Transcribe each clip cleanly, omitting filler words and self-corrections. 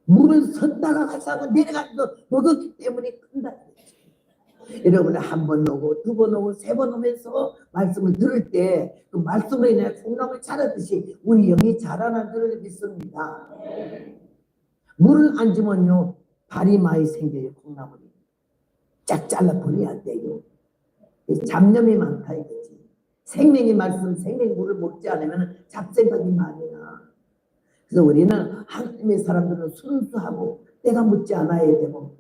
물을 섰다가 가서 내려가서 먹었기 때문에 큰다. 여러분은 한 번 오고 두 번 오고 세 번 오면서 말씀을 들을 때 그 말씀으로 인해 콩나물 자라듯이 우리 영이 자라난 줄을 믿습니다. 물을 안 주면요 발이 많이 생겨요. 콩나물이 쫙 잘라 버려야 돼요. 잡념이 많다 이거지. 생명의 말씀, 생명의 물을 먹지 않으면 잡생각이 많이 나. 그래서 우리는 하나님의 사람들은 순수하고 때가 묻지 않아야 되고,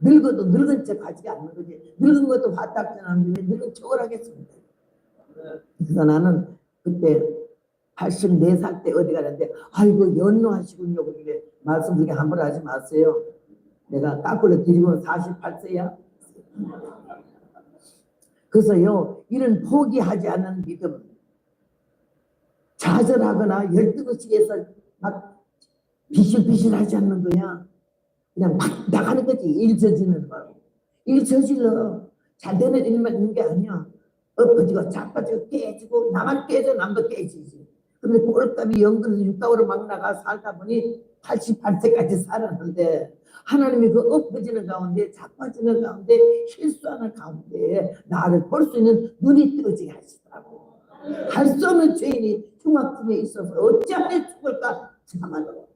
늙어도 늙은 척 하지 않는 거지. 늙은 것도 화딱지 않는데 늙은 척을 하겠습니다. 그래서 나는 그때 84살 때 어디 가는데 아이고 연로하시군요. 그게 말씀 그렇게 함부로 하지 마세요. 내가 까꾸로 뒤집으면 48세야. 그래서요 이런 포기하지 않는 믿음, 좌절하거나 열등의식에서 막 비실비실하지 않는 거야. 그냥 막 나가는 거지. 일 저지르는 거고. 일 저질러 잘 되는 일만 있는 게 아니야. 엎어지고 자빠지고 깨지고 나만 깨져 남도 깨지지. 근데 꼴값이 연근에서 육각으로 막 나가 살다 보니 88세까지 살았는데 하나님이 그 엎어지는 가운데 자빠지는 가운데 실수하는 가운데 나를 볼 수 있는 눈이 뜨지게 하시더라고. 할 수 없는 죄인이 흉악중에 있어서 어찌하여 죽을까 참아도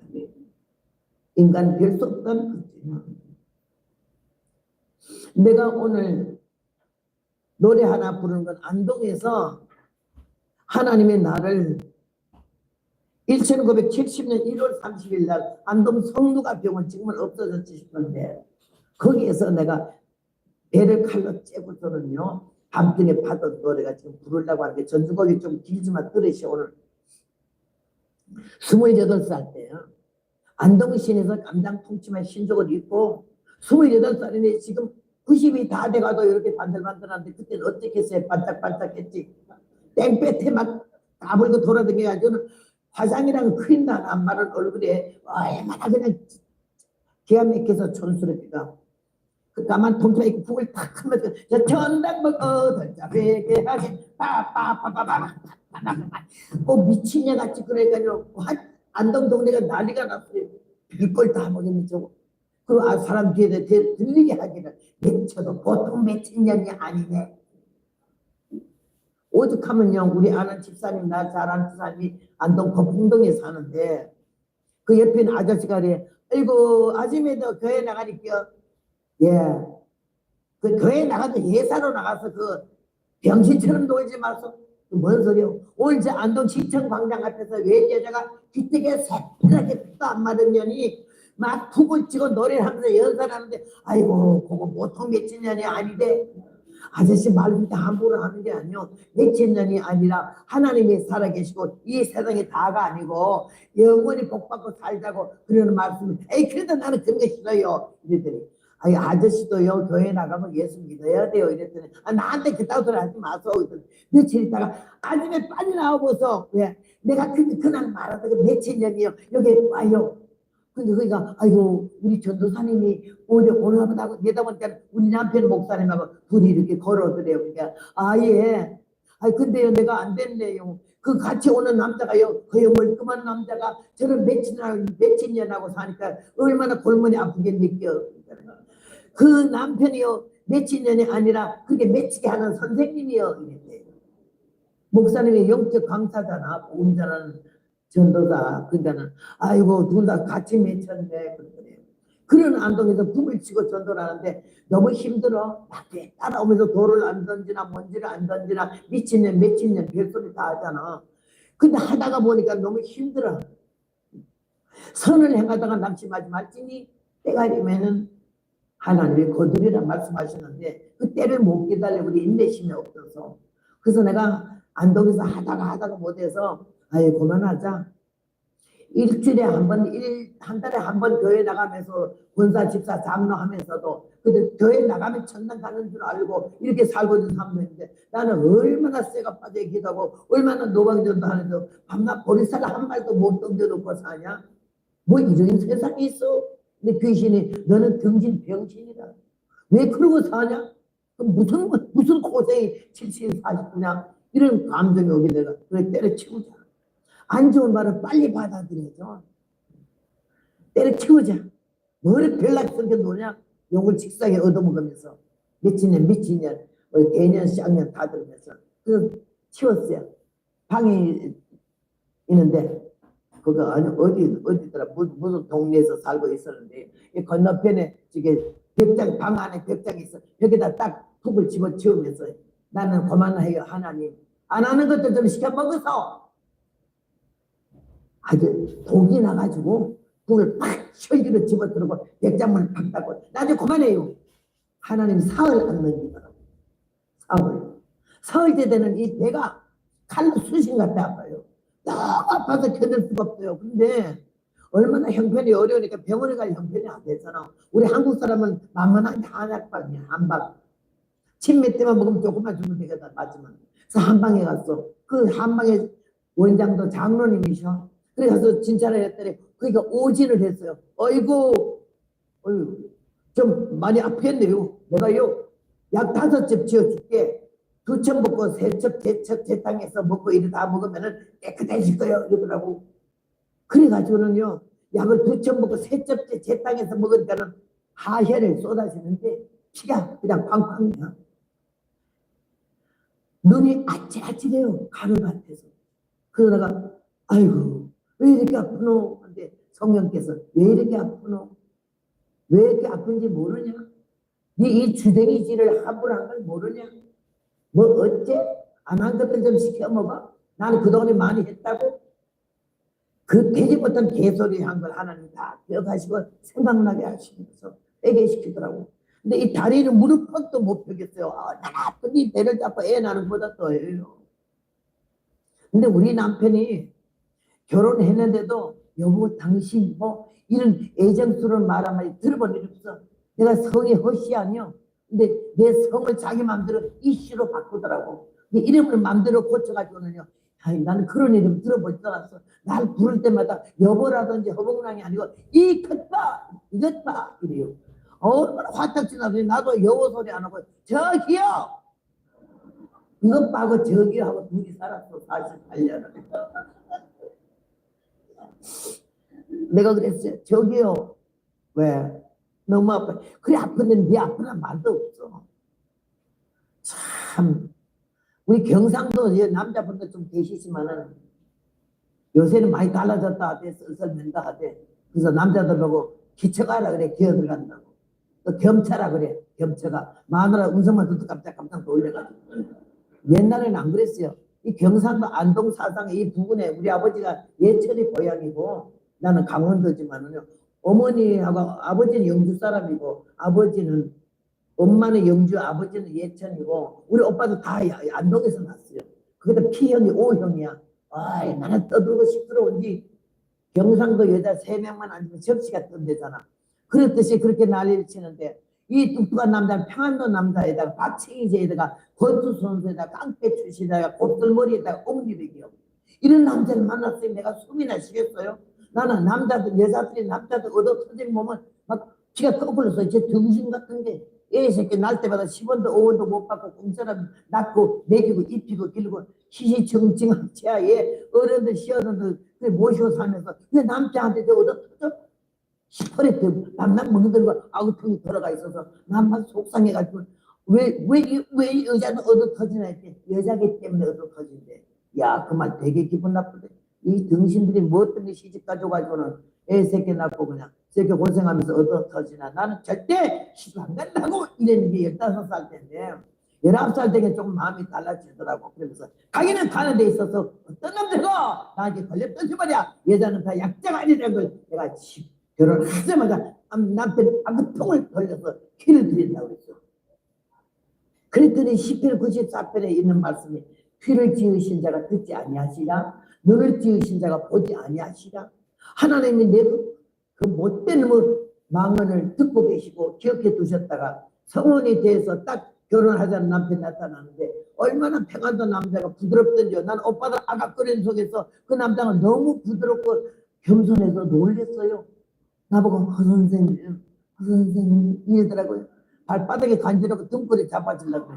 인간 별 수 없다는 거지. 내가 오늘 노래 하나 부르는 건 안동에서 하나님의 나를 1970년 1월 30일 날 안동 성누가 병원 지금은 없어졌지 싶은데 거기에서 내가 배를 칼로 째고서는요 밤중에 받은 노래가 지금 부르려고 하는데 전주곡이 좀 길지만 들으시오. 오늘 28살 때요 안동시내에서 깜장 통치만 신족을 입고 28살인데 지금 90이 다 돼가도 이렇게 반들반들한데 그때는 어떻게 했어요? 반짝반짝했지. 땡볕에 막 까불고 돌아다녀가지고는 화장이랑 크림 하나 안 바른 얼굴에 얼마나 그냥 기가 막혀서 촌스럽기가 그 까만 통치만 입고 북을 탁 하면서 저 전당 먹어 덜잡게 하게 빠빠빠빠빠 미친년같이 그러니까요 안동 동네가 난리가 났어요. 별걸 다 먹이면서 그 사람 뒤에 들리게 하기를 외쳐도 보통 몇천 년이 아니네. 오죽하면요 우리 아는 집사님 나 잘 아는 집사님이 안동 거풍동에 사는데 그 옆에 있는 아저씨가 그래 아이고 아줌마도 교회 나가니까 그 교회 나가도 예사로 나가서 그 병신처럼 놀지 마소. 뭔 소리요? 오늘 저 안동 시청 광장 앞에서 왜 여자가 귀때기에 새빨갛게 피도 안 마른 년이 막 푹을 치고 노래를 하면서 연설하는데 아이고 그거 보통 몇천 년이 아니대. 아저씨 말도 함부로 하는 게 아니요 몇천 년이 아니라 하나님이 살아계시고 이 세상이 다가 아니고 영원히 복받고 살자고 그러는 말씀을 에이 그래도 나는 그런 거 싫어요 이랬더니 아니 아저씨도요 교회 나가면 예수 믿어야 돼요 이랬더니 나한테 그따위 소리 하지 마소. 며칠 있다가 아침에 빨리 나와보소. 왜 내가 그날 말하다가 몇천 년이요 여기 와요. 근데 그러니까 아이고 우리 전도사님이 오늘하고 내다보니까 우리 남편 목사님하고 둘이 이렇게 걸어오더래요. 그러니까 예. 근데요 내가 안 됐네요. 그 같이 오는 남자가요 그 멀끔한 남자가 저를 몇천 년하고 사니까 얼마나 골머리 아프게 느껴. 그 남편이요 몇천 년이 아니라 그게 맺히게 하는 선생님이요. 목사님이 영적 강사잖아. 운전하는 전도사. 그러니까는 아이고 둘 다 같이 맺혔네. 그런 안동에서 북을 치고 전도를 하는데 너무 힘들어. 밖에 따라오면서 돌을 안 던지나 먼지를 안 던지나 미친년 몇천년 별소리 다 하잖아. 근데 하다가 보니까 너무 힘들어. 선을 행하다가 남심하지 말지니 때가 되면은 하나님이 거두리라 말씀하시는데 그 때를 못 기다려. 우리 인내심이 없어서. 그래서 내가 안동에서 하다가 못해서 그만하자. 일주일에 한 달에 한 번 교회 나가면서 권사 집사 장로 하면서도 근데 교회 나가면 천당 가는 줄 알고 이렇게 살고 있는 사람들인데 나는 얼마나 쇠가 빠져 기도하고 얼마나 노방전도 하는데 밤낮 보리쌀 한 말도 못 던져놓고 사냐. 뭐 이런 세상이 있어. 근데 귀신이 너는 등진 병신이다. 왜 그러고 사냐? 무슨 고생이 70, 40냐 이런 감정이 오게 내가 그래 때려치우자. 안 좋은 말을 빨리 받아들여줘. 때려치우자. 뭐를 별나게 노냐? 욕을 직사에 얻어먹으면서 미친년 대년 쌍년 다 들으면서 그 치웠어요. 방이 있는데 그거 어디더라 무슨 동네에서 살고 있었는데 이 건너편에 저게 벽장 방 안에 벽장이 있어. 벽에다 딱 푹을 집어치우면서 나는 그만해요 하나님. 안 하는 것들 좀 시켜 먹어서 아주 독이 나가지고 불을 팍 철기로 집어들고 벽장문을 팍 닫고 나중에 그만해요. 하나님 사흘 안 넘기더라고. 사흘 되는 이 배가 칼로 수신 같아 아파요. 너무 아파서 견딜 수가 없어요. 근데 얼마나 형편이 어려우니까 병원에 갈 형편이 안 되잖아. 우리 한국 사람은 만만한 한약방이야. 한방. 침 몇 대만 먹으면 조금만 주면 되겠다. 맞지만. 그래서 한방에 갔어. 그 한방에 원장도 장로님이셔. 그래 가서 진찰을 했더니 그러니까 오진을 했어요. 어이구 좀 많이 아프겠네요. 내가요 약 5첩 지어줄게. 2첩 먹고 3첩 제첩 제탕에서 먹고 이래 다 먹으면은 깨끗해질 거예요 이러더라고. 그래가지고는요 약을 2첩 먹고 3첩 제탕에서 먹으니까는 하혈을 쏟아지는데 피가 그냥 팡팡이야. 눈이 아찔아찔해요. 가루밭에서. 그러다가 아이고 왜 이렇게 아프노? 근데 성령께서 왜 이렇게 아프노? 왜 이렇게 아픈지 모르냐? 네 이 주댕이질을 함부로 한 걸 모르냐? 뭐 어째? 안 한 것들 좀 시켜 먹어? 나는 그동안에 많이 했다고? 그 되지 못한 개소리 한 걸 하나님 다 기억하시고 생각나게 하시면서 빼게 시키더라고. 근데 이 다리는 무릎 퍽도 못 펴겠어요. 난 아프니 배를 잡고 애 나는 보다 더 해요. 근데 우리 남편이 결혼했는데도 여보 당신 뭐 이런 애정스러운 말 한마디 들어본 일 없어. 내가 성이 허씨 아니요. 근데 내 성을 자기 마음대로 이씨로 바꾸더라고. 근데 이름을 마음대로 고쳐가지고는요. 아니, 나는 그런 이름 들어보지도 않았어. 날 부를 때마다 여보라든지 허봉랑이 아니고 이것 봐 이것 봐 이래요. 얼마나 화딱지 나더니 나도 여보 소리 안 하고 저기요 이것 봐고 저기요 하고 둘이 살았어. 48년을. 내가 그랬어요. 저기요. 왜? 너무 아파. 그래 아픈데 네 아프란 말도 없어. 참 우리 경상도 남자분들 좀 계시지만은 요새는 많이 달라졌다 하대. 썰썰맨다 하대. 그래서 남자들 보고 기쳐가라 그래. 기어 들어간다고. 또 겸차라 그래. 겸차가 마누라 음성만 듣고 깜짝깜짝 놀래가지고. 옛날에는 안 그랬어요. 이 경상도 안동 사상의 이 부근에 우리 아버지가 예천이 고향이고 나는 강원도지만은요. 어머니하고 아버지는 영주 사람이고 아버지는 엄마는 영주 아버지는 예천이고 우리 오빠도 다 안동에서 났어요. 그것도 P형이 O형이야. 아이 나는 떠들고 시끄러운지 경상도 여자 3명만 앉으면 접시가 뜬대잖아. 그렇듯이 그렇게 난리를 치는데 이 뚱뚱한 남자는 평안도 남자에다가 박치기제에다가 권투 선수에다가 깡패 출신에다가 곱슬머리에다가 옹리백이요. 이런 남자를 만났으니 내가 숨이나 쉬겠어요? 나는 남자들 남자들 얻어 터진 몸은 막 피가 거꾸로서 제 등신 같은 게 애 새끼 날 때마다 10원도 5원도 못 받고 공짜로 낳고 먹이고 입히고 길고 시시청청한 채에 어른들 시어른들 모시고 살면서 왜 남자한테 얻어 터져? 시퍼레트 밤낮 먹는 거 아우통이 돌아가 있어서 남만 속상해가지고 왜 여자는 얻어 터지나 했지. 여자기 때문에 얻어 터진대. 야 그 말 되게 기분 나쁘대. 이 등신들이 뭐 때문에 시집 가져가지고는 애 새끼 낳고 그냥 새끼 고생하면서 얻어 터지나. 나는 절대 시집 안 간다고 이랬는 게 15살 때인데 19살 때가 조금 마음이 달라지더라고. 그러면서 가기는 가는 데 있어서 어떤 남자가 나한테 걸렸던지 말이야. 여자는 다 약자가 아니라는 걸 내가 결혼하자마자 남편 방금통을 돌려서 피를 드린다고 그랬어. 그랬더니 시편 94편에 있는 말씀이 귀를 지으신 자가 듣지 아니하시라 눈을 지으신 자가 보지 아니하시라. 하나님이 내 그 못된 망언을 듣고 계시고 기억해 두셨다가 성혼이 돼서 딱 결혼하자는 남편이 나타나는데 얼마나 평안도 남자가 부드럽던지요. 난 오빠들 아각거리는 속에서 그 남자가 너무 부드럽고 겸손해서 놀랬어요. 나보고 허 선생님 이러더라고요. 발바닥에 간지럽고 등골이 자빠지려고.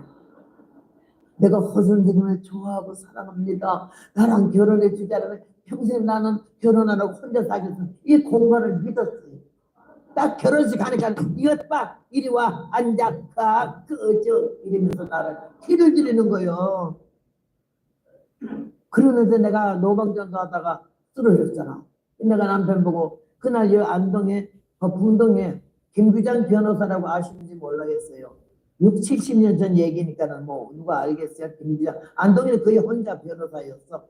내가 허 선생님을 좋아하고 사랑합니다. 나랑 결혼해 주자라면 평생 나는 결혼 안 하고 혼자 살겠어. 이 공간을 믿었어요. 딱 결혼식 하니까 이것 봐 이리 와 앉아 가 꺼져 이러면서 나를 키를 들이는 거요. 그러는데 내가 노방전도 하다가 쓰러졌잖아. 내가 남편 보고 그날 여 안동에 풍동에 김규장 변호사라고 아시는지 몰라겠어요. 6, 70년 전 얘기니까는 뭐 누가 알겠어요. 김규장 안동에는 거의 혼자 변호사였어.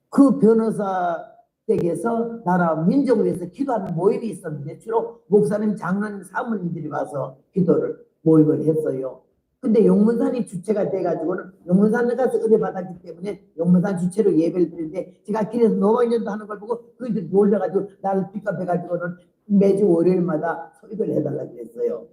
그 변호사 댁에서 나라 민족을 위해서 기도하는 모임이 있었는데 주로 목사님, 장로님, 사모님들이 와서 기도를 모임을 했어요. 근데 용문산이 주체가 돼가지고는 용문산에 가서 은혜 받았기 때문에 용문산 주체로 예배를 드리는데 제가 길에서 노방전도 하는 걸 보고 그들이 놀려가지고 나를 픽업해가지고는 매주 월요일마다 설교를 해달라고 했어요.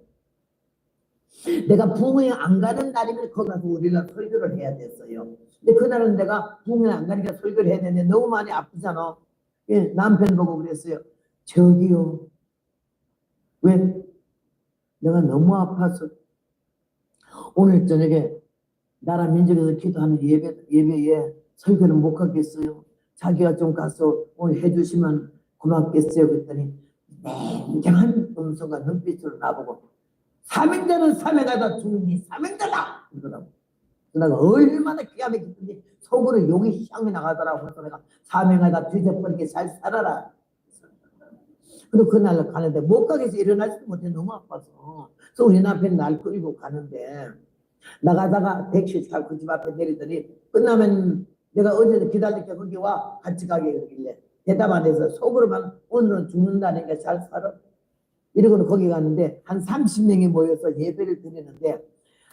내가 부흥회 안 가는 날이면 거기 가서 우리랑 설교를 해야 됐어요. 근데 그날은 내가 부흥회 안 가니까 설교를 해야 되는데 너무 많이 아프잖아. 예, 남편 보고 그랬어요. 저기요. 왜? 내가 너무 아파서 오늘 저녁에 나라 민족에서 기도하는 예배에 설교는 못 가겠어요. 자기가 좀 가서 오늘 해주시면 고맙겠어요. 그랬더니 냉정한 음성과 눈빛으로 나보고 사명자는 삼에 가다 죽니 사명자다 이러더라고. 내가 얼마나 기가 막히던지 속으로 욕이 향이 나가더라고. 그래서 내가 사명하다 뒤져버리게 잘 살아라. 그리고 그날 가는데 못 가겠어. 일어나지도 못해. 너무 아파서. 그래서 우리 남편이 날 끌고 가는데 나가다가 택시 타고 그 집 앞에 내리더니 끝나면 내가 어제도 기다릴게 거기 와 같이 가게 그러길래 대답 안 해서 속으로만 오늘은 죽는다니까 잘 살아. 이러고는 거기 갔는데 한 30명이 모여서 예배를 드리는데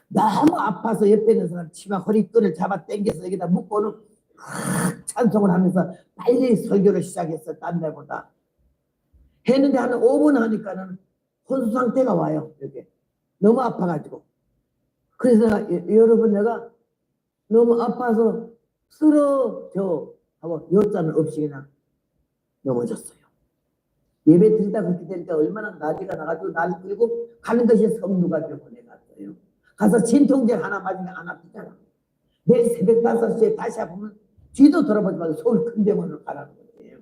너무 아파서 옆에 있는 사람 치마 허리끈을 잡아 당겨서 여기다 묶고는 찬송을 하면서 빨리 설교를 시작했어. 딴 데보다. 했는데 한 5분 하니까는 혼수 상태가 와요. 이렇게. 너무 아파가지고. 그래서 여러분 내가 너무 아파서 쓰러져 하고 여자는 없이 그냥 넘어졌어요. 예배 드리다 그렇게 되니까 얼마나 난리가 나가지고 날 끌고 가는 것이 성루가병원에 갔어요. 가서 진통제 하나 맞으면 안 아프잖아. 내일 새벽 5시에 다시 아프면 뒤도 돌아보지 말고 서울 큰 병원으로 가라는 거예요.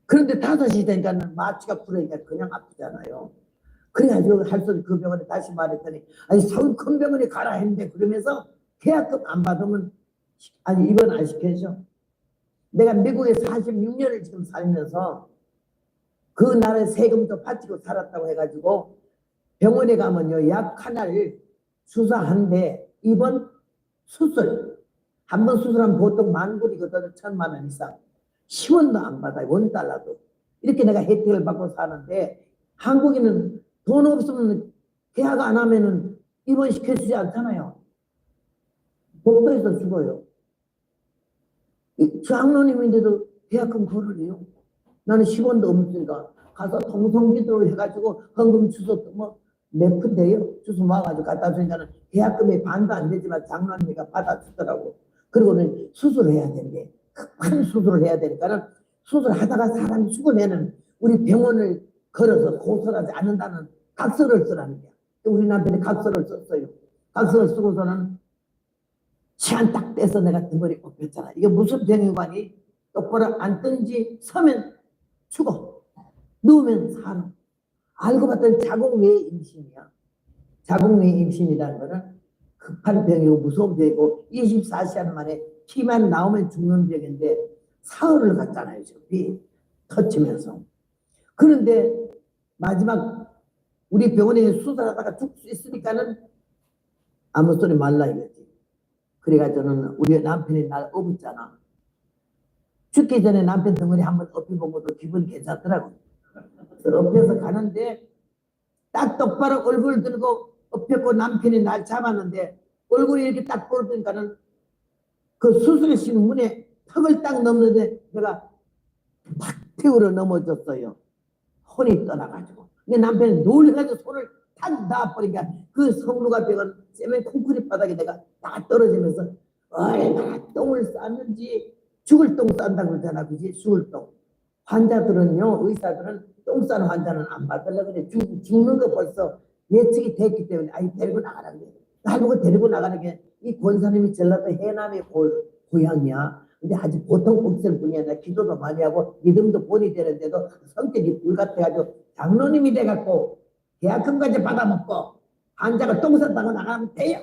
그런데 5시 되니까 마취가 풀으니까 그냥 아프잖아요. 그래가지고 할 수 없이 그 병원에 다시 말했더니 아니 서울 큰 병원에 가라 했는데 그러면서 계약금 안 받으면 아니 입원 안 시켜줘. 내가 미국에 46년을 지금 살면서 그 나라에 세금도 바치고 살았다고 해가지고 병원에 가면요 약 하나를 주사한데 입원 수술 한 번 수술하면 보통 10,000불이거든. 1,000만 원 이상 10원도 안 받아요. $1도. 이렇게 내가 혜택을 받고 사는데 한국인은 돈 없으면 계약 안 하면은 입원시켜주지 않잖아요. 복도에서 죽어요. 장로님인데도 계약금 거르래요. 나는 10원도 없으니까 가서 통성기도를 해가지고 헌금 주소 뭐몇 푼대요. 주소 모아가지고 갖다 주니까는 계약금이 반도 안 되지만 장로님이가 받아주더라고. 그리고는 수술을 해야 되는데 큰 수술을 해야 되니까는 수술하다가 사람이 죽으면은 우리 병원을 걸어서 고소하지 않는다는 각서를 쓰라는 거야. 우리 남편이 각서를 썼어요. 각서를 쓰고서는 시간 딱 떼서 내가 등머리 꼽혔잖아. 이게 무슨 병이관이 똑바로 앉든지 서면 죽어. 누우면 살아. 알고 봤더니 자궁외 임신이야. 자궁외 임신이라는 거는 급한 병이고 무서운 병이고 24시간 만에 피만 나오면 죽는 병인데 사흘을 갔잖아요. 피 터치면서. 그런데 마지막 우리 병원에 수술하다가 죽을 수 있으니까는 아무 소리 말라 이거지. 그래가지고는 우리 남편이 날 업었잖아. 죽기 전에 남편 덩어리 한번 업혀본 것도 기분이 괜찮더라고. 업혀서 가는데 딱 똑바로 얼굴 들고 업혔고 남편이 날 잡았는데 얼굴이 이렇게 딱 보여주니까는 그 수술실 문에 턱을 딱 넘는데 내가 탁 태우러 넘어졌어요. 혼이 떠나가지고. 내 남편이 놀래가지고 손을 탁 놔버리니까 그 성루가병원 세면 콘크리트 바닥에 내가 딱 떨어지면서 얼마나 똥을 쌌는지 죽을 똥 싼다고 그러잖아. 그지? 죽을 똥. 환자들은요, 의사들은 똥 싸는 환자는 안 받으려고 그래. 죽는 거 벌써 예측이 됐기 때문에 아이 데리고 나가라는 게 나보고 데리고 나가는 게 이 권사님이 전라도 해남의 고향이야. 근데 아주 보통 복설 뿐이 아니라 기도도 많이 하고 믿음도 본이 되는데도 성격이 불같아가지고 장로님이 돼갖고 계약금까지 받아먹고 환자가 똥 싼다고 나가면 돼요.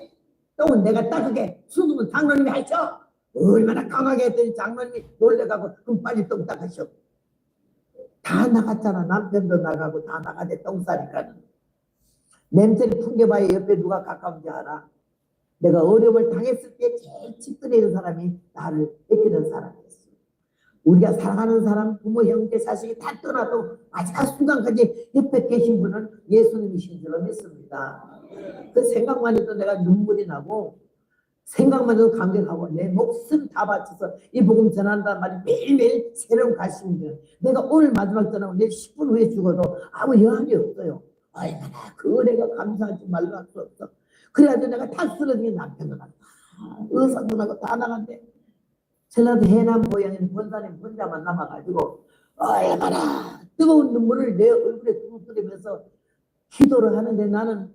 똥은 내가 닦게 수술은 장로님이 하셔. 얼마나 강하게 했더니 장로님이 놀래가고 그럼 빨리 똥 닦으셔. 다 나갔잖아. 남편도 나가고 다 나가대 똥 싸니까는. 냄새를 풍겨봐야 옆에 누가 가까운지 알아. 내가 어려움을 당했을 때 제일 찌끄리는 사람이 나를 애끼는 사람이었어. 우리가 사랑하는 사람, 부모, 형제, 자식이 다 떠나도 마지막 순간까지 옆에 계신 분은 예수님이신 줄로 믿습니다. 그 생각만 해도 내가 눈물이 나고 생각만 해도 감격하고 내 목숨 다 바쳐서 이 복음 전한다는 말이 매일매일 새로운 가심이에요. 내가 오늘 마지막 전하고 내일 10분 후에 죽어도 아무 여한이 없어요. 얼마나 그 은혜가 감사하지 말로 할 수 없어. 그래가지고 내가 다 쓰러진 남편도 나고 의사도 나고 다 나간대. 전라도 해남 고향인 본사님 혼자만 남아가지고 얼마나 뜨거운 눈물을 내 얼굴에 뿜뿌리면서 기도를 하는데 나는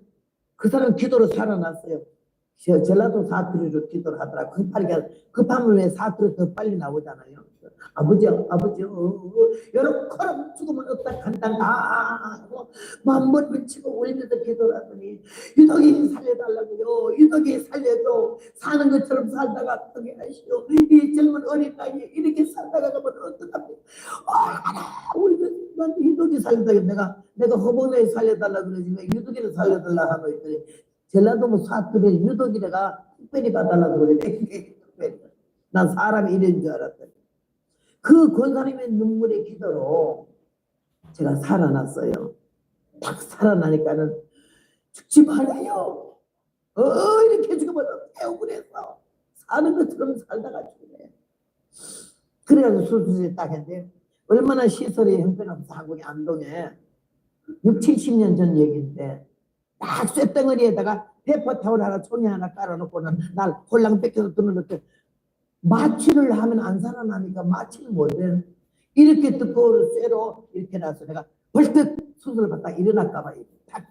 그 사람 기도로 살아났어요. 전라도 사투리로 기도를 하더라고. 급하면 왜 사투리 더 빨리 나오잖아요. 아버지, 여러분 죽으면 없다 간단다 하고 마음을 치고 울면서 기도를 하더니 유독이 살려달라고요. 유독이 살려줘. 사는 것처럼 살다가 어떻게 하시오. 이 젊은 어린 나이에 이렇게 살다가 가면 어떡합니까. 얼마나 울면서 유독이 살려달라고 내가 허봉에 살려달라고 그러지 왜 유독이를 살려달라고 하고 있더니 전라도 뭐 사투리 유독이래가 특별히 봐달라고 그러네. 난 사람이 이런 줄 알았더니 그 권사님의 눈물의 기도로 제가 살아났어요. 딱 살아나니까는 죽지 말아요. 이렇게 죽으면 어떻게 억울해서 사는 것처럼 살다가 죽네. 그래가지고 수술을 딱 했는데 얼마나 시설이 형편없어. 한국의 안동에 6, 70년 전 얘기인데 딱 쇳덩어리에다가 페퍼타올 하나 총이 하나 깔아놓고는 날 홀랑 뺏겨서 들어놓고 마취를 하면 안 살아나니까 마취를 못해. 이렇게 듣고 쇠로 이렇게 놔서 내가 벌떡 수술을 받다가 일어날까봐 탁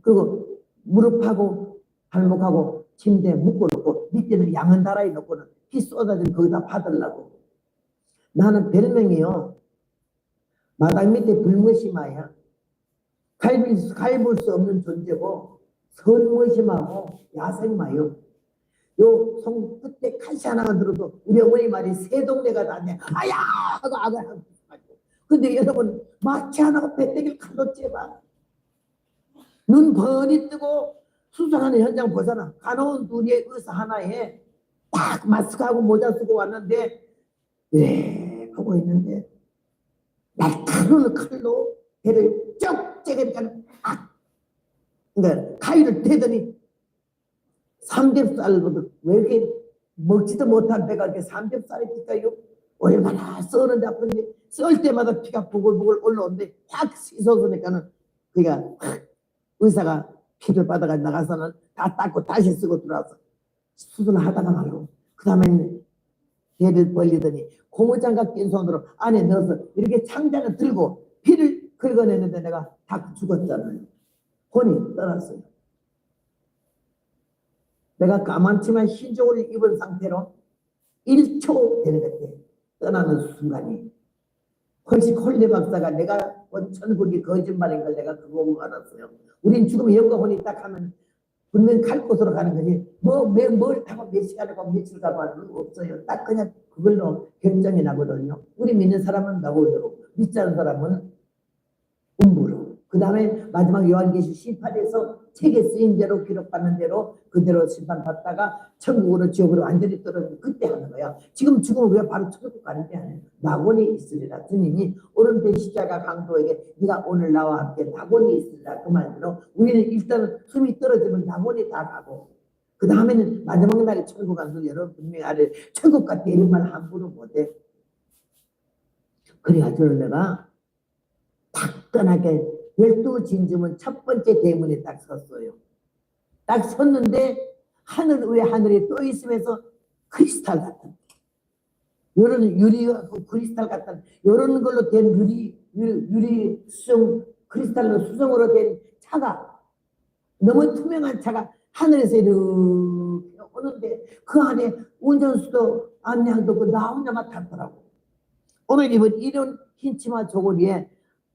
그리고 무릎하고 발목하고 침대에 묶어놓고 밑에는 양은 다라이 놓고는 피 쏟아진 거기다 받으려고. 나는 별명이요 마당 밑에 불무심아야. 갈볼 수 없는 존재고 선무심하고 야생마요. 요 송 끝에 가시 하나만 들어도 우리 어머니 말이 새 동네가 다네. 아야 하고 악을 하고. 근데 여러분 마취 하나가 배때기를 칼로 째봐. 눈 번이 뜨고 수술하는 현장 보잖아. 간호원 둘이 의사 하나에 딱 마스크하고 모자 쓰고 왔는데 예 하고 있는데 날카로운 칼로 배를 쭉 째니까 그러니까 가위를 대더니 삼겹살보다 왜 이렇게 먹지도 못한 배가 이렇게 삼겹살이 될까요? 얼마나 써는데 아픈데 썰 때마다 피가 부글부글 올라오는데 확 씻어주니까는 그가 의사가 피를 받아가 나가서는 다 닦고 다시 쓰고 들어와서 수술을 하다가 말고 그 다음에 배를 벌리더니 고무장갑 낀 손으로 안에 넣어서 이렇게 창자를 들고 피를 긁어내는데 내가 다 죽었잖아요. 혼이 떠났어요. 내가 까만치만 흰종을 입은 상태로 1초 되는 것 같아. 떠나는 순간이. 홀씨 콜리 박사가 내가 본 천국이 거짓말인 걸 내가 그거 보고 알았어요. 우린 죽으면 영과 혼이 딱 하면 분명 갈 곳으로 가는 거지. 뭘 타고 몇 시간을 가고 며칠 가고 하는 거 없어요. 딱 그냥 그걸로 결정이 나거든요. 우리 믿는 사람은 나오도록 믿지 않는 사람은 음부로. 그 다음에 마지막 요한계시 18에서 책에 쓰인 대로 기록받는 대로 그대로 심판받다가 천국으로 지옥으로 완전히 떨어지면 그때 하는 거야. 지금 죽으면 우리가 바로 천국 가는 게 아니에요. 낙원이 있으리라. 주님이 오른편 십자가 강도에게 네가 오늘 나와 함께 낙원이 있으리라. 그 말대로 우리는 일단 숨이 떨어지면 낙원이 다 가고 그 다음에는 마지막 날에 천국 가는 걸 여러분 분명히 알아요. 천국 같아 이런 말 함부로 못해. 그래가지고 내가 따끈하게 12진주문 첫 번째 대문에 딱 섰어요. 딱 섰는데 하늘 위에 하늘이 떠 있으면서 크리스탈 같은 이런 유리하고 크리스탈 같은 이런 걸로 된 유리 수성 크리스탈로 수성으로 된 차가 너무 투명한 차가 하늘에서 이렇게 오는데 그 안에 운전수도 안내한 도그 나 혼자만 탔더라고. 오늘 입은 이런 흰 치마 저고리에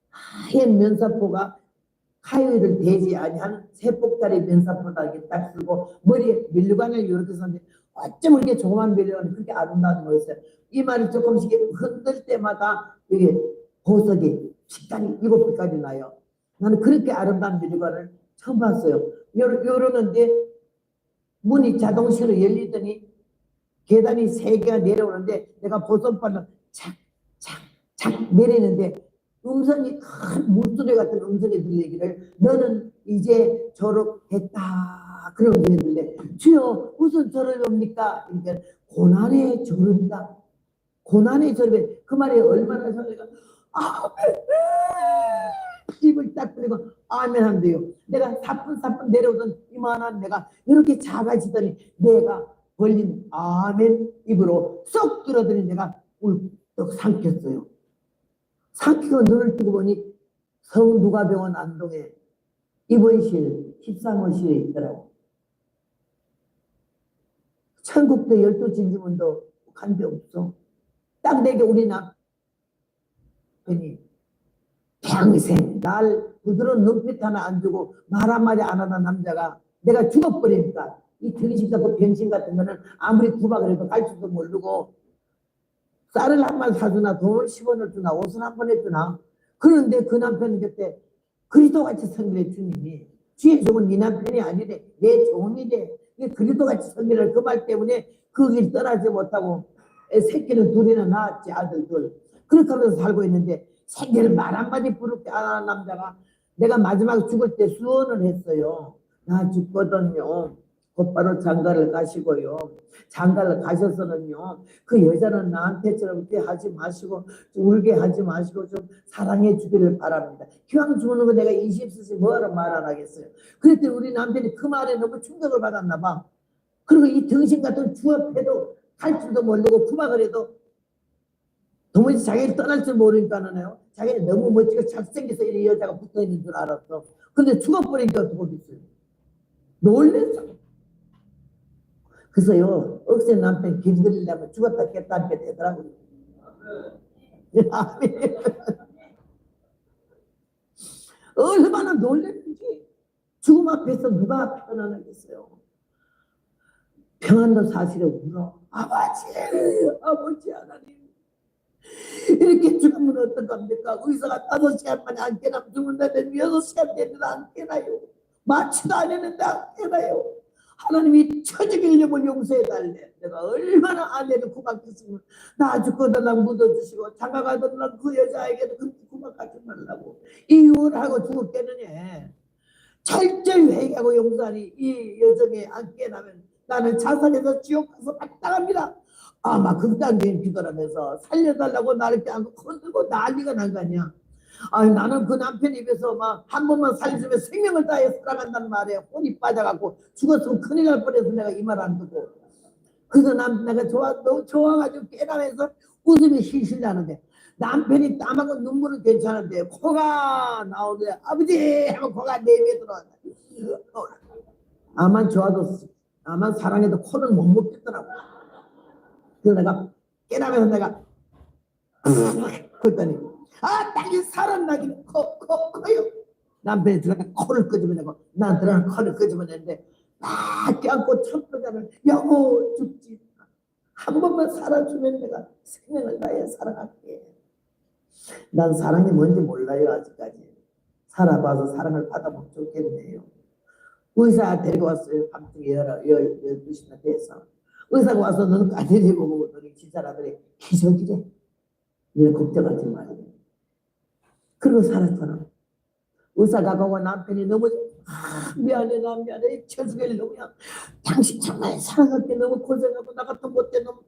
하얀 면사포가 하의를 대지 아니한 세폭다리 면사포다 이렇게 딱 쓰고 머리에 밀관을 이렇게 썼는데 어쩜 이렇게 조그만 밀관이 그렇게 아름다운 거였어요. 이마를 조금씩 흔들 때마다 이게 보석이 식단이 7배까지 나요. 나는 그렇게 아름다운 밀관을 처음 봤어요. 요러는데 문이 자동식으로 열리더니 계단이 3개가 내려오는데 내가 보석발로 착착착 내리는데 음성이 큰 물소리 같은 음성이 들리기를 너는 이제 졸업했다 그런 음성이 들려. 주여 무슨 졸업입니까? 그러니까 고난의 졸업이다. 고난의 졸업에 그 말이 얼마나 소리가 아멘 입을 딱 벌리고 아멘 한대요. 내가 사뿐사뿐 내려오던 이만한 내가 이렇게 작아지더니 내가 벌린 아멘 입으로 쏙 들어더니 내가 울떡 삼켰어요. 삼키고 눈을 뜨고 보니 성누가병원 안동에 입원실 13호실에 있더라고. 천국도 12진주문도 간 데 없어. 딱 내게 우리 남편이 평생 날 부드러운 눈빛 하나 안 주고 말 한마디 안 하던 남자가 내가 죽어버리니까 이 등신 같은 병신 같은 거는 아무리 구박을 해도 갈 줄도 모르고 쌀을 한 말 사주나 돈을 10원을 주나 옷을 한 번 해주나. 그런데 그 남편 곁에 그리스도같이 섬기래 주님이. 주의 종은 네 남편이 아니래 내 종이래. 그리스도같이 섬기래 그 말 때문에 그 길 떠나지 못하고 새끼는 둘이나 낳았지 아들 둘. 그렇게 하면서 살고 있는데 생계를 말 한마디 부럽게 안 하는 남자가 내가 마지막 죽을 때 수언을 했어요. 나 죽거든요. 곧바로 장가를 가시고요. 장가를 가셔서는요. 그 여자는 나한테처럼 이렇게 하지 마시고 울게 하지 마시고 좀 사랑해 주기를 바랍니다. 기왕 죽는 거 내가 20cc 뭐하러 말 안 하겠어요. 그랬더니 우리 남편이 그 말에 너무 충격을 받았나 봐. 그리고 이 등신 같은 주업해도 갈 줄도 모르고 구박을 해도 도무지 자기를 떠날 줄 모르니까는요. 자기는 너무 멋지고 잘생겨서 이 여자가 붙어있는 줄 알았어. 근데 죽어버리니까 어떻게 됐어요. 놀랬어. 그래서요, 억세 남편 길들이려면 죽었다 깼다 하게 되더라고요. 얼마나 놀랬는지. 죽음 앞에서 누가 편안하겠어요. 평안도 사실에 울어. 아버지 하나님. 이렇게 죽으면 어떡합니까? 의사가 5시간 만에 안 깨나 죽는다면 6시간 되면 안 깨나요? 마취도 안 했는데 안 깨나요? 하나님이 처지길 영을 용서해달래. 내가 얼마나 아내를 구박했으면 나 죽거든 나 묻어주시고 장가가던 날 그 여자에게도 그렇게 구박하지 말라고 이혼하고 죽었겠느냐. 철저히 회개하고 용서하니 이 여정에 안 깨나면 나는 자살해서 지옥 가서 마땅합니다. 아마 극단적인 기도라면서 살려달라고 나를 이렇게 안고 건들고 난리가 난 거 아니야. 아니 나는 그 남편 입에서 막 한 번만 살려주면 생명을 다해 살아간다는 말에 혼이 빠져갖고 죽었으면 큰일 날 뻔해서 내가 이 말 안 듣고. 그래서 내가 너무 좋아가지고 깨달아서 웃음이 실실 나는데 남편이 땀하고 눈물은 괜찮은데 코가 나오는데 아버지 하면 코가 내비에 들어왔다. 아만 좋아도 아만 사랑해도 코를 못 먹겠더라고. 그래서 내가 깨달아서 내가 그랬더니 딸이 살아나기는 코요. 남편이 들어가 코를 끄집어내고 난 들어가 코를 끄집어내는데 막 껴안고 척도자를 영호 죽지 한 번만 살아주면 내가 생명을 다해 살아갈게. 난 사랑이 뭔지 몰라요. 아직까지 살아봐서 사랑을 받아보면 좋겠네요. 의사 데리고 왔어요. 밤중에 12시나 돼서 의사가 와서 너는 까지지 보고 너희 지사라더니 기적이래. 너 걱정하지 말고. 그러고 살았잖아. 의사가 가고 남편이 너무 미안해 나 미안해 처죽일 놈이야. 당신 정말 사랑할게 너무 고생하고 나 같은 못된 놈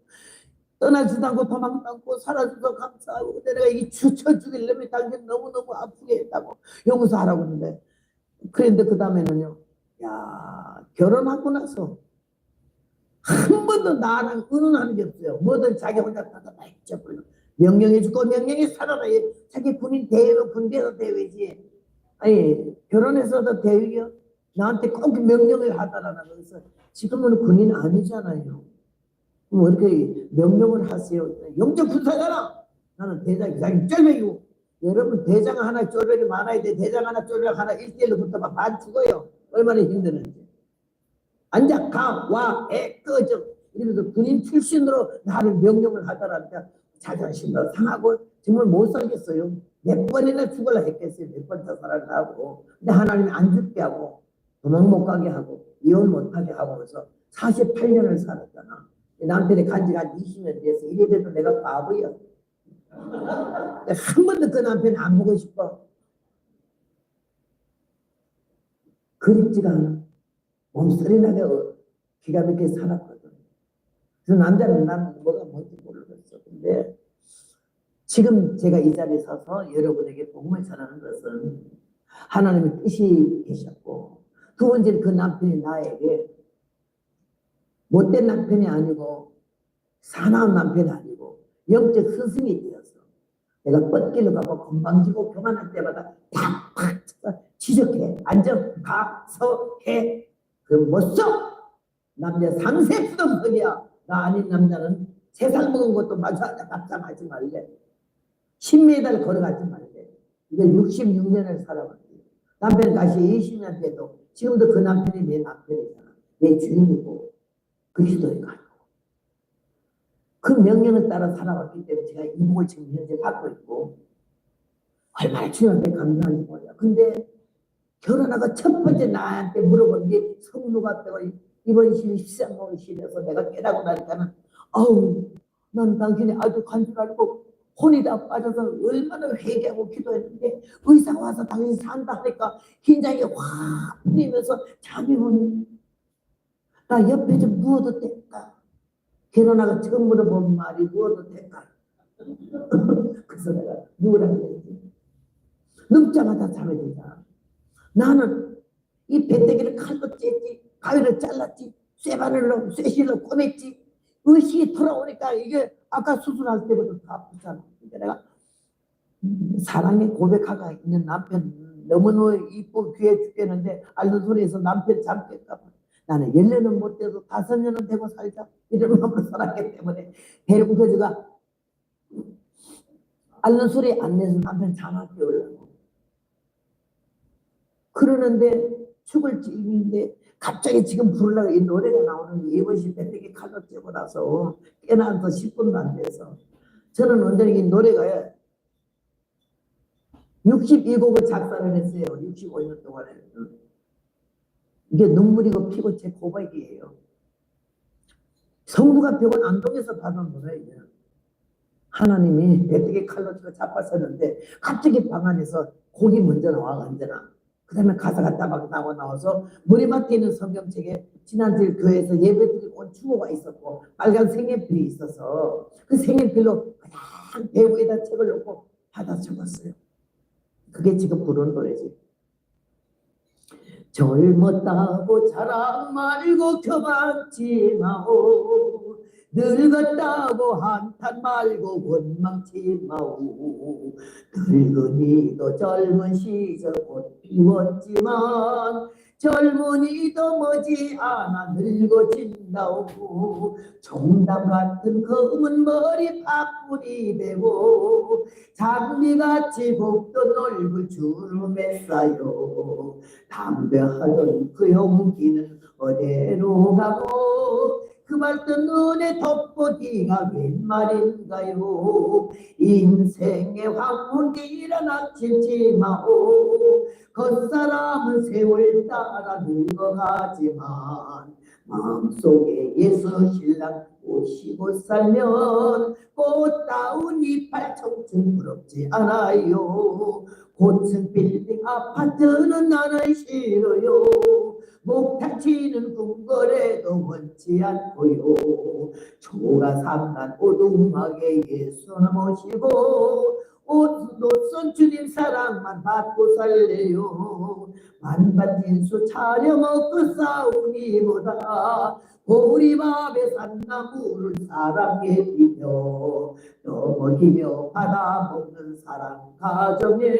떠나지도 않고 도망도 않고 살아줘서 감사하고 내가 이 추쳐 죽일 놈이 당신 너무너무 아프게 했다고 용서하라고 했는데 그런데 그 다음에는요. 야 결혼하고 나서 한 번도 나랑 의논하는 게 없어요. 뭐든 자기 혼자 다다 잊어버려. 명령해 주고 명령이 살아라. 자기 군인 대회로 군대에서 대회지. 아니 결혼해서도 대회요. 나한테 꼭 명령을 하더라는 거에서 지금은 군인 아니잖아요. 뭐 이렇게 명령을 하세요. 영적 군사잖아. 나는 대장이 자기 쫄병이고. 여러분 대장 하나 쫄병이 많아야 돼. 대장 하나 쫄병 하나 1대1로 붙어봐. 반 죽어요. 얼마나 힘드는지. 앉아 가 와 애 꺼져. 이러면서 군인 출신으로 나를 명령을 하더라니까 자존심도 상하고 정말 못 살겠어요. 몇 번이나 죽을라 했겠어요. 몇 번 더 살아가고. 근데 하나님이 안 죽게 하고 도망 못 가게 하고 이혼 못 하게 하고 해서 48년을 살았잖아. 남편이 간지가 한 20년 돼서 이래봬도 내가 바보야. 한 번도 그 남편 안 보고 싶어. 그립지가 않아. 몸소리 나게 기가 막히게 살았거든. 그래서 남자는 난 뭐가 뭔지 모르겠어. 근데 지금 제가 이 자리에 서서 여러분에게 복음을 전하는 것은 하나님의 뜻이 계셨고, 두 번째는 그 남편이 나에게 못된 남편이 아니고 사나운 남편이 아니고 영적 스승이 되어서 내가 뻗길로 가고 건방지고 교만할 때마다 팍팍 지적해. 앉아 가서 해. 그럼 못 써. 남자 상세 부동석이야. 나 아닌 남자는 세상 먹은 것도 마주 앉아 답장하지 말래. 10m를 걸어가지 말래. 이거 66년을 살아봤어요. 남편 다시 20년 돼도 지금도 그 남편이 내 남편이잖아. 내 주인이고 그리스도의 가족. 그 명령을 따라 살아왔기 때문에 제가 이 복을 지금 현재 받고 있고 얼마나 주님한테 감사한지 몰라. 근데 결혼하고 첫 번째 나한테 물어본 게 성루가 되고 이번 신 십상봉실에서 내가 깨닫고 나니까는 아우 난 당신이 아주 간 줄 알고 혼이 다 빠져서 얼마나 회개하고 기도했는데 의사가 와서 당신이 산다 하니까 긴장이 확 풀리면서 잠이 오네. 나 옆에 좀 누워도 될까? 결혼하고 처음 물어본 말이 누워도 될까? 그래서 내가 누우라고 그랬지. 눕자마자 잠이 들잖아. 나는 이 배때기를 칼로 쬐지, 가위를 잘랐지, 쇠바늘로, 쇠실로 꼬맸지. 의식이 돌아오니까 이게 아까 수술할 때보다 더 아프잖아. 그러니까 내가 사랑에 고백하가 있는 남편 너무너무 이쁘고 귀해 죽겠는데 앓는 소리에서 남편 잠 깰까 봐. 나는 10년은 못 돼도 5년은 되고 살자. 이런 마음으로 살았기 때문에 배고프지가 앓는 소리 안 내서 남편 잠을 깨우려고. 그러는데 죽을 지인인데 갑자기 지금 부르려고 이 노래가 나오는 게 이번 시 배때기 칼로 쬐고 나서 깨어나서 10분도 안 돼서 저는 언제나 이 노래가 62곡을 작사를 했어요. 65년 동안에. 이게 눈물이고 피고 제 고백이에요. 성부가 병원 안동에서 받은 노래예요. 하나님이 배때기 칼로 쬐고 잡았었는데 갑자기 방 안에서 곡이 먼저 나와 언제나. 그 다음에 가사가 따박 나와서 머리맡에 있는 성경책에 지난주에 교회에서 예배드리고 온 추모가 있었고 빨간 색연필이 있어서 그 색연필로 그냥 배우에다 책을 놓고 받아 적었어요. 그게 지금 부르는 노래지. 젊었다고 자랑 말고 교만치 마오. 늙었다고 한탄 말고 원망치 마오. 늙은이도 젊은 시절 꽃 피웠지만 젊은이도 머지않아 늙어진다오. 정담 같은 검은 머리 파뿌리 되고 장미같이 곱던 얼굴 주름에 쌓여 담배하던 그 용기는 어디로 가고 그 맑던 눈에 돋보기가 웬 말인가요. 인생의 황혼기라 닥치지 마오. 겉사람은 세월 따라 늙어가지만 마음속에 예수 신랑 모시고 살면 꽃다운 이빨 청춘 부럽지 않아요. 고층 빌딩 아파트는 나는 싫어요. 목탁 치는 궁궐에도 원치 않고요. 초가 삼간 오두막에 예수는 모시고 옷노선 주님 사랑만 받고 살래요. 만반진수 차려먹고 싸우니보다 보리밥에 산나물을 사랑에 비벼 넘어지며 받아먹는 사랑 가정에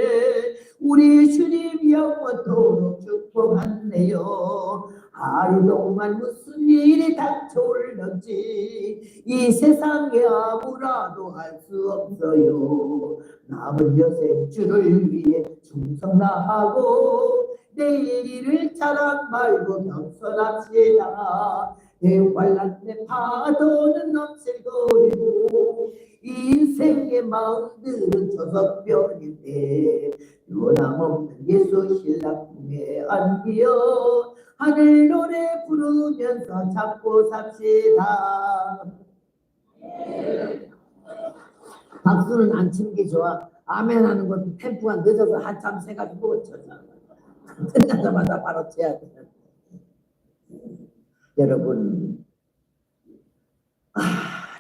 우리 주님 영원토록 축복하네요. 하루 동안 무슨 일이 닥쳐올는지 이 세상에 아무라도 할 수 없어요. 남은 여생 주를 위해 충성 다하고 내일 일을 자랑 말고 겸손합시다. 대환란의 파도는 넘실거리고 인생의 마음들은 저석변인데 변함없는 예수 신랑 품에 안기어 하늘 노래 부르면서 잡고 삽시다. 박수는 안 치는 게 좋아. 아멘 하는 것도 템포가 늦어서 한참 세가지고 쳐져. 끝나자마자 바로 쳐야 돼. 여러분,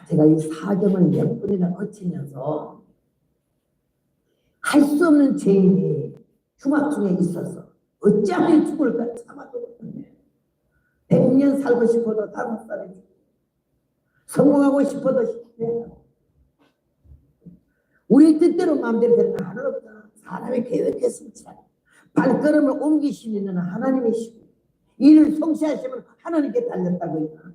제가 이 사정을 몇 번이나 거치면서 할 수 없는 죄인이 흉악중에 있어서 어찌하면 죽을까 참아도 못했네. 100년 살고 싶어도 5살에 성공하고 싶어도 10년. 우리 뜻대로 마음대로 되는 하나는 없잖아. 사람이 계획했으면 참. 발걸음을 옮기시는 하나님이시고 일을 성취하시면 하나님께 달렸다고 했잖아.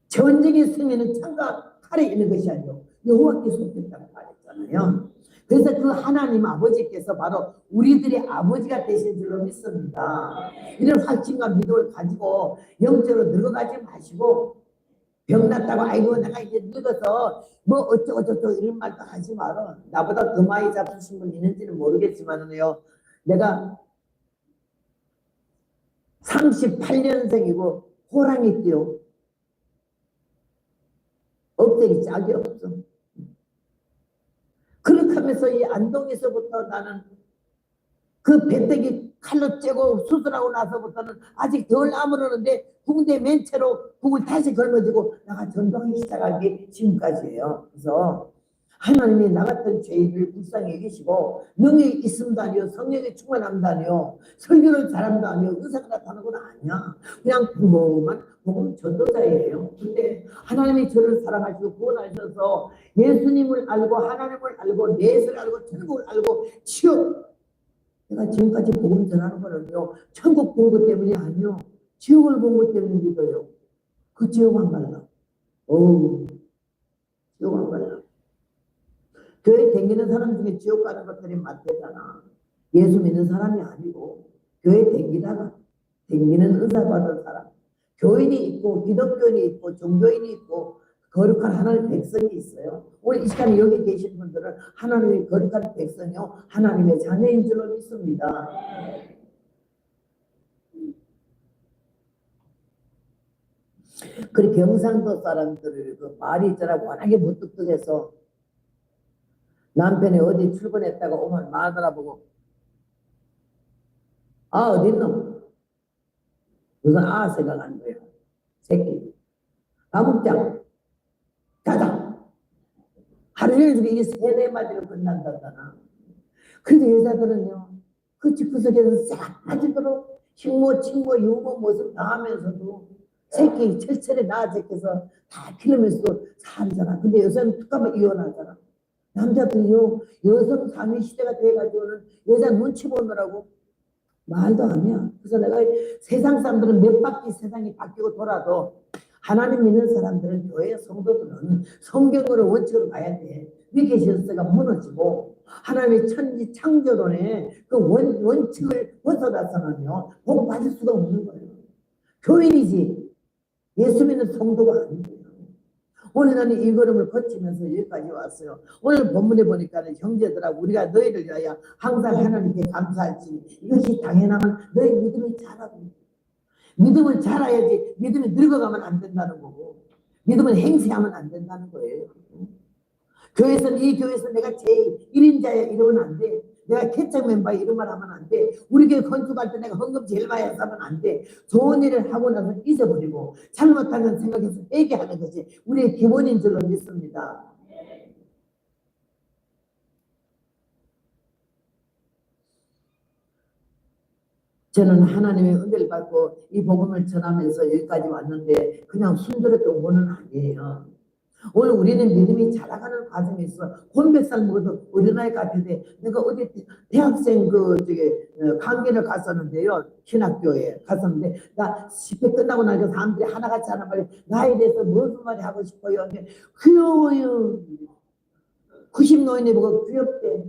전쟁의 승리는 창과 칼에 있는 것이 아니고 여호와께 속했다고 말했잖아요. 그래서 그 하나님 아버지께서 바로 우리들의 아버지가 되신 줄로 믿습니다. 이런 확신과 믿음을 가지고 영적으로 늙어가지 마시고 병났다고 아이고 내가 이제 늙어서 뭐 어쩌고저쩌고 이런 말도 하지 마라. 나보다 더 많이 잡수신 분 있는지는 모르겠지만은요, 내가 38년생이고 호랑이 띠요. 억대기 짝이 없어. 그렇게 하면서 이 안동에서부터 나는 그 배때기 칼로 째고 수술하고 나서부터는 아직 덜 아물었는데 붕대 맨 채로 북을 다시 걸머지고 내가 전도하기 시작하기 지금까지예요. 그래서 하나님이 나 같은 죄인을 불쌍히 여기시고 능력이 있음도 아니요 성령이 충만함도 아니요 설교를 잘함도 아니요 의사가 나타나는 건 아니야. 그냥 평범한 복음 전도자예요. 근데 하나님이 저를 사랑하시고 구원하셔서 예수님을 알고 하나님을 알고 내세를 알고 천국을 알고 지옥, 내가 지금까지 복음 전하는 거는요 천국 본 것 때문이 아니요 지옥을 본 것 때문에 믿어요. 그 지옥 안 갈라. 지옥 안 갈라. 교회 댕기는 사람 중에 지옥 가는 것들이 많대잖아. 예수 믿는 사람이 아니고 교회 댕기다가 댕기는 은사 받은 사람, 교인이 있고 기독교인이 있고 종교인이 있고 거룩한 하나님의 백성이 있어요. 오늘 이 시간에 여기 계신 분들은 하나님의 거룩한 백성이요 하나님의 자녀인 줄로 믿습니다. 그 경상도 사람들을 그 말이 있잖아. 워낙에 무뚝뚝해서 남편이 어디 출근했다가 오면 마누라 보고 어딨노? 무슨 생각하는 거야. 새끼 밥 먹자. 가자. 하루 종일 중에 이게 3-4마디로 끝난다잖아. 그런데 여자들은요 그 집구석에서 싹 빠지도록 식모, 친모, 유모 모습 다 하면서도 새끼 철철에 낳아제껴서 다 키우면서도 살잖아. 근데 여자는 툭하면 이혼하잖아. 남자들이요 여성 상위 시대가 돼가지고는 여자 눈치 보느라고 말도 아니야. 그래서 내가 세상 사람들은 몇 바퀴 세상이 바뀌고 돌아도 하나님 믿는 사람들은 교회 성도들은 성경으로 원칙으로 가야 돼. 위계 질서가 무너지고 하나님의 천지 창조론의 그 원칙을 벗어나서는요 복 받을 수가 없는 거예요. 교인이지 예수 믿는 성도가 아니에요. 오늘 나는 이 걸음을 거치면서 여기까지 왔어요. 오늘 본문에 보니까 형제들하고 우리가 너희를 위하여 항상 하나님께 감사할지 이것이 당연하면 너희 믿음이 자라고, 믿음을 자라야지 믿음이 늙어가면 안 된다는 거고 믿음은 행세하면 안 된다는 거예요. 교회에서는 이 교회에서 내가 제1인자야 이러면 안 돼. 내가 개척 멤버 이름을 하면 안 돼. 우리 교회 건축할 때 내가 헌금 제일 많이 해서 하면 안 돼. 좋은 일을 하고 나서 잊어버리고 잘못한 건 생각해서 회개하는 것이 우리의 기본인 줄로 믿습니다. 저는 하나님의 은혜를 받고 이 복음을 전하면서 여기까지 왔는데 그냥 순조롭게 온 거는 아니에요. 오늘 우리는 믿음이 자라가는 과정에서 혼백살 먹어도 어린아이 같은데 내가 어디 대학생 강의를 갔었는데요. 신학교에 갔었는데 나 10회 끝나고 나니까 사람들이 하나같이 하는 말이 나에 대해서 무슨 말이 하고 싶어요. 근데 귀여워요. 90 노인이 보고 귀엽대.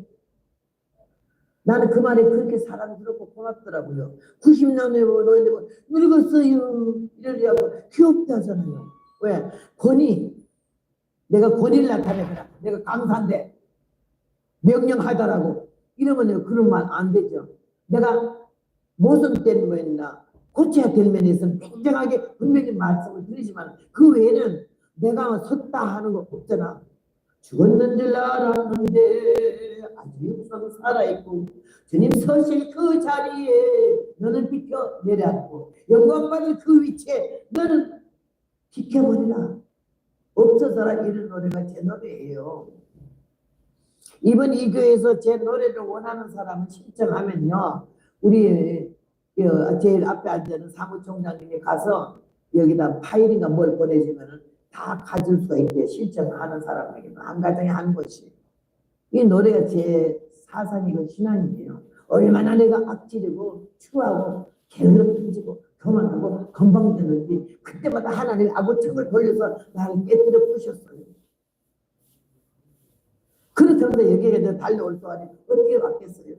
나는 그 말이 그렇게 사랑스럽고 고맙더라고요. 90 노인이 보고 늙었어요. 이러려고 귀엽다잖아요. 왜? 내가 권위를 나타내거나 내가 강사인데 명령하더라고 이러면 그런 말 안 되죠. 내가 모순된 면이나 고쳐야 될 면에 있어서 냉정하게 분명히 말씀을 드리지만 그 외에는 내가 섰다 하는 거 없잖아. 죽었는 줄 알았는데 아주 육성 살아있고 주님 서실 그 자리에 너는 비켜 내려앉고 영광받을 그 위치에 너는 비켜버리라. 없어서라. 이런 노래가 제 노래예요. 이번 이 교회에서 제 노래를 원하는 사람은 신청하면요. 우리 제일 앞에 앉아있는 사무총장님이 가서 여기다 파일인가 뭘 보내주면 다 가질 수가 있게 신청하는 사람에게는 한 가정에 한 곳이. 이 노래가 제 사상이고 신앙이에요. 얼마나 내가 악질이고 추하고 게으름지고 교만하고 건방지는지 그때마다 하나님이 아구청을 돌려서 나를 깨뜨려 부셨어요. 그렇다면서 여기에 달려올 동안에 어떻게 왔겠어요?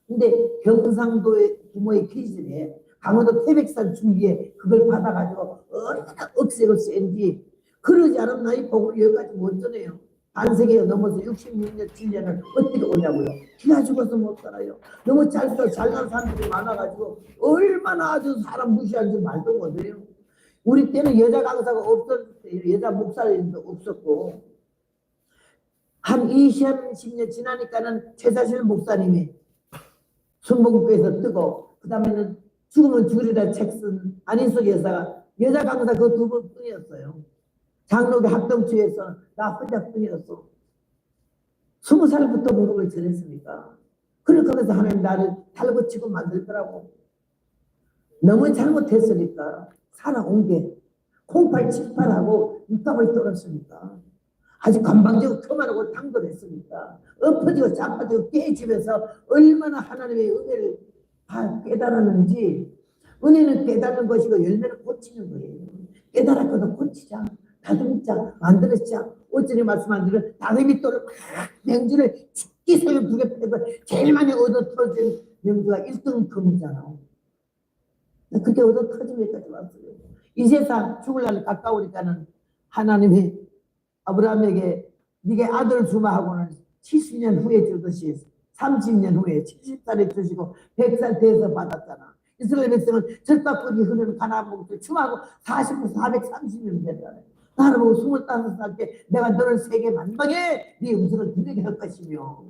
근데 경상도의 부모의 기질에 강원도 태백산 줄기에 그걸 받아가지고 얼마나 억세고 센지 그러지 않으면 나이 복을 여기까지 못 전해요. 반세기가 넘어서 66년 7년을 어떻게 오냐고요. 기가 죽어서 못 살아요. 너무 잘난 사람들이 많아가지고 얼마나 아주 사람 무시하는지 말도 못해요. 우리 때는 여자 강사가 없었어요. 여자 목사님도 없었고 한 20년 지나니까는 최사실 목사님이 순복음교회에서 뜨고 그 다음에는 죽으면 죽으리라 책 쓴 안인숙 여사가 여자 강사 그 두 분뿐이었어요. 장로교 합동추에서 나 혼자뿐이었어. 20살부터 복음을 전했으니까. 그렇게 하면서 하나님 나를 달고치고 만들더라고. 너무 잘못했으니까 살아온 게 0878하고 육갑을 떨었으니까 아주 건방지고 교만하고 당돌했으니까 엎어지고 자빠지고 깨지면서 얼마나 하나님의 은혜를 다 깨달았는지. 은혜는 깨닫는 것이고 열매는 고치는 거예요. 깨달았거든 고치자. 다듬자, 만들었자. 어쩌니 말씀 안 들으면 다듬이 또를 막 명주를 죽기 살려 두개 패고 제일 많이 얻어 터진 명주가 1등 금이잖아. 그렇게 얻어 터지면까지 왔어요. 이 세상 죽을 날 가까우니까는 하나님이 아브라함에게 네게 아들을 주마 하고는 70년 후에 주듯이 30년 후에 70살에 주시고 100살 돼서 받았잖아. 이스라엘 백성은 젖밥거리 흐르는 가나안 목줄 주마하고 40부 430년 됐잖아요. 나를 보고 25살 때 내가 너를 세계 만방에 네 음성을 들리게 할 것이며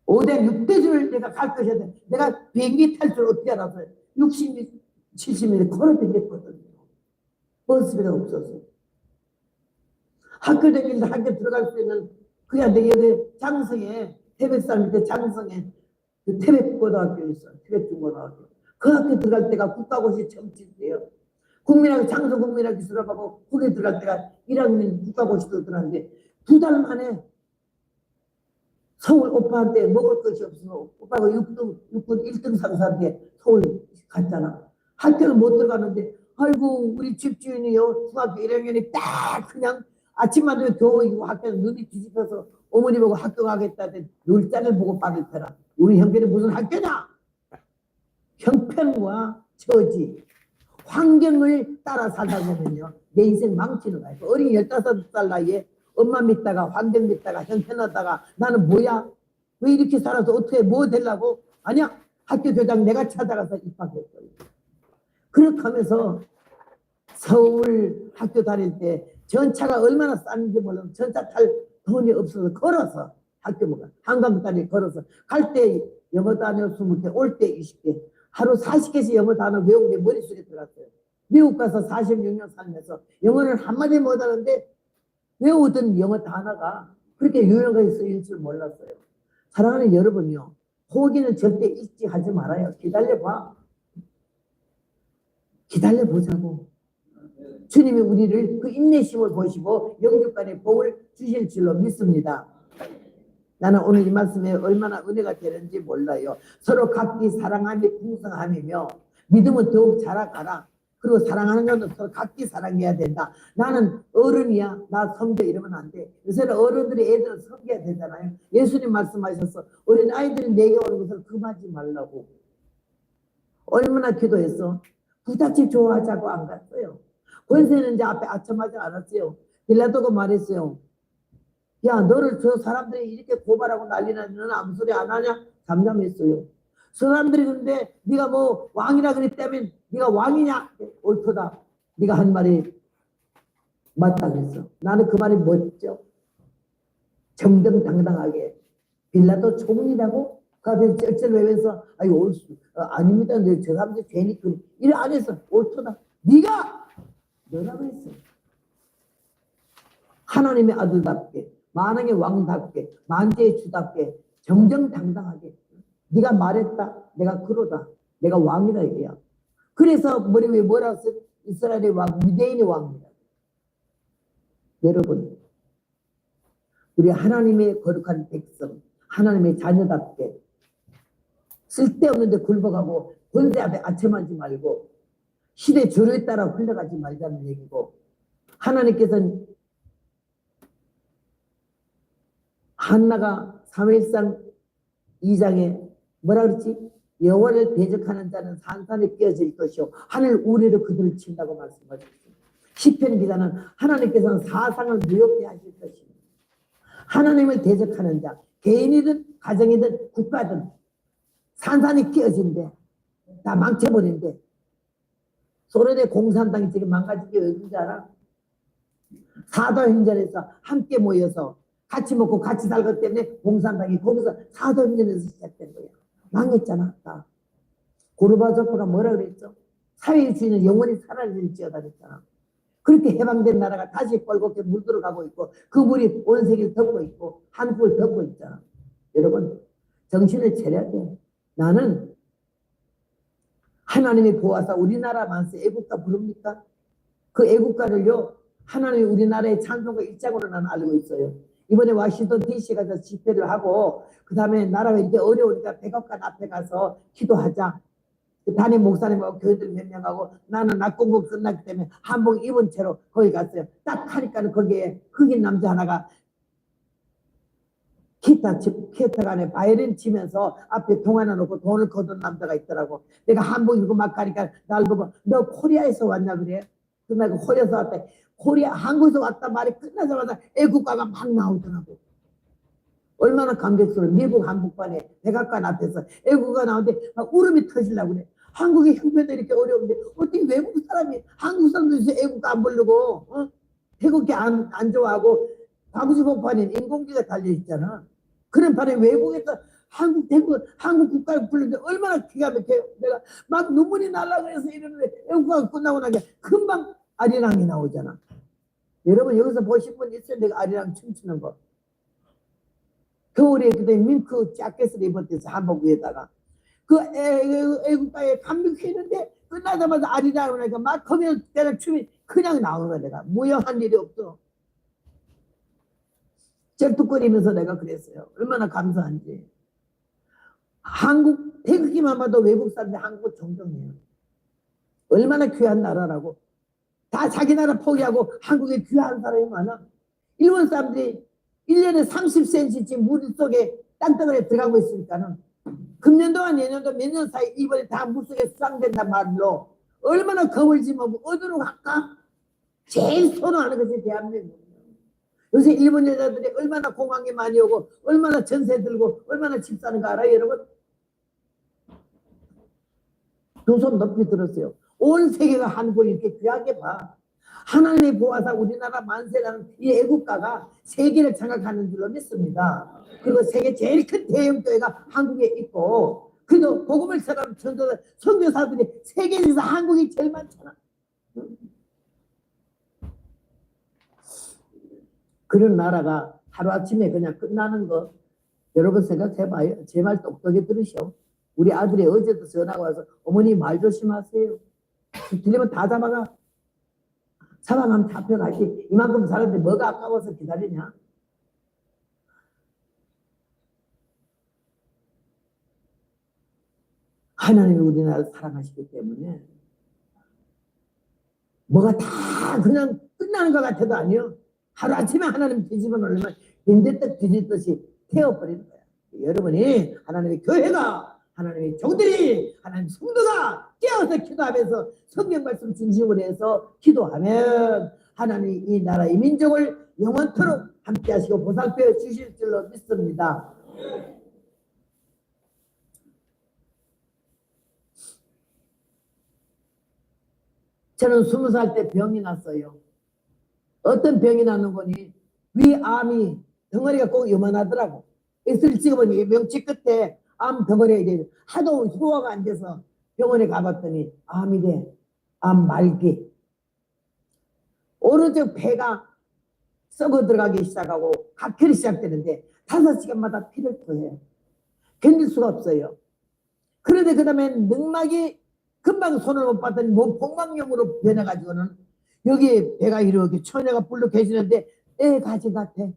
5대 6대주를 내가 갈 것이야. 내가 비행기 탈 줄 어떻게 알았어요? 60년 70년 걸어 다녔거든요. 버스비가 없어서 학교 다니는데 학교 들어갈 수 있는 그냥 내 여기 장성에 태백산 밑에 장성에 그 태백고등학교 있어요. 태백중고등학교. 그 학교 들어갈 때가 국가고시 처음 칠 때요. 국민학교 장서국민학교 수업하고 거기 들어갈 때가 1학년 국가고시도 들어갔는데 2달 만에 서울 오빠한테 먹을 것이 없어서 오빠가 육군 1등 상사한테 서울 갔잖아. 학교를 못 들어가는데 아이고 우리 집주인이요 중학교 1학년이 딱 그냥 아침만 되면 겨우 이고 학교에 눈이 뒤집혀서 어머니 보고 학교 가겠다는데 놀자를 보고 받을 테라. 우리 형편이 무슨 학교냐? 형편과 처지 환경을 따라 살다 보면요 내 인생 망치는 거야. 어린 15살 나이에 엄마 믿다가 환경 믿다가 형편하다가 나는 뭐야? 왜 이렇게 살아서 어떻게 뭐 되려고? 아니야 학교 교장 내가 찾아가서 입학했어요. 그렇게 하면서 서울 학교 다닐 때 전차가 얼마나 싼지 몰라. 전차 탈 돈이 없어서 걸어서 학교 못 가. 한강까지 걸어서 갈 때 영어 단어 20개 올 때 20개 하루 40개씩 영어 단어 외운 게 머릿속에 들어갔어요. 미국 가서 46년 살면서 영어를 한마디 못하는데 외우던 영어 단어가 그렇게 유용하게 쓰일 줄 몰랐어요. 사랑하는 여러분요. 포기는 절대 잊지 하지 말아요. 기다려봐. 기다려보자고. 주님이 우리를 그 인내심을 보시고 영육간의 복을 주실 줄로 믿습니다. 나는 오늘 이 말씀에 얼마나 은혜가 되는지 몰라요. 서로 각기 사랑함이 풍성함이며 믿음은 더욱 자라가라. 그리고 사랑하는 것은 서로 각기 사랑해야 된다. 나는 어른이야. 나 섬겨 이러면 안 돼. 요새는 어른들이 애들을 섬겨야 되잖아요. 예수님 말씀하셔서 어린 아이들이 내게 오는 것을 금하지 말라고. 얼마나 기도했어. 부잣집 좋아하자고 안 갔어요. 권세는 이제 앞에 아첨하지 않았어요. 빌라도가 말했어요. 야, 너를 저 사람들이 이렇게 고발하고 난리나는데 너는 아무 소리 안 하냐? 잠잠했어요. 사람들이 근데 네가 뭐 왕이라 그랬다면 네가 왕이냐? 옳도다. 네가 한 말이 맞다 그랬어. 나는 그 말이 멋져. 정정당당하게. 빌라도 총리라고? 그 앞에 쩔쩔 외면서 아닙니다. 저 사람들 괜히 이래 안 했어. 옳도다. 네가 너라고 했어. 하나님의 아들답게 만왕의 왕답게 만재의 주답게 정정당당하게 네가 말했다. 내가 그러다. 내가 왕이다 이거야. 그래서 머리 위에 뭐라고 써? 이스라엘의 왕, 유대인의 왕이다. 여러분, 우리 하나님의 거룩한 백성, 하나님의 자녀답게 쓸데없는데 굴복하고 권세 앞에 아첨하지 말고 시대 조류에 따라 흘러가지 말자는 얘기고, 하나님께서는 한나가 사무엘상 2장에 뭐라 그랬지? 여호와를 대적하는 자는 산산에 끼어질 것이요 하늘 우레로 그들을 친다고 말씀하셨습니다. 시편 기자는 하나님께서는 사상을 무효케 하실 것입니다. 하나님을 대적하는 자, 개인이든 가정이든 국가든 산산에 끼어진대. 다 망쳐버린대. 소련의 공산당이 지금 망가진 게 어딘지 알아? 사도행전에서 함께 모여서 같이 먹고 같이 살기 때문에 공산당이 거기서 사도행전에서 시작된 거야. 망했잖아. 다. 고르바초프가 뭐라 그랬죠? 사회주의는 영원히 사라질지어다 그랬잖아. 그렇게 해방된 나라가 다시 뻘겋게 물들어가고 있고 그 물이 온 세계를 덮고 있고 한국을 덮고 있잖아. 여러분, 정신을 차려야 돼. 나는 하나님이 보아서 우리나라 만세 애국가 부릅니까? 그 애국가를요, 하나님이 우리나라의 찬송가 1장으로 나는 알고 있어요. 이번에 워싱턴 DC 가서 집회를 하고 그 다음에 나라가 이렇게 어려우니까 백악관 앞에 가서 기도하자. 그 담임 목사님하고 교회들 몇 명하고 나는 낮 공부 끝났기 때문에 한복 입은 채로 거기 갔어요. 딱 하니까는 거기에 흑인 남자 하나가 기타 안에 바이올린 치면서 앞에 통 하나 놓고 돈을 거둔 남자가 있더라고. 내가 한복 입고 막 가니까 날 보고 너 코리아에서 왔냐 그래? 그날 코리아에서 왔다. 코리아 한국에서 왔단 말이 끝나자마자 애국가가 막 나오더라고. 얼마나 감격스러워. 미국 한복판에 백악관 앞에서 애국가 나오는데 막 울음이 터지려고 그래. 한국의 형편도 이렇게 어려운데 어떻게 외국 사람이 한국 사람들이 애국가 안 부르고 태국계 안 좋아하고 바구지 복판에 인공기가 달려있잖아. 그런 반에 외국에서 한국 국가를 부르는데 얼마나 기가 막혀요. 내가 막 눈물이 날라 그래서 이러는데 애국가가 끝나고 나니까 금방 아리랑이 나오잖아. 여러분 여기서 보신 분 있어요? 내가 아리랑 춤추는 거. 겨울에 그때 밍크 자켓을 입었대서 한복 위에다가 그 애국가에 감격했는데 끝나자마자 아리랑을 하니까 막 거기서 내가 춤이 그냥 나오는 거야. 내가 무용한 일이 없어. 쩔뚝거리면서 내가 그랬어요. 얼마나 감사한지. 한국 태극기만 봐도 외국 사람들 한국을 존경해요. 얼마나 귀한 나라라고. 다 자기 나라 포기하고 한국에 귀한 사람이 많아. 일본 사람들이 1년에 30cm씩 물속에 땅덩어리에 들어가고 있으니까는 금년도와 내년도 몇 년 사이 이번에 다 물속에 수상된단 말로 얼마나 겁을 지면 어디로 갈까? 제일 선호하는 것이 대한민국. 요새 일본 여자들이 얼마나 공항에 많이 오고 얼마나 전세 들고 얼마나 집 사는 거 알아요 여러분? 두 손 높이 들었어요. 온 세계가 한국을 이렇게 귀하게 봐. 하나님이 보아서 우리나라 만세라는 이 애국가가 세계를 장악하는 줄로 믿습니다. 그리고 세계 제일 큰 대형교회가 한국에 있고 그래도 복음을 전하는 전도자 선교사들이 세계에서 한국이 제일 많잖아. 그런 나라가 하루아침에 그냥 끝나는 거 여러분 생각해봐요. 제 말 똑똑히 들으시오. 우리 아들이 어제도 전화가 와서 어머니 말 조심하세요. 들리면 다 잡아가. 사망하면 잡혀가지. 이만큼 살았는데 뭐가 아까워서 기다리냐? 하나님이 우리나라를 사랑하시기 때문에 뭐가 다 그냥 끝나는 것 같아도 아니요. 하루아침에 하나님 뒤집어 놓으면 빈대떡 뒤집듯이 태워버리는 거야. 여러분이 하나님의 교회가, 하나님의 종들이, 하나님 성도가 깨어서 기도하면서 성경 말씀 중심으로 해서 기도하면 하나님이 이 나라 이 민족을 영원토록 함께 하시고 보살펴 주실 줄로 믿습니다. 저는 20살 때 병이 났어요. 어떤 병이 나는 거니? 위암이 덩어리가 꼭 요만하더라고. 엑스를 찍어보니 명치 끝에 암 덩어리가 이제 하도 소화가 안 돼서 병원에 가봤더니 암이 돼. 암 말기. 오른쪽 폐가 썩어 들어가기 시작하고 각혈이 시작되는데 5시간마다 피를 토해요. 견딜 수가 없어요. 그런데 그 다음에 늑막이 금방 손을 못 봤더니 뭐 복막염으로 변해가지고는 여기 배가 이렇게 처녀가 불룩해지는데 애 가지 같아.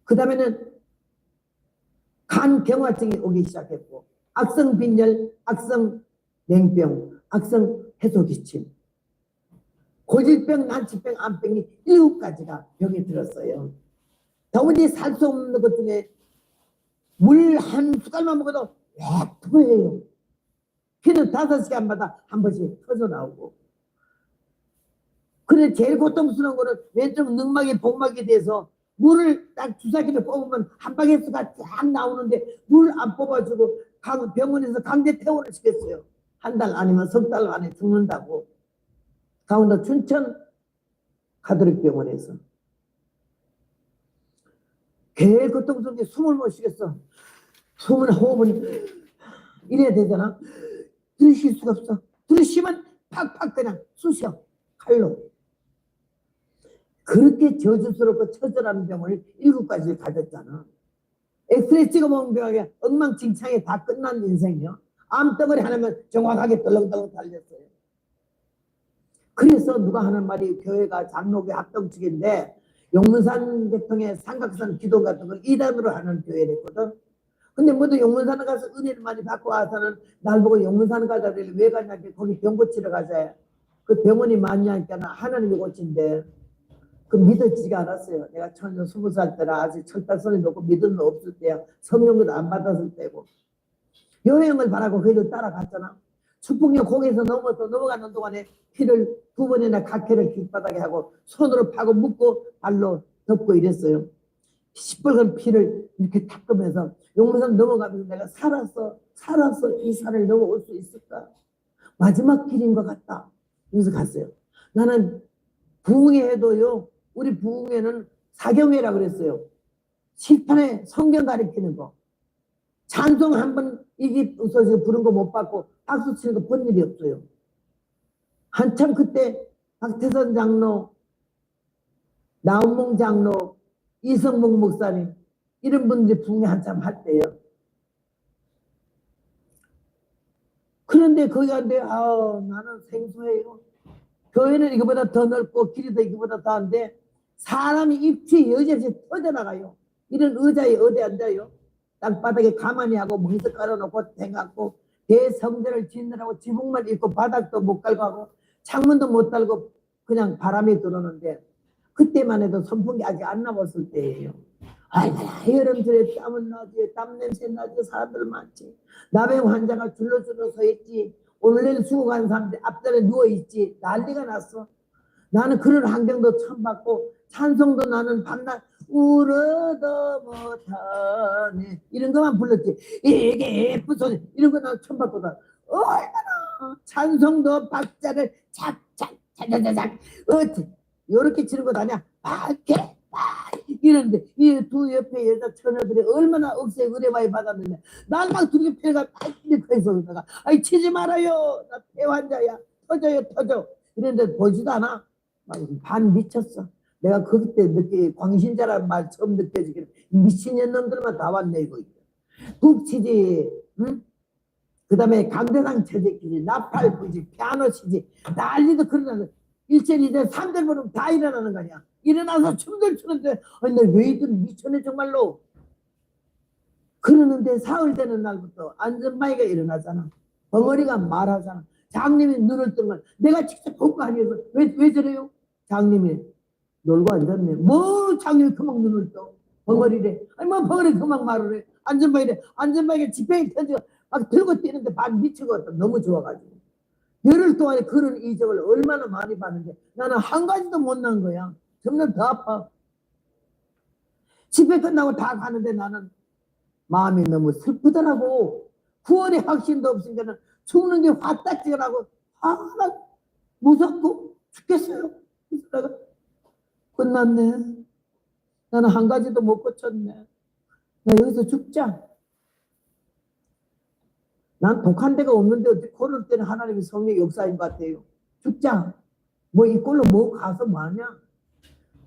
그 다음에는 간경화증이 오기 시작했고 악성빈혈, 악성냉병, 악성해소기침, 고질병, 난치병, 암병이 7가지가 병이 들었어요. 도무지 살 수 없는 것 중에 물 한 숟갈만 먹어도 왜 토해요. 피는 5시간마다 한 번씩 터져 나오고. 그래 제일 고통스러운 거는 왼쪽 늑막이 복막이 돼서 물을 딱 주사기를 뽑으면 한 방에 수가 쫙 나오는데 물 안 뽑아주고 병원에서 강제 퇴원을 시켰어요. 한 달 아니면 석 달 안에 죽는다고. 강원도 춘천 가톨릭병원에서. 제일 고통스러운 게 숨을 못 쉬겠어. 숨을 호흡은 이래야 되잖아. 들이쉴 수가 없어. 들이쉬면 팍팍 그냥 쑤셔 칼로. 그렇게 저주스럽고 처절한 병을 7가지를 가졌잖아. 엑스레이 찍어보면 병이 엉망진창에 다 끝난 인생이요. 암덩어리 하나면 정확하게 떨렁떨렁 달렸어요. 그래서 누가 하는 말이 교회가 장로교 합동측인데 용문산 계통의 삼각산 기도 같은 걸 2단으로 하는 교회랬거든. 근데 모두 용문산 가서 은혜를 많이 받고 와서는 날 보고 용문산 가자 그래. 왜 가냐? 거기 병 고치러 가자. 그 병원이 많이 하니까 하나님이 고친대. 그 믿어지지가 않았어요. 내가 처음 20살 때라 아직 철딱선이 높고 믿음도 없을 때야. 성령도 안 받았을 때고. 여행을 바라고 그래도 따라갔잖아. 축복령 공에서 넘어가는 동안에 피를 2번이나 각혈을 길바닥에 하고 손으로 파고 묶고 발로 덮고 이랬어요. 시뻘건 피를 이렇게 닦으면서 용문산 넘어가면서 내가 살았어 이 산을 넘어올 수 있을까? 마지막 길인 것 같다. 그래서 갔어요. 나는 부흥회에도요. 우리 부흥회는 사경회라 그랬어요. 실판에 성경 가르치는 거. 찬송 한번 이게 웃어서 부른 거 못 받고 박수 치는 거 본 일이 없어요. 한참 그때 박태선 장로, 나운몽 장로, 이성봉 목사님 이런 분들이 부흥회 한참 할 때요. 그런데 거기 갔는데 나는 생소해요. 교회는 이거보다 더 넓고 길이도 이거보다 더 한데 사람이 입지 여지없이 터져나가요. 이런 의자에 어디 앉아요? 땅바닥에 가만히 하고 멍석 깔아놓고 댕갖고 대성전을 짓느라고 지붕만 입고 바닥도 못 깔고 하고 창문도 못 달고 그냥 바람이 들어오는데 그때만 해도 선풍기 아직 안 나왔을 때예요. 아이고 여름철에 땀은 나지, 땀 냄새 나지, 사람들 많지. 나병 환자가 줄로 서 있지. 오늘 수고 간 사람들 앞자리에 누워있지. 난리가 났어. 나는 그런 환경도 처음 봤고 찬송도 나는 밤낮 울어도 못하네 이런 것만 불렀지. 이게 예쁜 소리 이런 거 나는 처음 봤거든. 얼마나 찬송도 박자를 착착착착착 이렇게 치는 것 아니야. 밝게 이런데 이 두 옆에 여자 처녀들이 얼마나 억세 의뢰 많이 받았느냐. 난 막 두개 폐가 딱 이렇게 해서 그러다가 아이 치지 말아요. 나 폐 환자야. 터져. 이랬는데 보지도 않아. 막 반 미쳤어. 내가 그때 광신자라는 말 처음 느껴지기를 미친년 놈들만 다 왔네 이거. 북치지, 응? 그 다음에 강대상 체제끼리 나팔 부지, 피아노 치지 난리도 그러는데 1절, 2절, 3절 보면 다 일어나는 거 아니야. 일어나서 춤들 추는데 왜 이든 미쳤네 정말로. 그러는데 사흘 되는 날부터 안전마이가 일어나잖아. 벙어리가 말하잖아. 장님이 눈을 뜬 걸 내가 직접 본 거 아니에요. 왜 저래요? 장님이 놀고 앉았네. 뭐 장님이 그만 눈을 떠. 벙어리래. 아니 뭐 벙어리 그만 말을 해. 안전마이래. 안전마이가 지팡이 터져 막 들고 뛰는데 반 미치겠다. 너무 좋아가지고. 열흘 동안에 그런 이적을 얼마나 많이 봤는데 나는 한 가지도 못 난 거야. 점점 더 아파. 집회 끝나고 다 가는데 나는 마음이 너무 슬프더라고. 구원의 확신도 없으니까 죽는 게 화딱지라고 무섭고 죽겠어요. 그래서 내가 끝났네. 나는 한 가지도 못 고쳤네. 나 여기서 죽자. 난 독한 데가 없는데 어떻게 그럴 때는 하나님의 성령 역사인 것 같아요. 죽자. 뭐 이꼴로 뭐 가서 뭐하냐.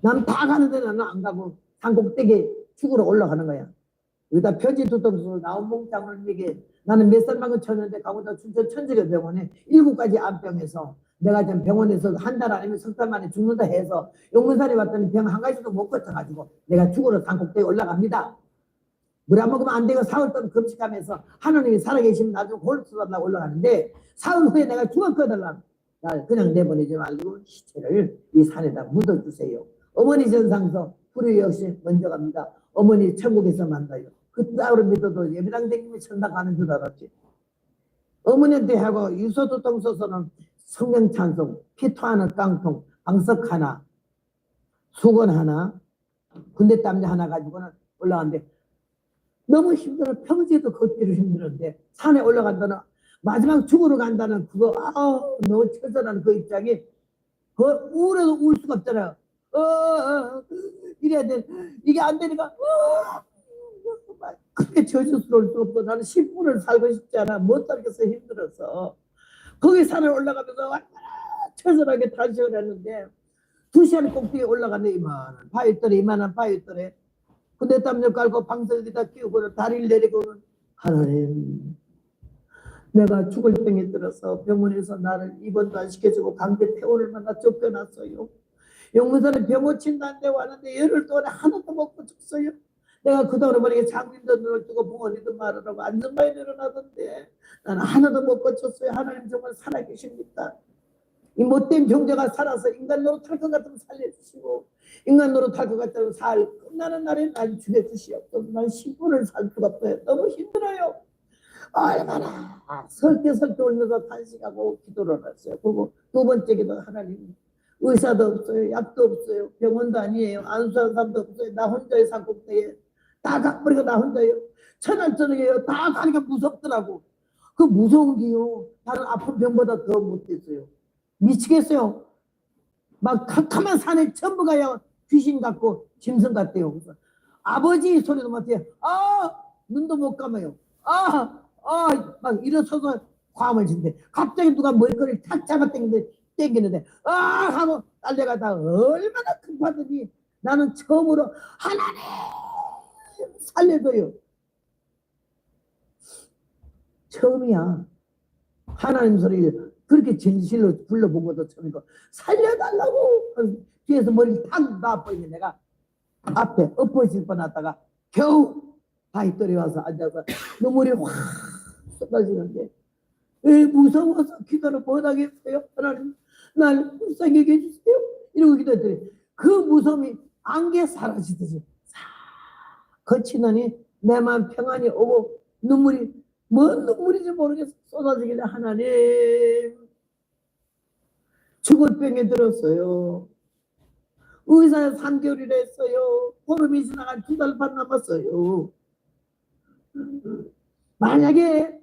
난 다 가는데 나는 안 가고 산꼭대기에 죽으러 올라가는 거야. 여기다 편지 두통수 나온 몽장을 얘기해. 나는 몇 살만큼 쳤는데 가보다 춘천 천주교병원에 7가지 암병에서 내가 지금 병원에서 한 달 아니면 석 달 만에 죽는다 해서 용문산에 왔더니 병 한 가지도 못 고쳐가지고 내가 죽으러 산꼭대기에 올라갑니다. 물 안 먹으면 안 되고 사흘 동안 금식하면서 하나님이 살아계시면 나중에 골수받으려고 올라가는데 사흘 후에 내가 죽었거든. 날 그냥 내보내지 말고 시체를 이 산에다 묻어주세요. 어머니 전상서 불의 역시 먼저 갑니다. 어머니 천국에서 만나요. 그 따로 믿어도 예배당 댕기면 천당 가는 줄 알았지. 어머니한테 하고 유서두통 써서는 성령 찬송, 피토 하나 깡통, 방석 하나, 수건 하나, 군대 땀자 하나 가지고는 올라갔는데 너무 힘들어. 평소에도 걷기로 힘들었는데 산에 올라간다는 마지막 죽으러 간다는 그거 너무 처절한 그 입장이 그 우울해도 울 수가 없잖아요. 이래야 돼. 이게 안 되니까 그렇게 저주스러울 수 없고 나는 10분을 살고 싶지 않아. 못 살겠어. 힘들어서 거기 산에 올라가면서 얼마나 처절하게 탄식을 했는데 2시간 꼭대기에 올라가네. 이만한 바위돌에 근데 땀을 깔고 방석에다 끼우고 다리를 내리고는 하나님 내가 죽을 병이 들어서 병원에서 나를 입원도 안 시켜주고 강제 퇴원을 만나 쫓겨났어요. 용문산에 병 고친다는데 왔는데 열흘 동안에 하나도 못 고쳤어요. 내가 그동안에 만약에 장님도 눈을 뜨고 부모님도 말을 하고 안전바에 일어나던데 나는 하나도 못 고쳤어요. 하나님 정말 살아계십니다. 이 못된 병자가 살아서 인간 노릇할 것 같으면 살려주시고 인간 노릇할 것 같으면 살 끝나는 날에 날 죽여주시옵소서. 난 10분을 살 수가 없어요. 너무 힘들어요. 얼마나 설계 울면서 탄식하고 기도를 했어요. 그리고 두 번째 기도 하나님 의사도 없어요. 약도 없어요. 병원도 아니에요. 안수한 사람도 없어요. 나 혼자의 산꼭대기에 다 가버리고 나 혼자요. 천안저녁에요. 다 가니까 무섭더라고. 그 무서운 게요. 다른 아픈 병보다 더 못됐어요. 미치겠어요. 막 캄캄한 산에 전부 가요. 귀신 같고 짐승 같대요. 그래서 아버지 소리도 못해요. 눈도 못 감아요. 막 일어서서 과음을 진대. 갑자기 누가 머리카락을 탁 땡기는데 하고 달려가다 얼마나 급하더니 나는 처음으로 하나님 살려줘요. 처음이야. 하나님 소리를 그렇게 진실로 불러본 것도 처음이고 살려달라고 뒤에서 머리를 탁 놔버리면 내가 앞에 엎어질 뻔하다가 겨우 바위돌에 와서 앉아서 눈물이 확 쏟아지는데 무서워서 기도를 못하겠어요. 하나님 날 불쌍히 해주세요. 이러고 기도했더니 그 무서움이 안개 사라지듯이 싹 거치더니 내 마음 평안이 오고 눈물이 뭔 눈물인지 모르겠어 쏟아지길래 하나님 죽을 병에 들었어요. 의사에 3개월이라 했어요. 보름이 지나간 2달 반 남았어요. 만약에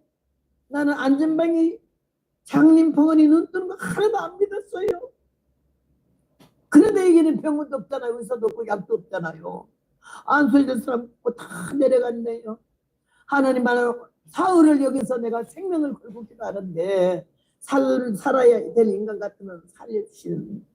나는 안전방이 장님 병원이 눈 뜨는 거 하나도 안 믿었어요. 그런데 여기는 병원도 없잖아요. 의사도 없고 약도 없잖아요. 안수해줄 사람 없고 다 내려갔네요. 하나님 말로 사흘을 여기서 내가 생명을 걸고 기도하는데 살아야 될 인간 같으면 살려주시는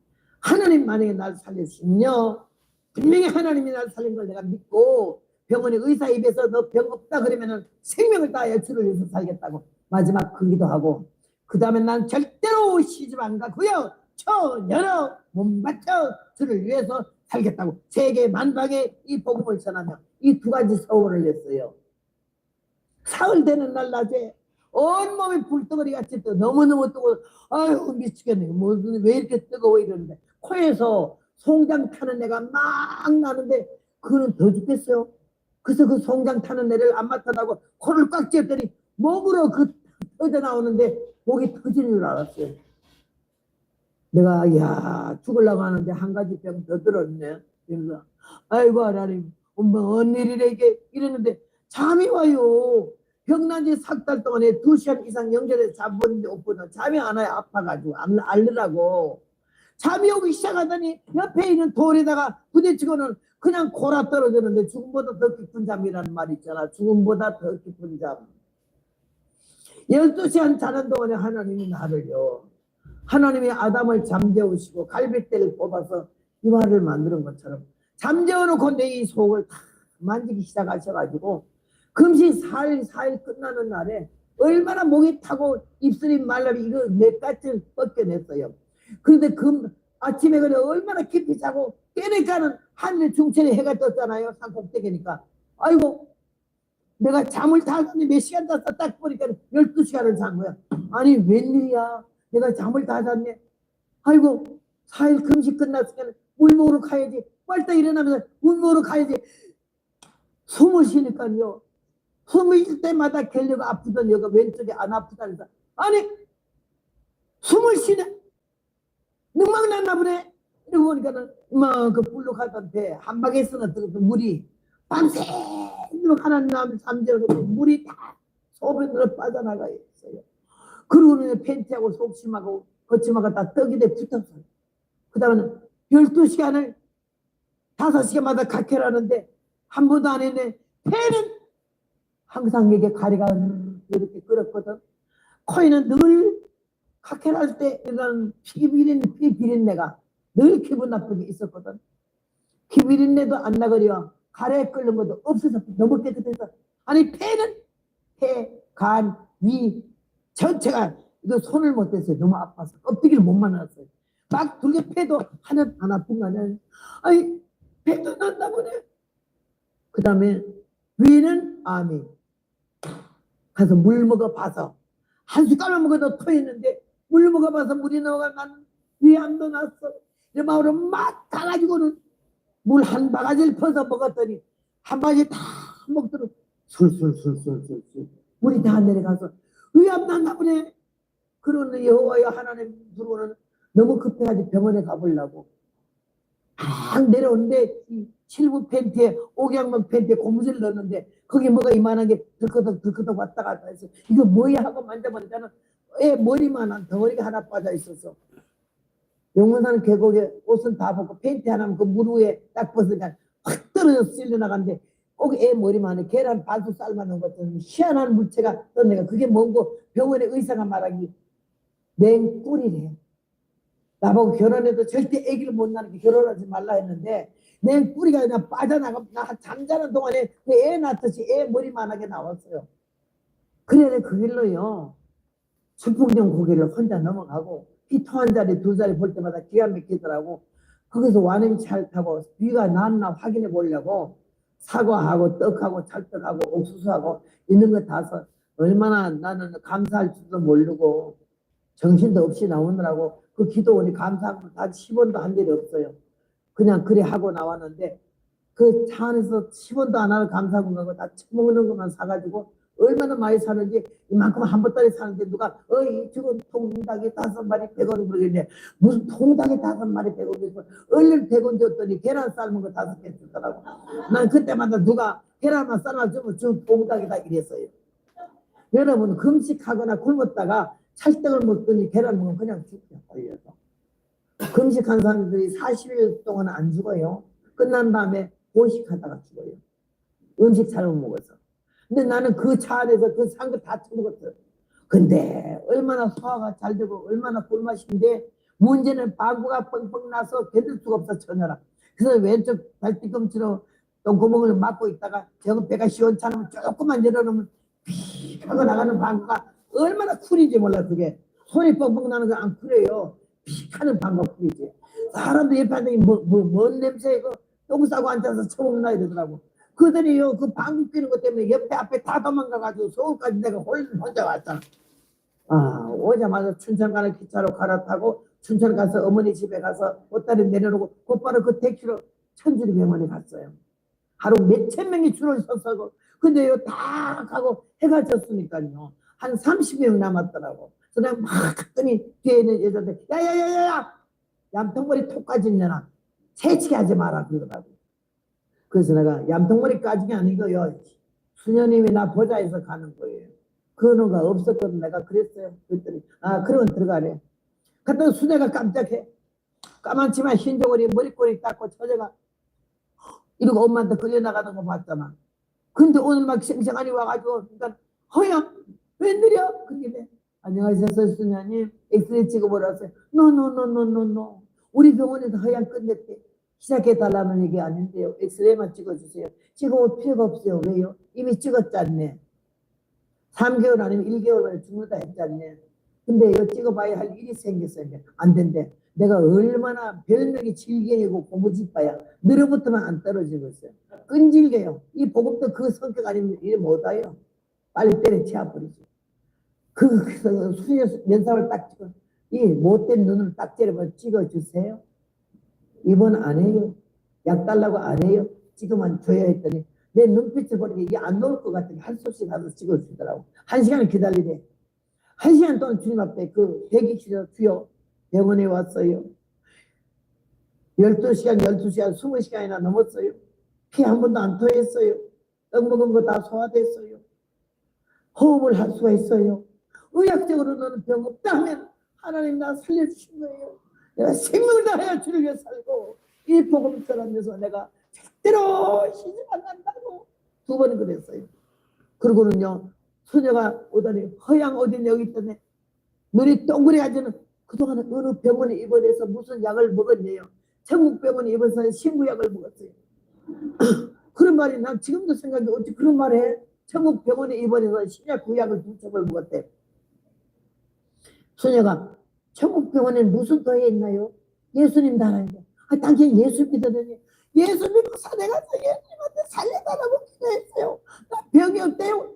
하나님 만약에 날 살려주시면요 분명히 하나님이 날 살린 걸 내가 믿고 병원의 의사 입에서 너 병 없다 그러면은 생명을 다하여 주를 위해서 살겠다고 마지막 그 기도하고 그 다음에 난 절대로 시집 안 가고요 열어 몸 바쳐 주를 위해서 살겠다고 세계 만방에 이 복음을 전하며 이 두 가지 서원을 냈어요. 사흘 되는 날 낮에 온몸이 불덩어리 같이 떠 너무너무 뜨거워. 아유 미치겠네. 왜 이렇게 뜨거워 이러는데 코에서 송장 타는 애가 막 나는데 그거는 더 죽겠어요. 그래서 그 송장 타는 애를 안 맡아다고 코를 꽉 쥐었더니 목으로 그 터져 나오는데 목이 터지는 줄 알았어요. 내가 야 죽으려고 하는데 한 가지 병 더 들었네. 그래서 아이고 하나님 뭔 일이래 이게 이랬는데 잠이 와요. 병난 지 4달 동안에 2시간 이상 영전에서 잠본데 없거든. 잠이 안 와요. 아파가지고 앓느라고. 잠이 오기 시작하더니 옆에 있는 돌에다가 부딪히고는 그냥 골아 떨어지는데 죽음보다 더 깊은 잠이라는 말 있잖아. 죽음보다 더 깊은 잠. 12시간 자는 동안에 하나님이 나를요. 하나님이 아담을 잠재우시고 갈빗대를 뽑아서 이 말을 만드는 것처럼 잠재워놓고 내 이 속을 다 만지기 시작하셔가지고 금시 4일 끝나는 날에 얼마나 목이 타고 입술이 말라면 이거 몇 가지 뻗겨냈어요. 그런데 아침에 그래 얼마나 깊이 자고 깨니까는 하늘의 중천에 해가 떴잖아요. 산꼭대기니까. 아이고 내가 잠을 다 잤는데 몇 시간 잤어 딱 보니까 12시간을 잔 거야. 아니 웬일이야. 내가 잠을 다 잤네. 아이고 4일 금식 끝났으니까 물 먹으러 가야지. 빨리 일어나면서 물 먹으러 가야지. 숨을 쉬니까요. 숨을 쉴 때마다 결려가 아프던 여가 왼쪽이 안 아프다니까. 아니 숨을 쉬네. 능막 났나 보네. 이러고 보니까는 그 불로 가던 배 한 방에 쓰러뜨려서 물이 밤새도록 하나님 잠재워놓고 물이 다 소변으로 빠져나가 있어요. 그러고는 팬티하고 속심하고 거침하고 다 떡이 돼 붙었어요. 그 다음에는 12시간을 5시간마다 각혈 하는데 한 번도 안 했네. 폐는 항상 이게 가리가 이렇게 끓었거든. 코에는 늘 각혈할 때 이런 피 비린내가 늘 기분 나쁘게 있었거든. 피 비린내도 안 나거려. 가래에 끓는 것도 없어서 너무 깨끗해서. 아니 폐는 폐, 간, 위 전체가 이거 손을 못 댔어요. 너무 아파서 껍데기를 못 만났어요. 막 둘게 폐도 하나 안 아픈 거 아니야. 아니 배도 난다 보네. 그 다음에 위는 암이 가서 물 먹어봐서 한 숟갈만 먹어도 토했는데 물 먹어봐서 물이 나와가 난 위암도 났어. 이 마을로 막 가가지고는 물 한 바가지를 퍼서 먹었더니 한 바가지 다 먹도록 술술술술술술 물이 다 내려가서 위암 났나 보네. 그러는 여호와여 하나님 들어오는 너무 급해가지고 병원에 가보려고 막 내려오는데 7부 팬티에 옥양만 팬티에 고무줄 넣었는데 거기 뭐가 이만한 게 덜커덕 왔다 갔다 해서 이거 뭐야 하고 만져보니까는 애 머리만한 덩어리가 하나 빠져 있어서 영문사는 계곡에 옷은 다 벗고 팬티 하나는 그 물 위에 딱 벗으니까 확 떨어져서 쓸려나갔는데 꼭 애 머리만한 계란 반수 삶아놓은 것처럼 희한한 물체가 떠내가 그게 뭔고 병원의 의사가 말하기 냉꿀이래. 나보고 결혼해도 절대 아기를 못 낳는 게 결혼하지 말라 했는데 냉꿀이가 그냥 빠져나가 나 잠자는 동안에 그 애 낳듯이 애 머리만하게 나왔어요. 그래 그 길로요. 수풍정 고개를 혼자 넘어가고 피토 한 자리 두 자리 볼 때마다 기가 막히더라고. 거기서 완행차를 타고 비가 났나 확인해 보려고 사과하고 떡하고 찰떡하고 옥수수하고 있는 거 다서 얼마나 나는 감사할 줄도 모르고 정신도 없이 나오느라고 그 기도원이 감사하고 다 10원도 한 일이 없어요. 그냥 그래 하고 나왔는데 그 차 안에서 10원도 안 하고 감사하고 가고 다 처먹는 것만 사가지고 얼마나 많이 사는지 이만큼 한 보따리 사는데 누가 지금 통닭이 5마리 100원 그러겠네. 무슨 통닭이 5마리 100원 얼른 100원 줬더니 계란 삶은 거 5개 주더라고. 난 그때마다 누가 계란만 삶아주면 저 통닭이다 이랬어요. 여러분 금식하거나 굶었다가 찰떡을 먹더니 계란 먹으면 그냥 죽죠. 걸려서. 금식한 사람들이 40일 동안 안 죽어요. 끝난 다음에 보식하다가 죽어요. 음식 잘못 먹어서. 근데 나는 그 차 안에서 그 산 거 다 처먹었어요. 근데 얼마나 소화가 잘 되고 얼마나 꿀맛인데 문제는 방구가 뻥뻥 나서 견딜 수가 없어 전혀라. 그래서 왼쪽 발뒤꿈치로 똥구멍을 막고 있다가 저 배가 시원찮으면 조금만 열어놓으면 피 하고 나가는 방구가 얼마나 쿨인지 몰라. 그게 손이 뻥뻥 나는 거 안 쿨해요. 피하는 방법이지. 사람들 옆에 앉으니 뭔 냄새 이거 똥 싸고 앉아서 처먹나 이러더라고. 그들이요 그 방귀 뀌는 것 때문에 옆에 앞에 다 도망가가지고 서울까지 내가 혼자 왔잖아. 오자마자 춘천 가는 기차로 갈아타고 춘천 가서 어머니 집에 가서 보따리 내려놓고 곧바로 그 택시로 천주리 병원에 갔어요. 하루 몇천 명이 줄을 섰고 근데요 다 가고 해가 졌으니까요 한 30명 남았더라고. 그래서 내가 막 갔더니 뒤에 있는 여자들 야야야야야 얌통머리 톡까지 있냐나 새치게 하지 마라 그러더라고. 그래서 내가 얌통머리까지가 아니고요 수녀님이 나 보자 해서 가는 거예요. 그런 거 없었거든. 내가 그랬어요. 그랬더니 그러면 들어가래. 갔더니 수녀가 깜짝해. 까만치마 흰 저고리 머리꼬리 닦고 처제가 이러고 엄마한테 끌려나가는 거 봤잖아. 근데 오늘 막 생생하니 와가지고 그러니까 허야 웬일이야? 그게 안녕하세요 수녀님 엑스레이 찍어보라서 노노노노노노 우리 병원에서 허양 끝냈대. 시작해달라는 얘기 아닌데요. 엑스레이만 찍어주세요. 찍어볼 필요가 없어요. 왜요? 이미 찍었잖네. 3개월 아니면 1개월 만에 죽는다 했잖네. 근데 이거 찍어봐야 할 일이 생겼어요. 안 된대. 내가 얼마나 별명이 질겨이고 고무집바야. 늘어붙으면 안 떨어지고 있어요. 끈질겨요. 이 보급도 그 성격 아니면 일 못해요. 빨리 때려치워버리죠. 그래서 수녀 면상을 딱 찍어. 이 못된 눈을 딱 째려봐 찍어주세요. 입원 안 해요. 약 달라고 안 해요. 지금은 줘야 했더니 내 눈빛을 보니까 이게 안 나올 것 같으니 한 수씩 가서 찍어주더라고. 1시간을 기다리래. 1시간 동안 주님 앞에 그 대기실에서 주여 병원에 왔어요. 12시간, 12시간, 20시간이나 넘었어요. 피 한 번도 안 토했어요. 떡 먹은 거 다 소화됐어요. 호흡을 할 수가 있어요. 의학적으로는 병 없다 하면 하나님 나 살려주신 거예요. 내가 생명을 다해야 주를 위해 살고 이 복음 전하면서 내가 절대로 시집 안 간다고 2번 그랬어요. 그러고는요 소녀가 오더니 허양 어디 여기 있더니 눈이 동그래가지는 그동안 어느 병원에 입원해서 무슨 약을 먹었네요. 천국병원에 입원해서 신구약을 먹었어요. 그런 말이 난 지금도 생각해. 어찌 그런 말 해? 천국병원에 입원해서 신약 구약을 2첩을 먹었대. 소녀가 천국병원에는 무슨 더해 있나요? 예수님 나라인데. 당신 예수 믿었더니 예수 믿고 산에 가서 예수님한테 살려달라고 기도했어요. 나 병이 없대요.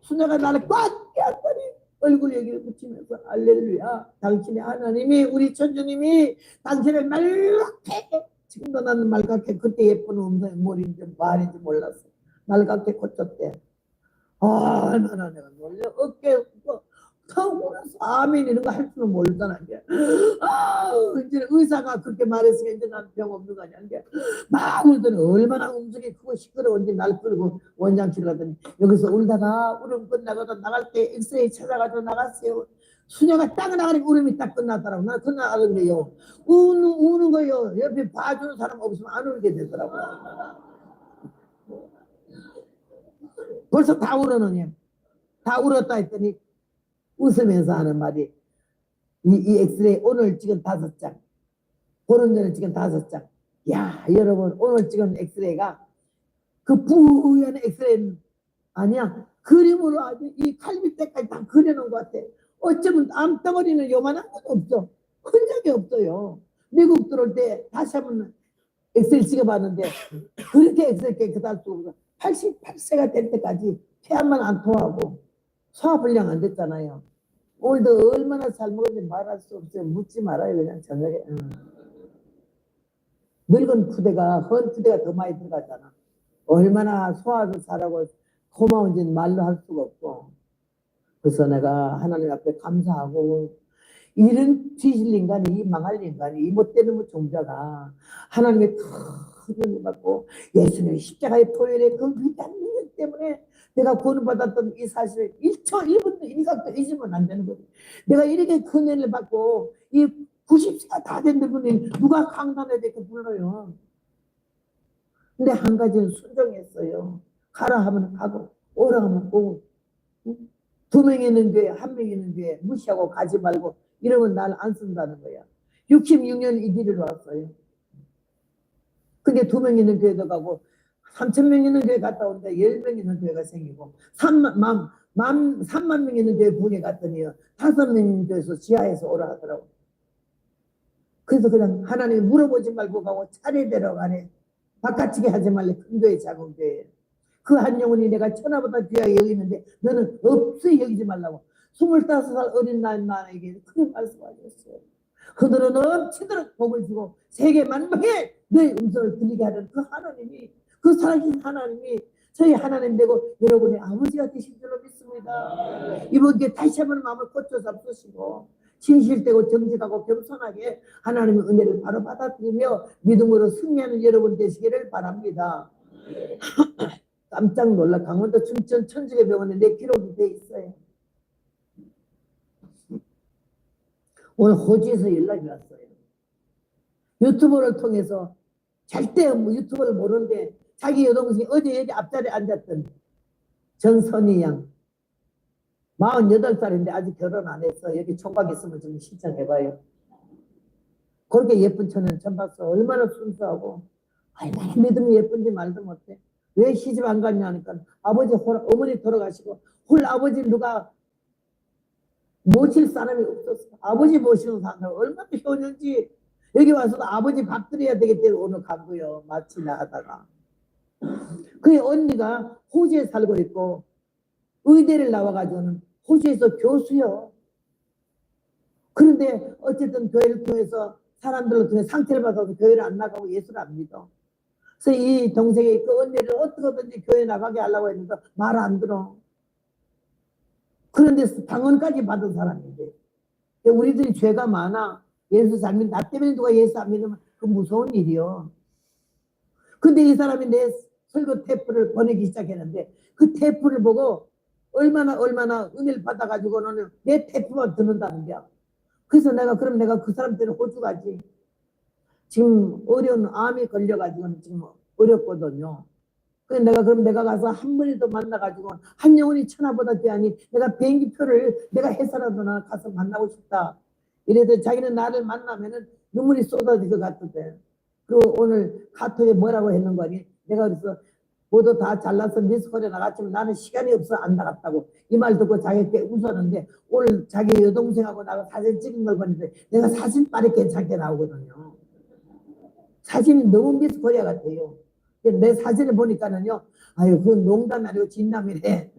수녀가 나를 꽉 껴안더니 얼굴 얘기를 붙이면서 할렐루야 당신의 하나님이 우리 천주님이 당신을 말갛게 지금도 나는 말갛게 그때 예쁜 음성이 머리인지 말인지 몰랐어. 말갛게 고쳤대. 얼마나 내가 놀려 어깨 턱 울어서 아멘 이런 거 할 줄은 모르잖아. 이제 의사가 그렇게 말했으니까 이제 난 병 없는 거 아니야. 막 울더니 얼마나 음성이 크고 시끄러운지 날 끌고 원장실 가더니 여기서 울다가 울음 끝나고도 나갈 때 엑스레이 찾아가지고 나갔어요. 수녀가 딱 나가니 울음이 딱 끝났더라고. 나 끝나가는데요. 우는 거요. 옆에 봐주는 사람 없으면 안 울게 되더라고. 벌써 다 울었느니 다 울었다 했더니 웃으면서 하는 말이 이 엑스레이 오늘 찍은 5장 보름 전에 찍은 5장 야 여러분 오늘 찍은 엑스레이가 그 부연 엑스레이는 아니야 그림으로 아주 이 칼밑때까지 다 그려놓은 것 같아. 어쩌면 암덩어리는 요만한 건 없어. 흔적이 없어요. 미국 들어올 때 다시 한번 엑스레이 찍어봤는데 그렇게 엑스레이 깨끗할 수가 없어. 88세가 될 때까지 폐암만 안 토하고 소화불량 안 됐잖아요. 오늘도 얼마나 잘 먹었는지 말할 수 없어요. 묻지 말아요. 그냥 저녁에. 늙은 푸대가 헌 푸대가 더 많이 들어가잖아. 얼마나 소화도 잘하고 고마운지는 말로 할 수가 없고. 그래서 내가 하나님 앞에 감사하고 이런 뒤질 인간이 이 망할 인간이 이 못되는 종자가 하나님의 큰 은혜 받고 예수님의 십자가의 보혈의 그 위대한 능력 때문에 내가 구원받았던 이 사실을 1초 1분도 일각도 잊으면 안 되는 거지. 내가 이렇게 큰 은혜를 받고 이 90세가 다 된 분이 누가 강단에 대해 불러요. 근데 한 가지는 순종했어요. 가라 하면 가고 오라 하면 오고 2명 있는 교회 1명 있는 교회 무시하고 가지 말고 이러면 날 안 쓴다는 거야. 66년 이 길을 왔어요. 근데 2명 있는 교회도 가고 3,000명 있는 교회 갔다 오는데 10명 있는 교회가 생기고 3만 명 있는 교회 분에 갔더니 5명 있는 교회에서 지하에서 오라 하더라고. 그래서 그냥 하나님이 물어보지 말고 가고 차례대로 가네. 바깥치게 하지 말래. 큰 교회 작은 교회. 그 한 영혼이 내가 천하보다 귀하게 여기는데 너는 없이 여기지 말라고. 25살 어린 나에게 그런 말씀하셨어요. 그들은 넘치도록 복을 주고 세계 만방에 너의 음성을 들리게 하는 그 하나님이, 그 살아계신 하나님이 저희 하나님 되고 여러분의 아버지가 되실 줄로 믿습니다. 이번 기회에 다시 한번 마음을 고쳐 잡수시고 진실되고 정직하고 겸손하게 하나님의 은혜를 바로 받아들이며 믿음으로 승리하는 여러분 되시기를 바랍니다. 깜짝 놀라 강원도 춘천 천주교병원에 내 기록이 돼 있어요. 오늘 호주에서 연락이 왔어요. 유튜브를 통해서 절대 뭐 유튜브를 모르는데 자기 여동생이 어제 여기 앞자리에 앉았던 전선희 양 48살인데 아직 결혼 안 했어. 여기 총각 있으면 좀 신청해봐요. 그렇게 예쁜 처는 처음 봤어. 얼마나 순수하고 얼마나 믿음이 예쁜지 말도 못해. 왜 시집 안 갔냐 하니까 어머니 돌아가시고 홀 아버지 누가 모실 사람이 없었어. 아버지 모시는 사람 얼마나 효는지 여기 와서도 아버지 밥 드려야 되겠대 오늘 가고요. 마치나 하다가 그 언니가 호주에 살고 있고 의대를 나와가지고는 호주에서 교수요. 그런데 어쨌든 교회를 통해서 사람들로 통해 상태를 받아서 교회를 안 나가고 예수를 안 믿어. 그래서 이 동생이 그 언니를 어떻게든지 교회 나가게 하려고 했는데 말 안 들어. 그런데 방언까지 받은 사람인데 우리들이 죄가 많아. 예수 잘 믿는 나 때문에 누가 예수 안 믿으면 그 무서운 일이요. 근데 이 사람이 내 설교 테이프를 보내기 시작했는데 그 테이프를 보고 얼마나 은혜를 받아가지고는 내 테이프만 듣는다는 거야. 그래서 그럼 내가 그 사람 때는 호주 가지. 지금 어려운 암이 걸려가지고는 지금 어렵거든요. 그래서 내가 가서 한 번이도 만나가지고 한 영혼이 천하보다 귀하니 내가 비행기표를 내가 해서라도 나 가서 만나고 싶다. 이래도 자기는 나를 만나면은 눈물이 쏟아질 것 같은데. 그리고 오늘 카톡에 뭐라고 했는 거니? 내가 그래서 모두 다 잘나서 미스코리아 나갔지만 나는 시간이 없어 안 나갔다고. 이 말 듣고 자기한테 웃었는데 오늘 자기 여동생하고 나가 사진 찍은 걸 보는데 내가 사진 빨리 괜찮게 나오거든요. 사진이 너무 미스코리아 같아요. 내 사진을 보니까는요, 아유, 그건 농담이 아니고 진담이래.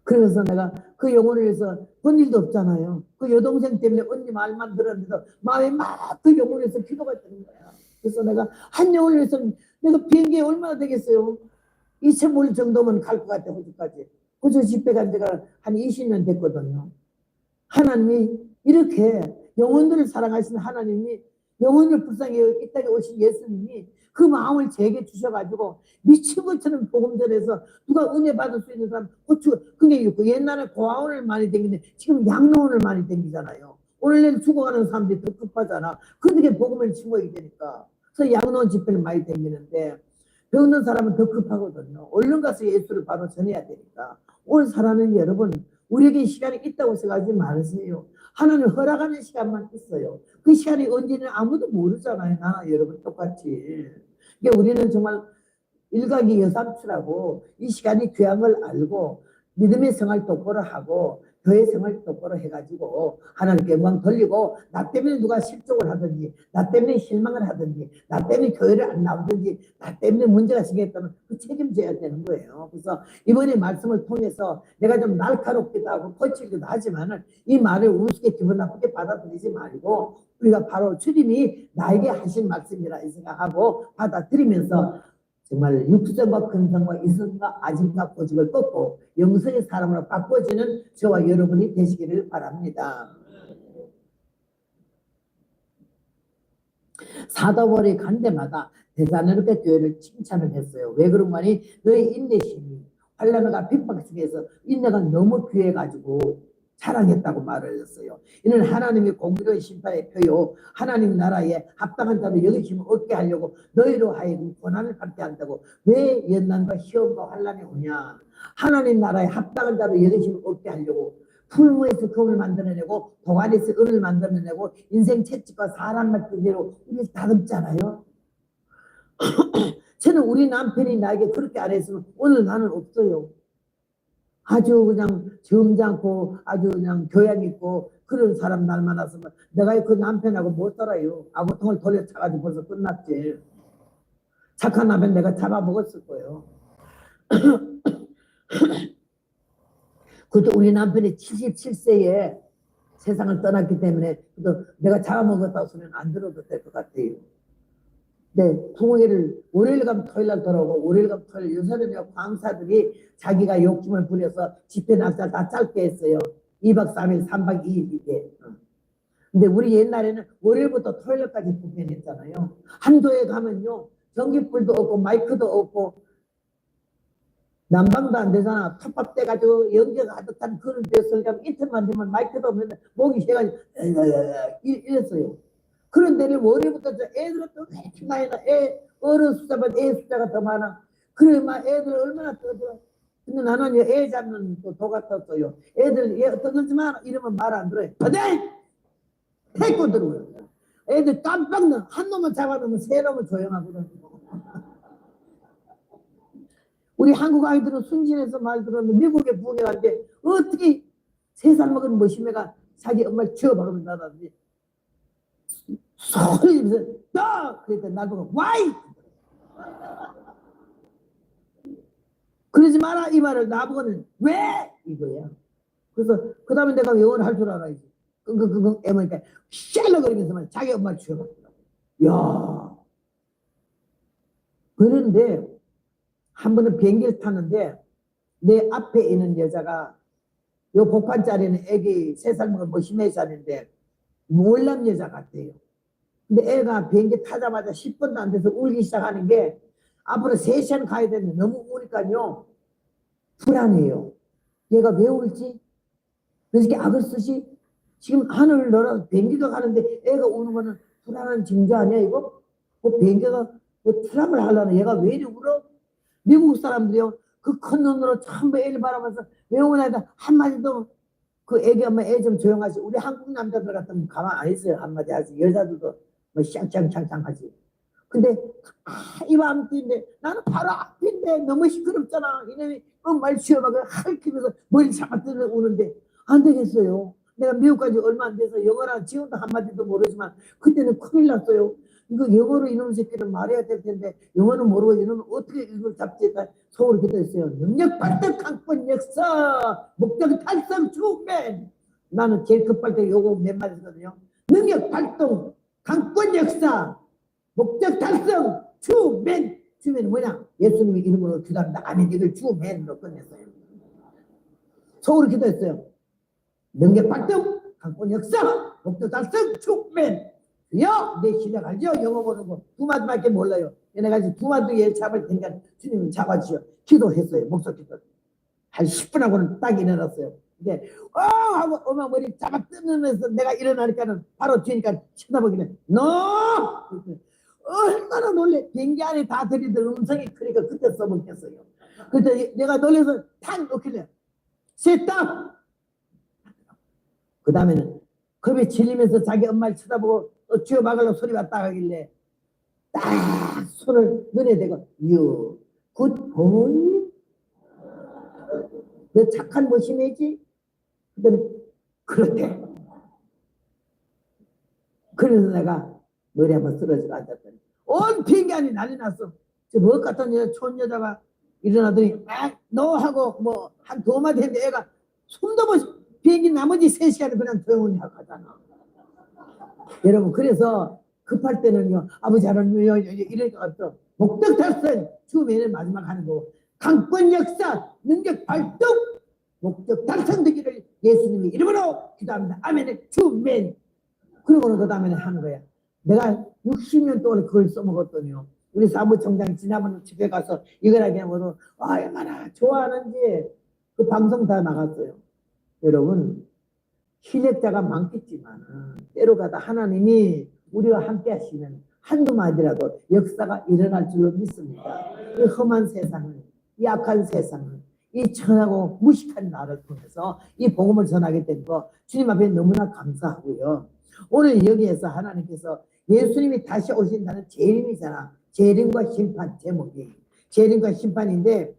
그래서 내가 그 영혼을 위해서 본 일도 없잖아요. 그 여동생 때문에 언니 말만 들었는데도 마음에 막 그 영혼을 위해서 기도가 되는 거야. 그래서 내가 한 영혼을 위해서 내가 비행기에 얼마나 되겠어요? 2,000불 정도면 갈 것 같아, 호주까지. 호주 집회 간 지가 한 20년 됐거든요. 하나님이 이렇게 영혼들을 사랑하시는 하나님이 영혼을 불쌍히 이 땅에 오신 예수님이 그 마음을 제게 주셔가지고 미친 것처럼 복음 전해서 누가 은혜 받을 수 있는 사람 호주 그게 있고 옛날에 고아원을 많이 댕기는데 지금 양로원을 많이 댕기잖아요. 오늘날 죽어가는 사람들이 더 급하잖아. 그들에게 복음을 심어야 되니까. 그래서 양로원 집회를 많이 댕기는데 병든 사람은 더 급하거든요. 얼른 가서 예수를 바로 전해야 되니까. 오늘 사랑하는 여러분, 우리에게 시간이 있다고 생각하지 마세요. 하나님 허락하는 시간만 있어요. 그 시간이 언제는 아무도 모르잖아요. 나 여러분 똑같이. 그러니까 우리는 정말 일각이 여삼추라고 이 시간이 귀한 걸 알고 믿음의 생활 똑바로 하고 교회 생활 똑바로 해가지고 하나님께 영광 돌리고 나 때문에 누가 실족을 하든지 나 때문에 실망을 하든지 나 때문에 교회를 안 나오든지 나 때문에 문제가 생겼다면 그 책임져야 되는 거예요. 그래서 이번에 말씀을 통해서 내가 좀 날카롭기도 하고 거칠기도 하지만은 이 말을 우습게 기분 나쁘게 받아들이지 말고 우리가 바로 주님이 나에게 하신 말씀이라 생각하고 받아들이면서 정말 육성과 근성과 이성과 아짐과 고집을 꺾고 영성의 사람으로 바꿔지는 저와 여러분이 되시기를 바랍니다. 사도벌이 간 데마다 대단하게 교회를 칭찬을 했어요. 왜 그런 거니? 너의 인내심이 환난과 핍박 속에서 인내가 너무 귀해가지고 자랑했다고 말을 했어요. 이는 하나님이 공의로운 심판의 표요 하나님 나라에 합당한 자를 여기심을 얻게 하려고 너희로 하여금 고난을 받게 한다고. 왜 연난과 시험과 환난이 오냐? 하나님 나라에 합당한 자를 여기심을 얻게 하려고. 풀무에서 금을 만들어내고 동아리에서 은을 만들어내고 인생 채찍과 사람 말대로 우리 다듬잖아요. 저는 우리 남편이 나에게 그렇게 안 했으면 오늘 나는 없어요. 아주 그냥 점잖고 아주 그냥 교양 있고 그런 사람 날 만났으면 내가 그 남편하고 못 살아요. 아구통을 돌려차가지고 벌써 끝났지. 착한 남편 내가 잡아먹었을 거예요. 그것도 우리 남편이 77세에 세상을 떠났기 때문에 내가 잡아먹었다고 소리는 안 들어도 될 것 같아요. 네, 부모회를 월요일 가면 토요일 날 돌아오고 월요일 가면 토요일. 요새는 광사들이 자기가 욕심을 부려서 집회 날짜 다 짧게 했어요. 2박 3일 3박 2일 이게. 근데 우리 옛날에는 월요일부터 토요일까지 부패했잖아요. 한도에 가면요 전기불도 없고 마이크도 없고 난방도 안 되잖아. 탑밥 돼가지고 연기가 가득한 그런 데서 이틀만 되면 마이크도 없는데 목이 쉬어가지고 이랬어요. 그런 데를 월요일부터 애들은 또 그렇게 많이 나. 어른 숫자보다 애 숫자가 더 많아. 그래 막 애들 얼마나 떠들어. 근데 나는 애 잡는 도 같았어요. 애들 떠들지 마 이러면 말 안 들어요. 어디? 태권 들어요. 애들 깜빡 넣어. 한 놈을 잡아놓으면 세 놈을 조용하거든. 우리 한국 아이들은 순진해서 말 들었는데 미국에 부흥해가는데 어떻게 3살 먹은 머시매가 자기 엄마를 치워박으면 나다는데 소리면서 너! 그랬더니 날 보고 와이! 그러지 마라 이 말을 나보고는 왜? 이거야. 그래서 그 다음에 내가 영어를 할 줄 알아야지. 애머니까 샬러거리면서 자기 엄마를 치워박더라고. 야 그런데 한 번은 비행기를 탔는데 내 앞에 있는 여자가 요 복판 자리는 애기 3살 먹은 머시매 자리인데 몰남 여자 같아요. 근데 애가 비행기 타자마자 10분도 안 돼서 울기 시작하는 게 앞으로 3시간 가야 되는데 너무 우니까요 불안해요. 얘가 왜 울지? 왜 이렇게 악을 쓰지? 지금 하늘을 날아서 비행기가 가는데 애가 우는 거는 불안한 징조 아니야 이거? 비행기가 뭐 트럼을 하려나 얘가 왜 이리 울어? 미국 사람들이요 그 큰 눈으로 전부 애를 바라보면서 왜 우나 한마디도 그 애기 엄마 애 좀 조용하지. 우리 한국 남자들 같으면 가만 안 있어요. 한마디 하지. 여자들도 뭐 샹샹샹샹 하지. 근데 이 마음인데 나는 바로 앞인데 너무 시끄럽잖아. 이놈이 말 쉬어가고 할퀴면서 머리 잡아뜯어 우는데 안 되겠어요. 내가 미국까지 얼마 안 돼서 영어랑 지금도 한마디도 모르지만 그때는 큰일 났어요. 이거 영어로 이놈 새끼는 말해야 될 텐데 영어는 모르고 이놈은 어떻게 이걸 잡지? 속으로 기도했어요. 능력 발달 강권 역사 목적 달성 주맨. 나는 제일 급할 때 요거 몇 마디 했거든요. 능력 발동 강권 역사 목적 달성 주맨. 주맨은 뭐냐? 예수님의 이름으로 기도합니다. 아멘. 이걸 주맨으로 끝냈어요. 속으로 기도했어요. 능력 발동 강권 역사 목적 달성 주맨. 내 실력 알죠? 영어 모르고 두 마디밖에 몰라요. 내가 지금 두 마디 예 잡을 테니까 주님 잡아주시오. 기도했어요. 목소리 기도. 한 10분 하고는 딱 일어났어요. 이제 하고 엄마 머리 잡아 뜯으면서 내가 일어나니까는 바로 뒤니까 쳐다보기는 너! 얼마나 놀래. 비행기 안에 다 들이던 음성이 크니까 그때 써먹겠어요. 그때 내가 놀래서 탁 놓길래 셋다 그 다음에는 겁에 질리면서 자기 엄마를 쳐다보고 또 쥐어박으려고 소리 왔다 하길래 딱 손을 눈에 대고 You good boy? 너 착한 머시매지? 그랬더니 그렇대. 그래서 내가 머리 한번 쓰러지고 앉았더니 온 비행기 안이 난리 났어. 저 뭐 같은 여자 촌 여자가 일어나더니 너 하고 뭐 한 두 마디 했는데 애가 숨도 못 비행기 나머지 3시간을 그냥 조용히 하잖아. 여러분 그래서 급할 때는요 아버지 하나님요 이럴 것 없어. 목적 달성 주맨을 마지막 하는 거고 강권 역사 능력 발동 목적 달성되기를 예수님의 이름으로 기도합니다. 아멘. 주맨. 그러고는 그 다음에 하는 거야. 내가 60년 동안 그걸 써먹었더니요. 우리 사무총장 지난번 집에 가서 이걸 하게 하면 얼마나 좋아하는지 그 방송 다 나갔어요. 여러분 실력자가 많겠지만 때로 가다 하나님이 우리와 함께 하시면 한두 마디라도 역사가 일어날 줄로 믿습니다. 이 험한 세상을 이 악한 세상을 이 천하고 무식한 나를 통해서 이 복음을 전하게 된 거 주님 앞에 너무나 감사하고요. 오늘 여기에서 하나님께서 예수님이 다시 오신다는 재림이잖아. 재림과 심판 제목이 재림과 심판인데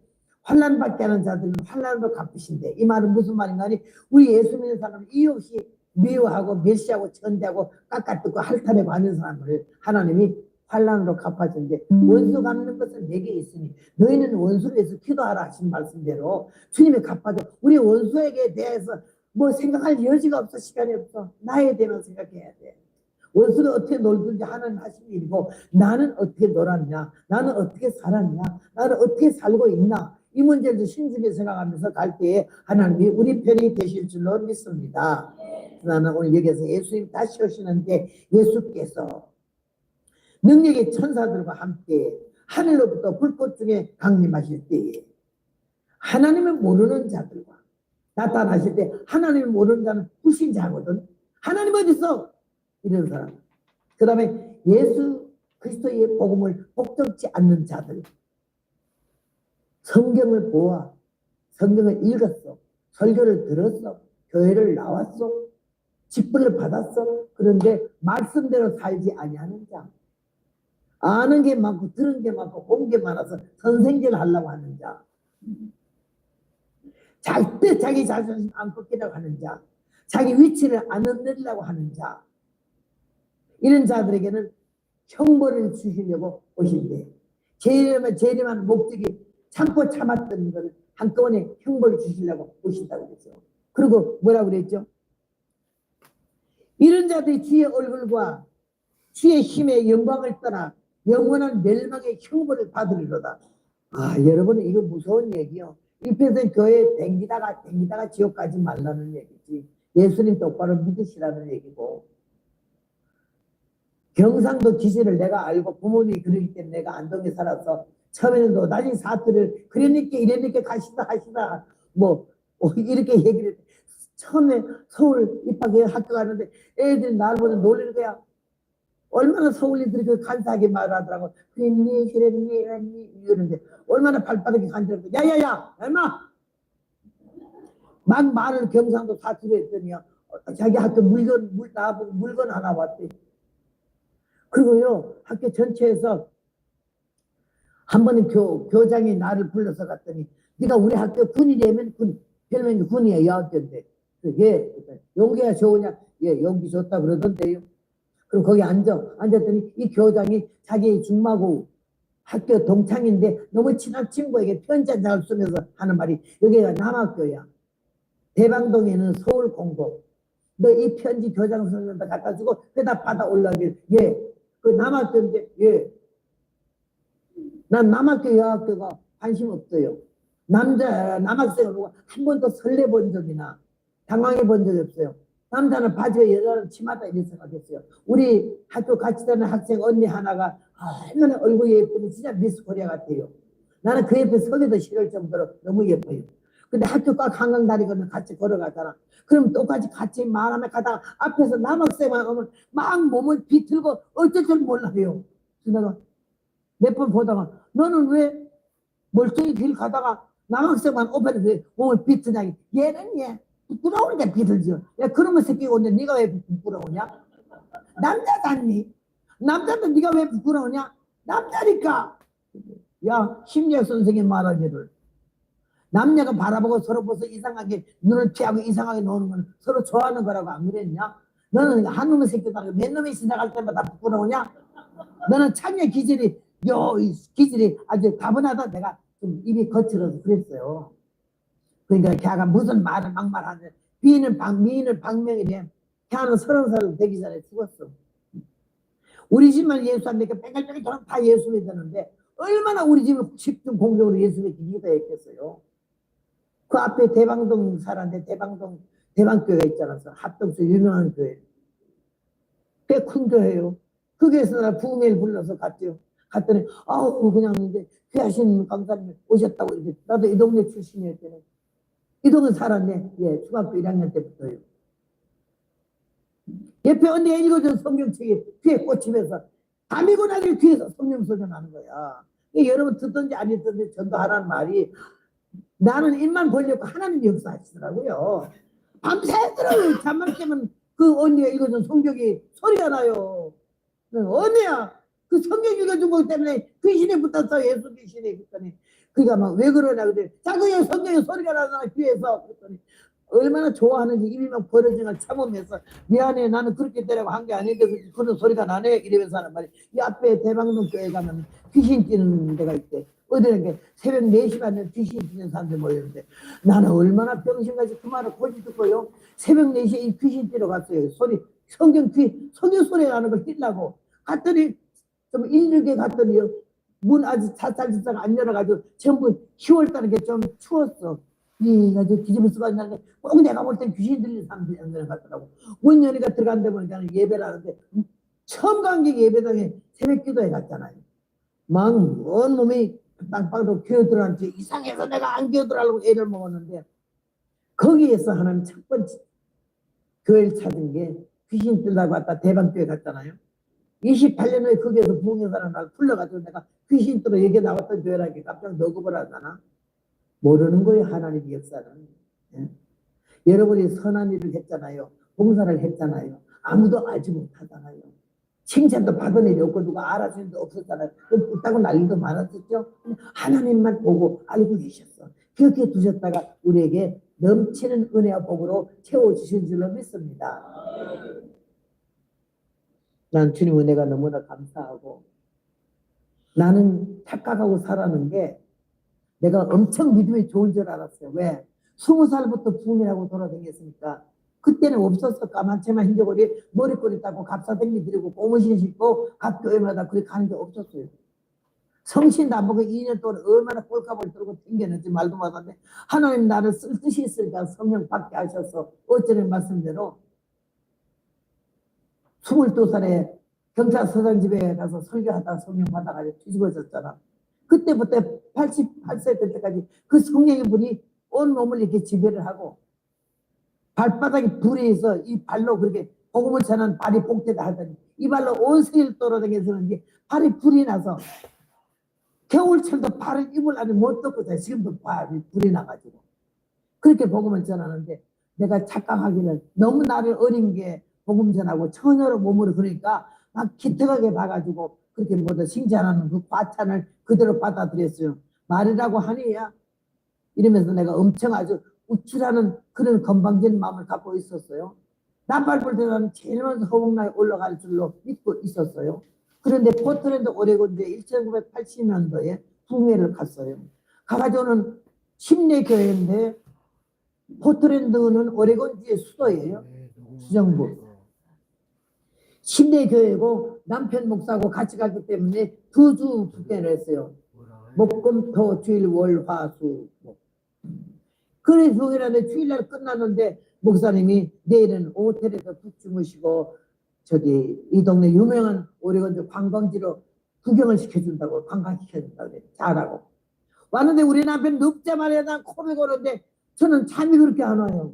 환난받게 하는 자들은 환난으로 갚으신대. 이 말은 무슨 말인가 하니 우리 예수 믿는 사람은 이유 없이 미워하고 멸시하고 천대하고 깎아뜯고 핥아내고 하는 사람을 하나님이 환난으로 갚아준대. 원수 갚는 것은 내게 있으니 너희는 원수를 위해서 기도하라 하신 말씀대로 주님이 갚아줘. 우리 원수에게 대해서 뭐 생각할 여지가 없어. 시간이 없어. 나에 대해서 생각해야 돼. 원수가 어떻게 놀든지 하나님 하신 일이고 나는 어떻게 놀았냐, 나는 어떻게 살았냐, 나는 어떻게 살고 있나, 이 문제를 신중히 생각하면서 갈 때에 하나님이 우리 편이 되실 줄로 믿습니다. 나는 오늘 여기서 예수님 다시 오시는데 예수께서 능력의 천사들과 함께 하늘로부터 불꽃 중에 강림하실 때에 하나님을 모르는 자들과 나타나실 때 하나님을 모르는 자는 불신자거든. 하나님 어디 있어? 이런 사람. 그 다음에 예수 그리스도의 복음을 복잡지 않는 자들. 성경을 보아, 성경을 읽었어, 설교를 들었어, 교회를 나왔어, 직분을 받았어. 그런데 말씀대로 살지 아니하는 자. 아는 게 많고 들은 게 많고 본 게 많아서 선생질 하려고 하는 자. 절대 자기 자존심 안 꺾이려고 하는 자. 자기 위치를 안 흔들려고 하는 자. 이런 자들에게는 형벌을 주시려고 오신대. 재림한 목적이 참고 참았던 것을 한꺼번에 형벌을 주시려고 오신다고 그랬죠. 그리고 뭐라고 그랬죠? 이런 자들이 주의 얼굴과 주의 힘의 영광을 떠나 영원한 멸망의 형벌을 받으리로다. 아, 여러분 이거 무서운 얘기요. 일편에서 교회에 댕기다가 지옥 가지 말라는 얘기지. 예수님 똑바로 믿으시라는 얘기고. 경상도 기지를 내가 알고 부모님이 그러기 때문에 내가 안동에 살아서 처음에는 또 나중에 사투를 그러니까 이러니까 하시다 뭐 이렇게 얘기를 했대. 처음에 서울 입학해 학교 가는데 애들이 나를 보고 놀리는 거야. 얼마나 서울이들이 그 간사하게 말하더라고. 그랬니 이러는데 얼마나 발바닥이 간지럽고 야야야 얼마 막 말을 경상도 사투리 했더니요. 자기 학교 물건 하나 왔대. 그리고요 학교 전체에서 한 번은 교장이 나를 불러서 갔더니 네가 우리 학교 군이라면 별명이 군이야. 여학교인데 예 용기가 좋으냐. 예 용기 좋다 그러던데요. 그럼 거기 앉았더니 이 교장이 자기 중마고 학교 동창인데 너무 친한 친구에게 편지 한 장을 쓰면서 하는 말이 여기가 남학교야. 대방동에는 서울 공고. 너 이 편지 교장 선생님한테 갖다 주고 대답 받아 올라오길. 예. 그 남학교인데 예. 난 남학교 여학교가 관심 없어요. 남학생을 보고 한 번도 설레 본 적이나 당황해 본 적이 없어요. 남자는 바지에 여자는 치마다 이런 생각했어요. 우리 학교 같이 다니는 학생 언니 하나가 얼마나 얼굴이 예쁘니 진짜 미스 코리아 같아요. 나는 그 옆에 서기도 싫을 정도로 너무 예뻐요. 근데 학교 꽉 한강다리거든 같이 걸어가잖아. 그럼 똑같이 같이 말하며 가다가 앞에서 남학생만 오면 막 몸을 비틀고 어쩔 줄 몰라요. 그래서 내가 몇 번 보다가 너는 왜 멀쩡히 길 가다가 남학생만 오면 왜 몸을 비트냐. 얘는 얘 부끄러우니까 비틀죠. 야 그러면 새끼가 오는데 네가 왜 부끄러우냐? 남자잖니? 남자는 네가 왜 부끄러우냐? 남자니까. 야 심리학 선생님 말하기를 남녀가 바라보고 서로 벌써 이상하게 눈을 피하고 이상하게 노는 건 서로 좋아하는 거라고 안 그랬냐? 너는 한 놈의 새끼다 몇 놈이 지나갈 때마다 부끄러우냐? 너는 참여 기질이 기질이 아주 다분하다. 내가 좀 입이 거칠어서 그랬어요. 그러니까 걔가 무슨 말을 막말하는데 미인을 박명이래. 걔는 30살 되기 전에 죽었어. 우리 집만 예수 안 믿고 뺑글뺑글 돌아 다 예수 믿었는데 얼마나 우리 집을 집중 공격으로 예수 믿기 기도했겠어요. 그 앞에 대방동 살았는데 대방교회가 있잖아. 합동수 유명한 교회. 꽤 큰 교회예요. 그 교회에서 나 부흥회를 불러서 갔죠. 갔더니 아우 그냥 이제 귀하신 강사님 오셨다고 이렇게. 나도 이 동네 출신이었잖아요. 이 동네 살았네. 예, 중학교 1학년 때부터요. 옆에 언니가 읽어준 성경책이 귀에 꽂히면서 담이고 나길 귀에서 성령 소리 나는 거야. 여러분 듣든지 안 듣든지 전도하라는 말이 나는 입만 벌렸고 하나님 역사하시더라고요. 밤새도록 잠만 깨면 그 언니가 읽어준 성경이 소리가 나요. 언니야 그 성경 읽어준 것 때문에 귀신이 붙었어. 예수 귀신이 붙더니 그러니까 막 왜 그러냐 그랬더니 자꾸 여기 성경에 소리가 나잖아 귀에서. 그랬더니 얼마나 좋아하는지 입이 막 벌어지는 걸 참으면서 미안해 나는 그렇게 되라고 한 게 아닌데 그런 소리가 나네 이러면서 하는 말이. 이 앞에 대방동 교회 가면 귀신 뛰는 데가 있대. 어디는 게 새벽 4시 반에 귀신 뛰는 사람들 모였는데 나는 얼마나 병신같이 그 말을 고지 듣고요. 새벽 4시에 이 귀신 뛰러 갔어요. 소리 성경 소리 나는 걸 뛰려고 갔더니 좀 일찍에 갔더니요. 문 아직 살짝 안 열어가지고 전부 10월 달에 좀 추웠어. 이 아주 뒤집어 쓰고 있는데 꼭 내가 볼 땐 귀신 들리는 사람들이 안 들어갔더라고. 문 여니까 들어간데 보니까 예배를 하는데 처음 간 게 예배당에 새벽 기도에 갔잖아요. 막 온몸이 땅방도 기어들어앉지 이상해서 내가 안 기어들어가려고 애를 먹었는데 거기에서 하나님 첫 번째 교회를 찾은 게 귀신 들라고 왔다 대방교회 갔잖아요. 28년 후에 거기에서 부흥회사를 나가 풀려가지고 내가 귀신 들어 여기 나왔던 교회라니까 깜짝 너그러하잖아. 모르는 거예요 하나님의 역사는. 예? 여러분이 선한 일을 했잖아요. 봉사를 했잖아요. 아무도 알지 못하잖아요. 칭찬도 받은 일이 없고 누가 알아주는 데 없었잖아요. 웃다고 난리도 많았었죠. 하나님만 보고 알고 계셨어. 그렇게 두셨다가 우리에게 넘치는 은혜와 복으로 채워주신 줄로 믿습니다. 난 주님 은혜가 너무나 감사하고 나는 착각하고 살아는 게 내가 엄청 믿음이 좋은 줄 알았어요. 왜? 20살부터 부흥이라고 돌아다녔으니까 그때는 없었어. 까만 채만 흰저고리 머리꼬리 따고 갑사댕기 들이고 고무신 신고 각 교회마다 그렇게 가는 게 없었어요. 성신도 안 보고 2년 동안 얼마나 꼴값을 들고 튕겨냈지 말도 못하는데 하나님 나를 쓸 뜻이 있으니까 성령 받게 하셔서 어쩌는 말씀대로 22살에 경찰서장 집에 가서 설교하다가 성령 받아가지고 뒤집어졌잖아. 그때부터 88세 될 때까지 그 성령의 불이 온 몸을 이렇게 지배를 하고 발바닥에 불이 있어 이 발로 그렇게 복음을 전한 발이 복되다 하더니 이 발로 온 세계를 돌아다니면서 발이 불이 나서 겨울철도 발을 이불 안에 못 덮고 자. 지금도 발이 불이 나가지고 그렇게 복음을 전하는데 내가 착각하기를 너무 나를 어린 게 복음 전하고 처녀로 몸으로 그러니까 막 기특하게 봐가지고 그렇게 뭐든 칭찬하는 그 과찬을 그대로 받아들였어요. 말이라고 하니야 이러면서 내가 엄청 아주 우쭐하는 그런 건방진 마음을 갖고 있었어요. 나팔 불 때 나는 제일 먼저 허공나에 올라갈 줄로 믿고 있었어요. 그런데 포트랜드 오레곤주에 1980년도에 부흥회를 갔어요. 가가지고는 심내 교회인데 포트랜드는 오레곤주의 수도예요. 수정부. 심내 교회고 남편 목사하고 같이 갔기 때문에 2주 북대를 했어요. 목금토 주일 월화수. 그래 부흥회라는데 주일날 끝났는데 목사님이 내일은 호텔에서 푹 주무시고 저기 이 동네 유명한 오레곤주 관광지로 구경을 시켜준다고 관광시켜준다고 그래. 잘하고 왔는데 우리 남편 눕자마자 난 코를 고는데 저는 잠이 그렇게 안 와요.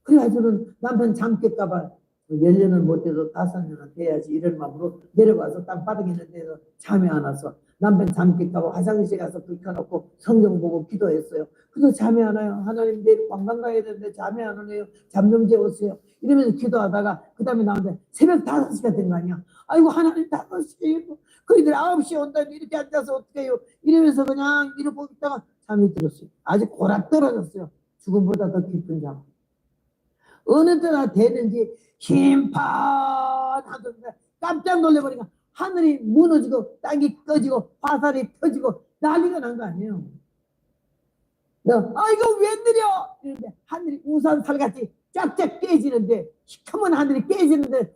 그래가지고는 남편 잠 깰까봐 10년을 못해도 5년은 돼야지 이런 마음으로 내려가서 땅바닥에 있는 데서 잠이 안 와서 남편 잠 깰까봐 화장실에 가서 불 켜놓고 성경 보고 기도했어요. 그래도 잠이 안 와요. 하나님 내일 관광 가야 되는데 잠이 안 오네요. 잠 좀 재우세요. 이러면서 기도하다가 그 다음에 나오는데 새벽 5시가 된 거 아니야. 아이고 하나님 5시 그이들 9시에 온다니 이렇게 앉아서 어떻게 해요. 이러면서 그냥 이러고 있다가 잠이 들었어요. 아주 고락 떨어졌어요. 죽음보다 더 깊은 잠. 어느 때나 되는지 심판하던데 깜짝 놀래버리니까 하늘이 무너지고 땅이 꺼지고 화살이 터지고 난리가 난 거 아니에요. 이거 왜 느려? 이런데 하늘이 우산살같이 쫙쫙 깨지는데 시커먼 하늘이 깨지는데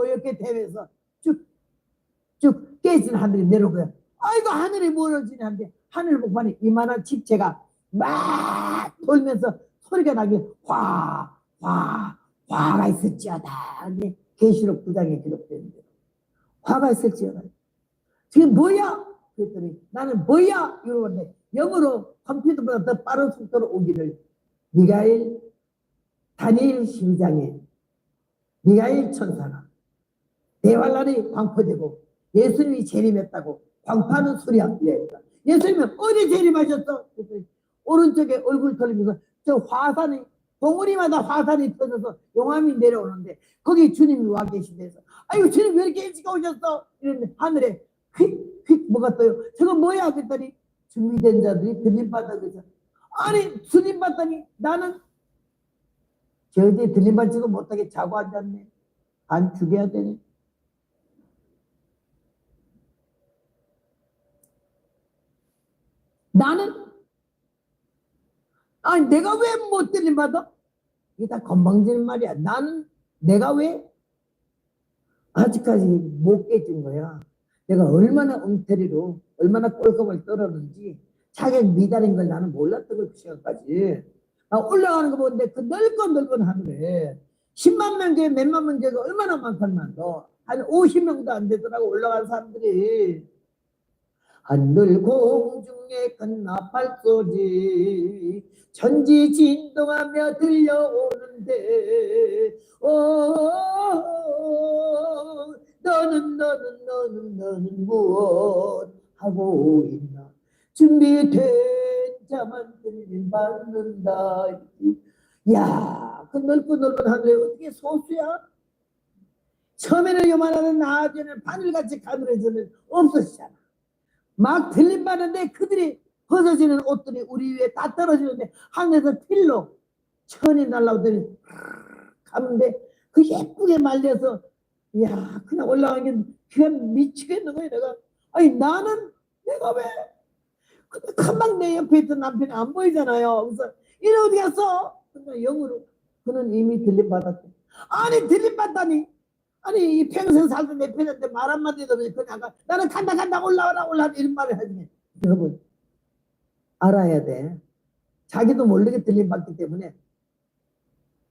이렇게 되면서 쭉쭉 깨지는 하늘이 내려온 거야. 아이고 하늘이 무너지는데 하늘 복판에 이만한 집체가 막 돌면서 소리가 나게 화가 있을지어다. 근데 계시록 9장에 기록되는 대로 화가 있을지어다. 지금 뭐야? 그랬더니 나는 뭐야? 이러는데 영어로 컴퓨터보다 더 빠른 속도로 오기를 미가엘 다니엘 12장에 미가엘 천사가 대환란이 광포되고 예수님이 재림했다고 광파하는 소리야. 예수님은 어디 재림하셨어? 그랬더니 오른쪽에 얼굴 돌리면서 저 화산이 봉우리마다 화산이 터져서 용암이 내려오는데 거기 주님이 와 계신데서 아이고 주님 왜 이렇게 일찍 오셨어? 이랬는데 하늘에 휙 뭐가 떠요. 저거 뭐야? 그랬더니 준비된 자들이 들림받아 그죠. 아니 들림받다니 나는 저희들이 들림받지도 못하게 자고 앉았네. 반 죽여야 되네. 나는 아니 내가 왜 못 들림받아? 이게 다 건방지는 말이야. 나는 내가 왜 아직까지 못 깨진 거야. 내가 얼마나 엉터리로 얼마나 꼴값을 떨었는지 자격 미달인 걸 나는 몰랐던 걸 그 시간까지. 나 올라가는 거 보는데 그 넓은 하늘에 10만 명 중에 몇만 명 중에 얼마나 많단 너. 한 50명도 안 되더라고 올라간 사람들이. 하늘 공중에 큰 나팔 소리 천지 진동하며 들려오는데 너는 무엇 하고 있나 준비된 자만 들림받는다. 야, 그 넓은 하늘에 어떻게 소수야? 처음에는 요만하던 나중에는 바늘같이 가늘어지는 없었잖아. 막 들림받는데 그들이 벗어지는 옷들이 우리 위에 다 떨어지는데 하늘에서 필로 천이 날라오더니 가는데 그 예쁘게 말려서 야 그냥 올라간 게 그냥 미치겠는 거야. 내가 아니 나는 내가 왜 근데 금방 내 옆에 있던 남편이 안 보이잖아요. 그래서 이래 어디 갔어? 그냥 영으로 그는 이미 들림받았대. 아니 들림받다니 아니 이 평생 살던 내 편한테 말 한마디도 없이 그냥 나는 간다 올라와라 이런 말을 하지. 여러분 알아야 돼. 자기도 모르게 들림받기 때문에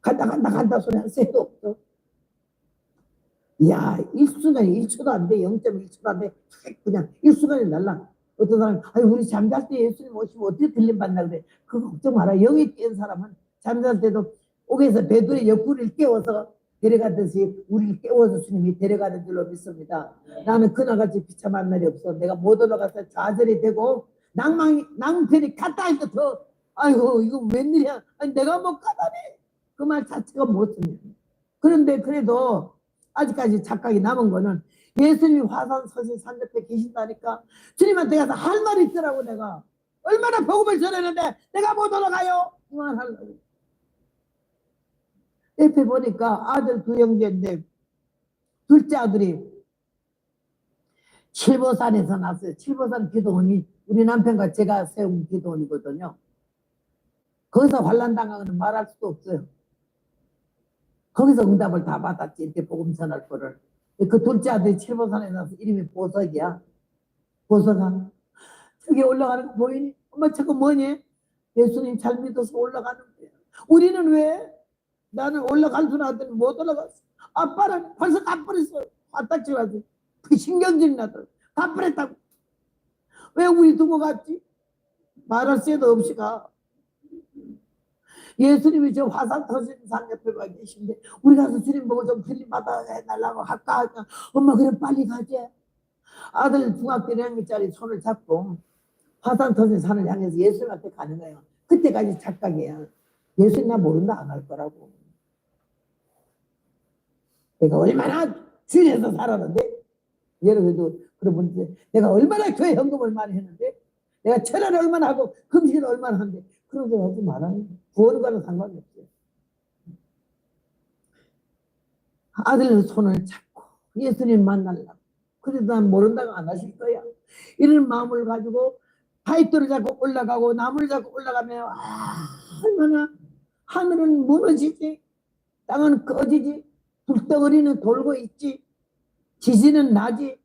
간다 소리 할 새도 없어. 야 일순간에 1초도 안 돼. 0.1초도 안 돼. 그냥 일순간에 날라. 어떤 사람이 아니 우리 잠잘 때 예수님 오시면 어떻게 들림받나 그래. 그거 걱정 마라. 영이 깬 사람은 잠잘 때도 옥에서 배들의 옆구리를 깨워서 데려가듯이 우리를 깨워서 주님이 데려가는 줄로 믿습니다. 나는 그날같이 비참한 날이 없어. 내가 못 올라가서 좌절이 되고 낭편이 갔다 하니까 더 아이고 이거 웬일이야. 아니 내가 못 가다니. 그 말 자체가 못습니다. 그런데 그래도 아직까지 착각이 남은 거는 예수님이 화산 서신 산 옆에 계신다니까 주님한테 가서 할 말이 있더라고. 내가 얼마나 복음을 전했는데 내가 못 올라가요. 그 말 하려고. 옆에 보니까 아들 두 형제인데 둘째 아들이 칠보산에서 났어요. 칠보산 기도원이 우리 남편과 제가 세운 기도원이거든요. 거기서 환난당하고는 말할 수도 없어요. 거기서 응답을 다 받았지. 이렇게 복음 전할 거를. 그 둘째 아들이 칠보산에 나서 이름이 보석이야. 보석아 저기 올라가는 거 보이니? 엄마 저거 뭐니? 예수님 잘 믿어서 올라가는 거야. 우리는 왜? 나는 올라갈 줄 알았더니 못 올라갔어. 아빠는 벌써 가버렸어. 화딱지가지고 신경질 나더라고. 가버렸다고. 왜 우리 두고 갔지? 말할 새도 없이 가. 예수님이 저 화산 터진 산 옆에 와 계신데 우리 가서 주님 보고 좀 들림받아 해달라고 할까? 엄마 그럼 빨리 가지. 아들 중학교 1학년짜리 손을 잡고 화산 터진 산을 향해서 예수님한테 가는 거예요. 그때까지 착각이야. 예수님 나 모른다 안 할 거라고. 내가 얼마나 주일에서 살았는데 여러분도 그러면 내가 얼마나 교회 헌금을 많이 했는데 내가 철회를 얼마나 하고 금식을 얼마나 하는데 그런 거 하지 말아요. 구원과는 상관이 없어요. 아들 손을 잡고 예수님 만나려고. 그래도 난 모른다고 안 하실 거야. 이런 마음을 가지고 파이터를 잡고 올라가고 나무를 잡고 올라가면 얼마나 하늘은 무너지지 땅은 꺼지지 불덩어리는 돌고 있지 지진은 나지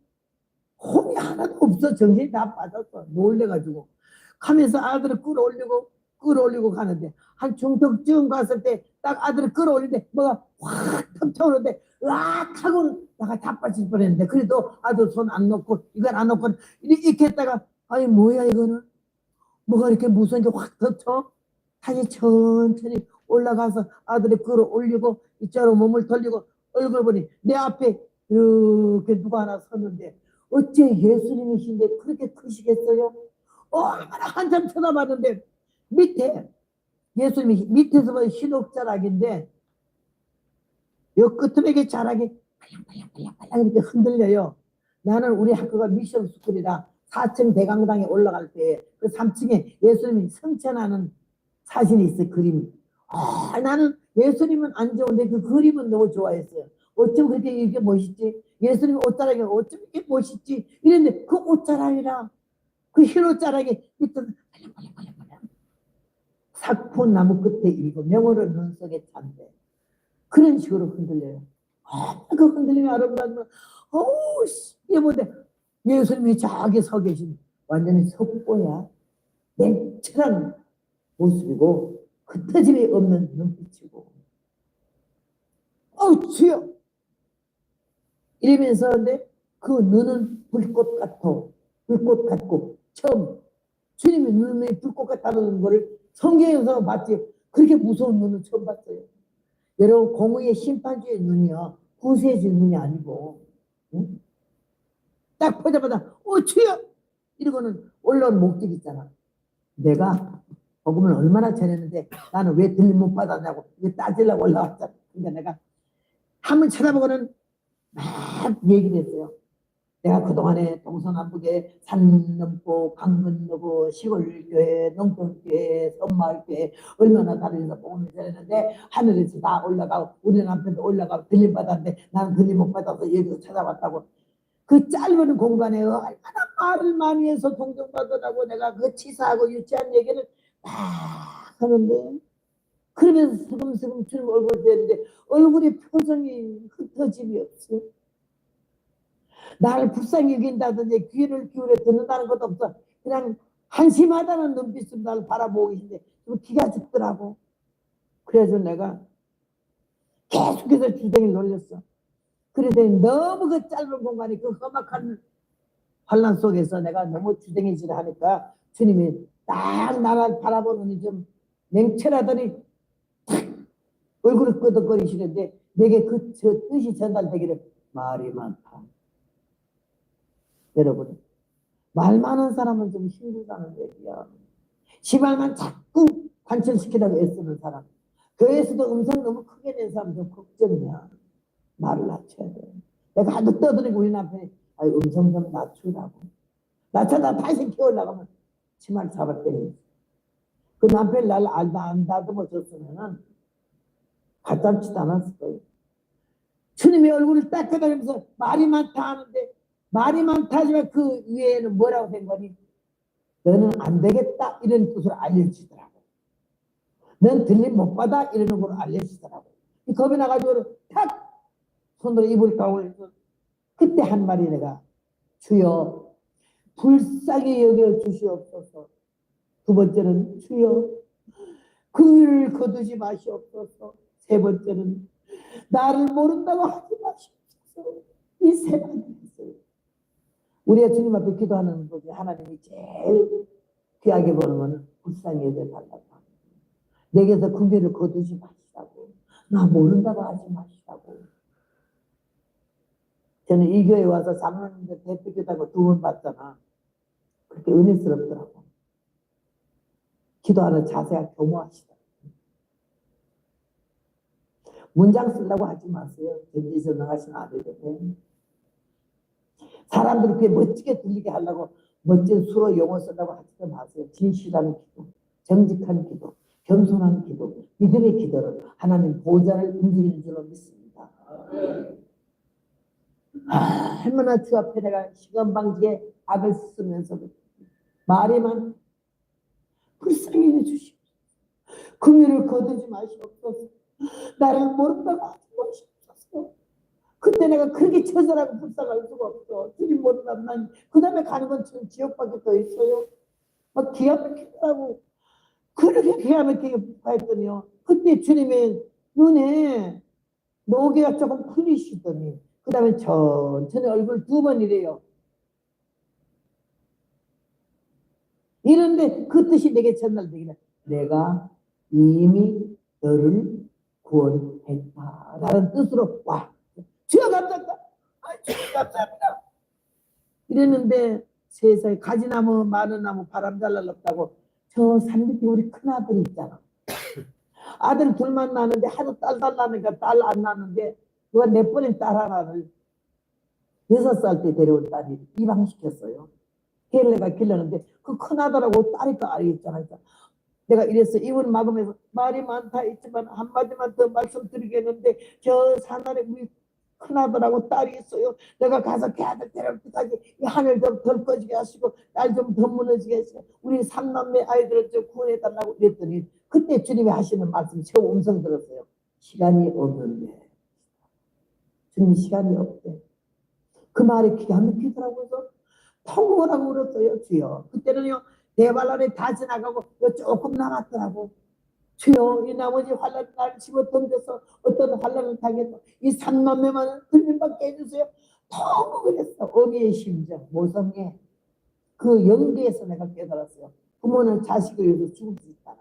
홈이 하나도 없어. 정신이 다 빠졌어. 놀래가지고 가면서 아들을 끌어올리고 가는데 한 중턱쯤 갔을 때 딱 아들을 끌어올리는데 뭐가 확 터져오는데 으악 하고 내가 다 빠질 뻔했는데 그래도 아들 손 안 놓고 이걸 안 놓고 이렇게 했다가 아니 뭐야 이거는 뭐가 이렇게 무서운 게 확 터져. 다시 천천히 올라가서 아들을 끌어올리고 이쪽으로 몸을 돌리고 얼굴 보니 내 앞에 이렇게 누가 하나 섰는데 어째 예수님이신데 그렇게 크시겠어요? 얼마나 한참 쳐다봤는데 밑에 예수님이 밑에서 보면 흰옥자락인데 요 끝에 자락이 팔랑팔랑 이렇게 흔들려요. 나는 우리 학교가 미션 스쿨이라 4층 대강당에 올라갈 때 그 3층에 예수님이 승천하는 사진이 있어요. 그림이. 나는 예수님은 안 좋은데 그 그림은 너무 좋아했어요. 어쩜 그렇게 이렇게 멋있지? 예수님 옷자락이 어쩜 이렇게 멋있지? 이랬는데 그 옷자락이랑 그 흰 옷자락이 밑에 팔랑팔랑팔랑 사포나무 끝에 일고 명호를 눈 속에 찬데 그런 식으로 흔들려요. 그 흔들림이 아름다운 어우 씨 이게 뭔데 예수님이 저기 서 계신 완전히 석고야 냉철한 모습이고 흩어짐이 없는 눈빛이고 주여 이러면서 근데 그 눈은 불꽃 같고 처음 주님의 눈이 불꽃 같다는 거를 성경에서 봤지 그렇게 무서운 눈은 처음 봤어요. 여러분 공의의 심판주의 눈이요 구세주의 눈이 아니고 응? 딱 보자마자 주여 이러고는 올라온 목적이 있잖아. 내가 복음을 얼마나 전했는데 나는 왜 들림 못 받았냐고 이거 따지려고 올라왔잖아. 그러니까 내가 한번 쳐다보고는 막 얘기를 했어요. 내가 그동안에 동서남북에 산 넘고 강 건너고 시골교회 농촌교회 섬마을교회 얼마나 다니면서 복음을 전했는데 하늘에서 다 올라가고 우리 남편도 올라가고 들림 받았는데 나는 들림 못 받아서 여기서 찾아왔다고 그 짧은 공간에 얼마나 말을 많이 해서 동정받으라고 내가 그 치사하고 유치한 얘기를 막 하는데 그러면서 슬금슬금 주님 얼굴을 보는데 얼굴에 표정이 흩어짐이 없어. 나를 불쌍히 여긴다든지 귀를 기울여 듣는다는 것도 없어. 그냥 한심하다는 눈빛으로 나를 바라보고 계신데 좀 기가 죽더라고. 그래서 내가 계속해서 주댕이를 놀렸어. 그러더니 너무 그 짧은 공간이 그 험악한 환란 속에서 내가 너무 주댕이질을 하니까 주님이 딱 나를 바라보더니 좀 냉철하더니 얼굴을 끄덕거리시는데 내게 그 뜻이 전달되기를 말이 많다. 여러분 말 많은 사람은 좀 힘들다는 얘기야. 시발만 자꾸 관철시키려고 애쓰는 사람 교회에서도 음성 너무 크게 낸 사람 좀 걱정이야. 말을 낮춰야 돼. 내가 하도 떠드니고 우리 남편이 음성 좀 낮추라고. 낮춰다 다시 키우려고 하면 치마를 잡았더니 그 남편이 나를 안 다듬어 줬으면은 가짜치도 않았을 거예요. 주님의 얼굴을 딱 끄덕이면서 말이 많다 하는데 말이 많다 하지만 그 위에는 뭐라고 된 거니? 너는 안 되겠다 이런 뜻으로 알려주더라고. 넌 들림 못 받아 이러는 걸 알려주더라고. 겁이 나가지고 탁 손으로 입을 가오면서 그때 한 말이 내가 주여 불쌍히 여겨 주시옵소서. 두 번째는 주여 그 일을 거두지 마시옵소서. 세 번째는 나를 모른다고 하지 마시옵소서. 이 세 가지 있어요. 우리가 주님 앞에 기도하는 것이 하나님이 제일 귀하게 보는 것은 불쌍히 여겨달라고 합니다. 내게서 그 일을 거두지 마시라고. 나 모른다고 하지 마시라고. 저는 이 교회에 와서 장로님들 대표기도하고 2번 봤잖아. 그렇게 은혜스럽더라고. 기도하는 자세가 교모하시다. 문장 쓰려고 하지 마세요. 전지서 나가시면 안 되거든요. 사람들이 그게 멋지게 들리게 하려고 멋진 수로 용어 쓰려고 하지 마세요. 진실한 기도, 정직한 기도, 겸손한 기도, 믿음의 기도를 하나님 보좌를 움직이는 줄로 믿습니다. 얼마나 주 앞에 내가 시간 방지에 악을 쓰면서도 말에만 불쌍히 해주시옵소서. 금유를 거두지 마시옵소서. 나를 모른다고 하지 마시옵소서. 그때 내가 그렇게 처절하고 불쌍할 수가 없어. 주님 모른다면 난 그 다음에 가는 건 지옥밖에 더 있어요. 막 기가 막히더라고. 그렇게 기가 막히게 했더니요. 그때 주님의 눈에 노개가 조금 풀리시더니 그 다음에 천천히 얼굴 2번 이래요. 이런데 그 뜻이 내게 전달되기는 내가 이미 너를 구원했다 라는 뜻으로 와 주여 감사합니다. 주여 감사합니다. 이랬는데 세상에 가지나무 마늘나무 바람 잘 날랐다고 저 산 밑에 우리 큰아들이 있잖아. 아들 둘만 나는데 하도 딸 달라니까 딸 안 낳는데 누가 내보낸 딸 하나를 6살 때 데려온 딸이 입양시켰어요. 개를 내가 길렀는데 그 큰아들하고 딸이 있잖아. 내가 이래서 입을 막으면서 말이 많다 했지만 한마디만 더 말씀드리겠는데 저 산안에 우리 큰아들하고 딸이 있어요. 내가 가서 걔아들 데려올 때까지 이 하늘 좀 덜 꺼지게 하시고 날 좀 더 무너지게 하시고 우리 삼남매 아이들을 좀 구원해달라고 그랬더니 그때 주님이 하시는 말씀 처음 음성 들었어요. 시간이 없는데. 주님 시간이 없대. 그 말에 기가 막히더라고요. 통곡을 하고 울었어요. 주여. 그때는요. 대발란에 다 지나가고 조금 남았더라고. 주여 이 나머지 환란을 날 집어 던져서 어떤 환란을 당했다. 이 3남매만은 들림받게 해주세요. 통곡을 했어. 어미의 심정, 모성애. 그 연기에서 내가 깨달았어요. 부모는 자식을 위해서 죽을 수 있다.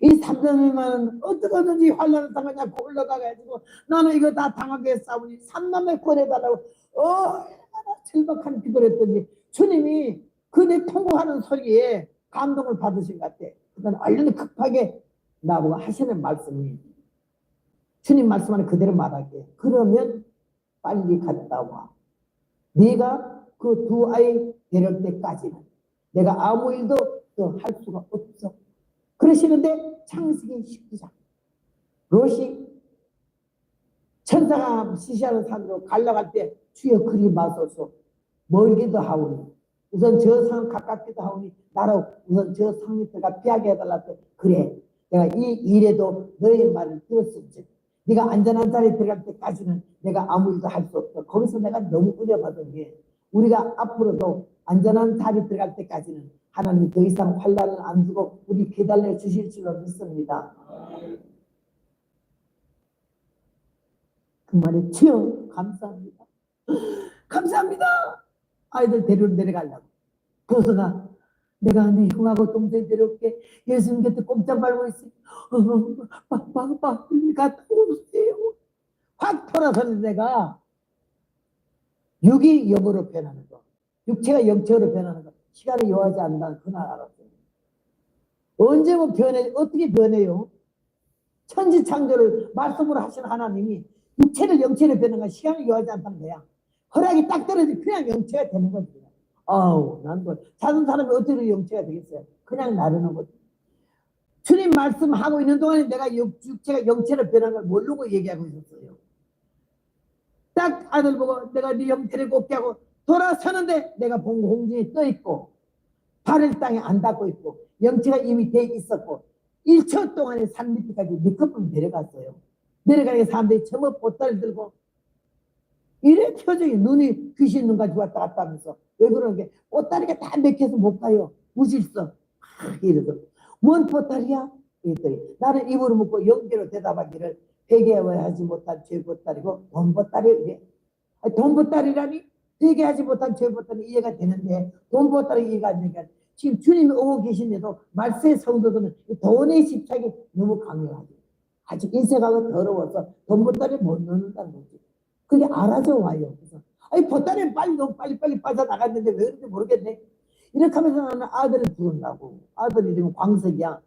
이 3남매만은 어떻게든지 환란을 당하냐고 올라가가지고 나는 이거 다 당하게 싸우니 3남매 구원해달라고 얼마나 절박한 기도를 했더니 주님이 그 내 통곡하는 소리에 감동을 받으신 것 같아. 그러니까 얼른 급하게 나보고 하시는 말씀이 주님 말씀하는 그대로 말하게. 그러면 빨리 갔다 와. 네가 그 두 아이 데려올 때까지는 내가 아무 일도 더 할 수가 없어. 그러시는데 창세기 19장 롯이 천사가 시시하는 산으로 갈라갈 때 주여 그리 마소서 멀기도 하오니 우선 저 산 가깝기도 하오니 나로 우선 저 산 밑에가 피하게 해달라고. 그래 내가 이 일에도 너의 말을 들었을지 네가 안전한 자리에 들어갈 때까지는 내가 아무 일도 할 수 없어. 거기서 내가 너무 의뢰받은 게 우리가 앞으로도 안전한 자리에 들어갈 때까지는 하나님 더 이상 환란을 안 주고 우리 기다려 주실 줄로 믿습니다. 그 말에 주여 감사합니다. 감사합니다. 아이들 데리러 내려가려고. 보서가 내가 네 형하고 동생 데려올게. 예수님 곁에 꼼짝 말고 있어. 빨리 갔다 오세요. 확 돌아서는 내가 육이 영으로 변하는 거, 육체가 영체로 변하는 거, 시간이 요하지 않는다는 그날 알았어요. 언제 뭐 변해, 어떻게 변해요? 천지 창조를 말씀으로 하신 하나님이 육체를 영체로 변하는 건 시간이 요하지 않다는 거야. 허락이 딱 떨어지면 그냥 영체가 되는 거지. 아우, 난 뭐, 작은 사람이 어떻게 영체가 되겠어요? 그냥 나르는 거지. 주님 말씀하고 있는 동안에 내가 육체가 영체로 변하는 걸 모르고 얘기하고 있었어요. 딱 아들 보고 내가 네 형태를 곱게 하고 돌아서는데 내가 본 공중에 떠 있고 발을 땅에 안 닿고 있고 영체가 이미 돼 있었고 1초 동안에 산 밑에까지 밑급으로 내려갔어요. 내려가니까 사람들이 전부 보따리 들고 이래 표정이 눈이 귀신 눈까지 왔다 갔다 하면서 왜 그러는 게 보따리가 다 맥혀서 못 가요. 무질서. 이러서 뭔 보따리야? 이랬더니 나는 입으로 묻고 연기로 대답하기를 회개하지 못한 죄 보따리고 돈 보따리. 이래. 돈 보따리라니? 회개하지 못한 죄 보따리 이해가 되는데 돈 보따리 이해가 안 되니까 지금 주님이 오고 계신데도 말세 성도들은 돈의 집착이 너무 강력하죠. 아직 인생하고 더러워서 돈 보따리 못 넣는다는 거지. 그게 알아져 와요. 그래서 아니 보따리는 빨리 너무 빨리 빠져나갔는데 왜 그런지 모르겠네. 이렇게 하면서 나는 아들을 부른다고. 아들이 지금 광석이야.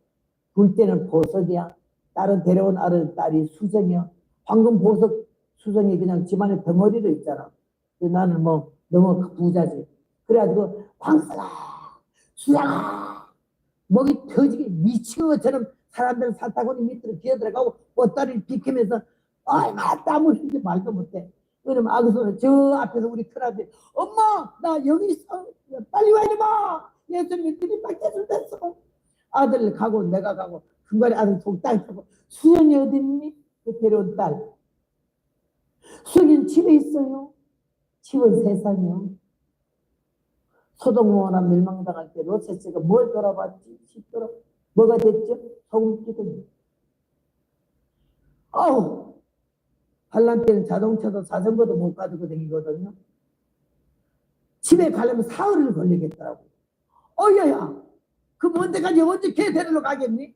둘째는 보석이야. 딸은 데려온 딸이 수정이야. 황금 보석 수정이 그냥 집안에 덩어리로 있잖아. 나는 뭐 너무 부자지. 그래가지고 광석아 수정아 목이 터지게 미친 것처럼 사람들 사타구니 밑으로 기어들어가고 보따리를 비키면서 얼마나 땀을 흘리지 말도 못해. 그러면 아그소는 저 앞에서 우리 큰아들이 엄마 나 여기 있어 빨리 와 이놈아 예수님이 들이받게 됐어. 아들 가고 내가 가고 중간에 아들 속딱 하고 수연이 어디 있니? 데려온 딸 수연이는 집에 있어요. 집은 세상이요. 소돔고모나 멸망당할 때 롯셋째가 뭘 돌아봤지 싶도록 뭐가 됐죠? 소금 기둥. 아우 환란 때는 자동차도 자전거도 못 가지고 다니거든요. 집에 가려면 사흘을 걸리겠더라고. 어여야 그 먼 데까지 언제 걔 데리러 가겠니?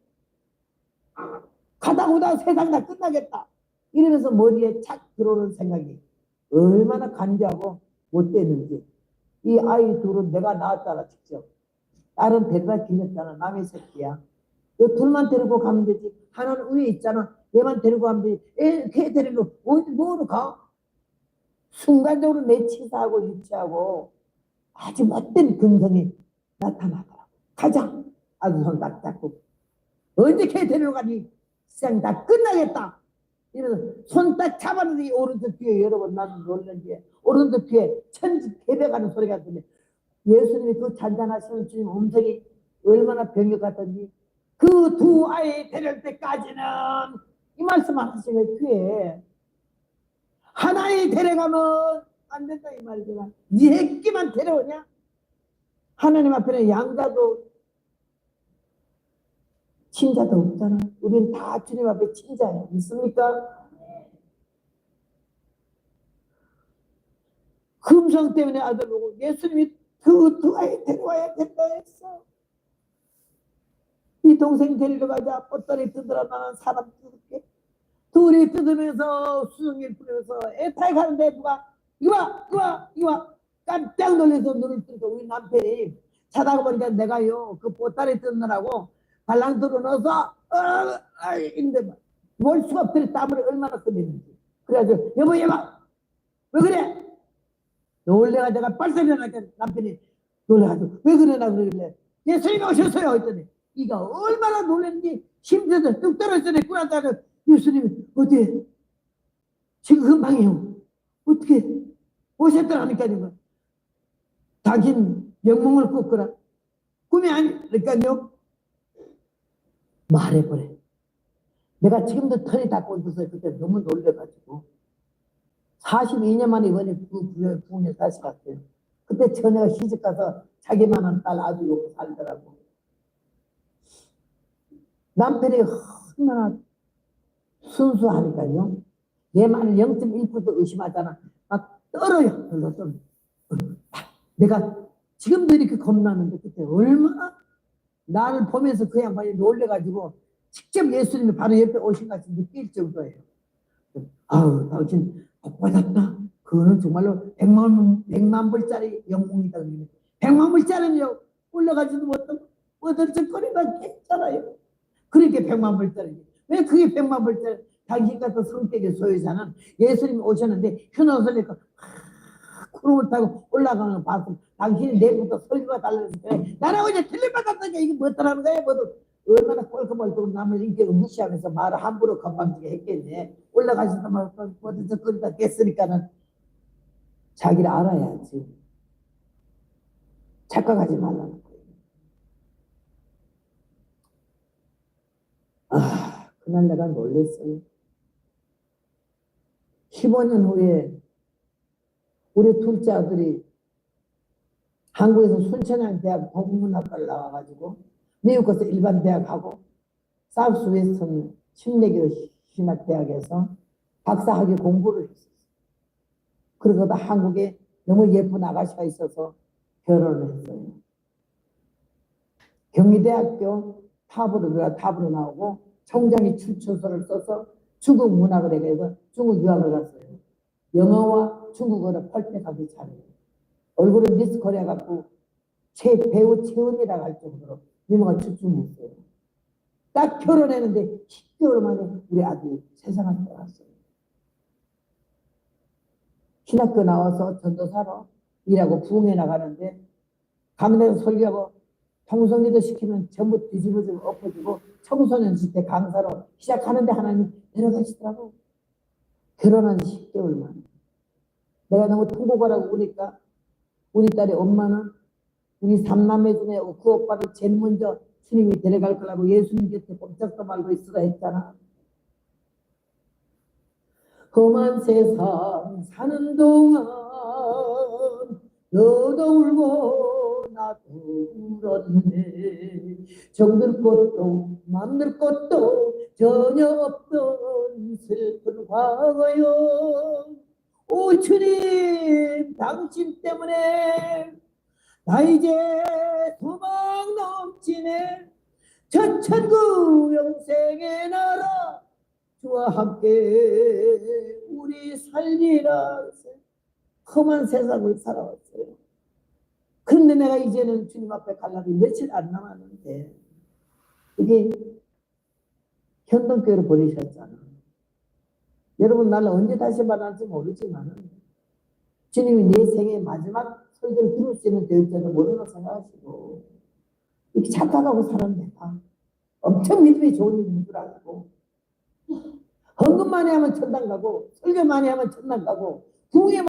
가다 오다 세상 다 끝나겠다. 이러면서 머리에 착 들어오는 생각이 얼마나 간절하고 못됐는지. 이 아이 둘은 내가 낳았잖아 직접. 딸은 데려다 길렀잖아. 남의 새끼야. 이 둘만 데리고 가면 되지. 하나는 위에 있잖아. 얘만 데리고 가면 되지. 걔 데리고 어디 뭐로 가? 순간적으로 내 치사하고 유치하고 아주 못된 근성이 나타나더라고. 가자. 아주 손 딱 잡고 언제 데려가니 시장이 다 끝나겠다. 이러면서 손 딱 잡았는데 오른쪽 귀에 여러분 나도 놀란게 오른쪽 귀에 천지 개벽하는 소리가 들려. 예수님이 그 잔잔하시는 주님 음성이 얼마나 병력 같던지 그 두 아이 데려올 때까지는 이 말씀을 하시는 귀에 하나에 데려가면 안 된다 이 말이잖아. 네 새끼만 데려오냐? 하나님 앞에는 양자도 친자도 없잖아. 우리는 다 주님 앞에 친자야. 믿습니까? 금성 때문에 아들 보고 예수님이 그 두 아이 데려와야 된다 했어. 이 동생 데리러 가자. 뻗다리 뜯으라 나는 사람 뜯을게. 둘이 뜯으면서 수정일 뿌리면서 애타게 가는데 누가 이거 깜짝 놀라서 눈을 뜨니까 우리 남편이 자다가 보니까 내가요 그 보따리 뜯느라고 발랑도로 넣어서 근데 뭘 수가 없더니 땀을 얼마나 흘리는지. 그래가지고 여보 왜 그래? 놀래가 내가 빨리 일어나니까 남편이 놀래가지고 왜 그러나 그러길래 예수님이 오셨어요 했더니 이가 얼마나 놀랐는지 심장도 뚝 떨어지네 꾸라다가 예수님이 어디 지금 금방이요 어떻게 오셨더라니까요. 당신 영몽을 꿨거라. 꿈이 아니니까요. 말해버려. 내가 지금도 털이 다 꽂혀서 그때 너무 놀래가지고 42년 만에 이번에 그 부흥에 다시 갔어요. 그때 처녀가 시집가서 자기만한 딸 아주 놓고 살더라고. 남편이 얼마나 순수하니까요. 내 말을 0.1%도 의심하잖아. 막 떨어요. 내가 지금도 이렇게 겁나는데 그때 얼마나 나를 보면서 그 양반이 놀래가지고 직접 예수님이 바로 옆에 오신 같이 느낄 정도예요. 아우 당신 복 받았다. 그거는 정말로 100만 불짜리 영웅이다. 100만 불짜리는요 올라가지도 못하고 어덜쩍거리다 깼잖아요. 그렇게 100만 불짜리. 왜 그게 100만 불짜리? 당신 같은 성격의 소유자는 예수님이 오셨는데 흰옷을 입고 구름을 타고 올라가는 거 봤으면 당신이 내일부터 설교가 달라서 그래. 나라고 이제 틀림받았다니까 이게 뭐더라는 거야. 뭐도 얼마나 꼴끔꼴끔 남의 인격을 무시하면서 말을 함부로 건방지게 했겠네. 올라가시다 말고 어덜쩍거리다 깼으니까는 자기를 알아야지. 착각하지 말라는 거예요. 그날 내가 놀랐어요. 15년 후에 우리 둘째 아들이 한국에서 순천향 대학 공문학과를 나와가지고 미국 가서 일반 대학하고 사우스 웨스턴 침례교 신학대학에서 박사학위 공부를 했었어요. 그러고도 한국에 너무 예쁜 아가씨가 있어서 결혼을 했어요. 경희대학교 탑으로 나오고 총장이 추천서를 써서 중국 문학을 해서 중국 유학을 갔어요. 영어와 중국어를 펄펙하게 잘해요. 얼굴은 미스 코리아 갖고 배우 최은이라고 할 정도로 유명한 출중했어요. 딱 결혼했는데 10개월 만에 우리 아들이 세상을 떠났어요. 신학교 나와서 전도사로 일하고 부흥회 나가는데 가문에서 설교하고 통성기도 시키면 전부 뒤집어지고 엎어지고 청소년 시대 강사로 시작하는데 하나님 데려가시더라고. 결혼한 10개월 만에. 내가 너무 통곡하라고 그러니까 우리 딸의 엄마는 우리 삼남매 중에 그 오빠를 제일 먼저 주님이 데려갈 거라고 예수님 곁에 꼼짝도 말고 있으라 했잖아. 험한 세상 사는 동안 너도 울고 나도 울었네. 정들 것도 맘들 것도 전혀 없던 슬픈 과거요. 오 주님 당신 때문에 나 이제 소망 넘치네. 저 천국 영생의 나라 주와 함께 우리 살리라. 험한 세상을 살아왔어요. 그런데 내가 이제는 주님 앞에 가려고 며칠 안 남았는데 이게 현동교회를 보내셨잖아. 여러분 나를 언제 다시 만날지 모르지만 주님이 내 생의 마지막 설교를 들을 수 있는 될지도 모르는 생각하시고 이렇게 착각하고 사는 내가 엄청 믿음이 좋은 일인 줄 알고 헌금 많이 하면 천당 가고 설교 많이 하면 천당 가고 부흥회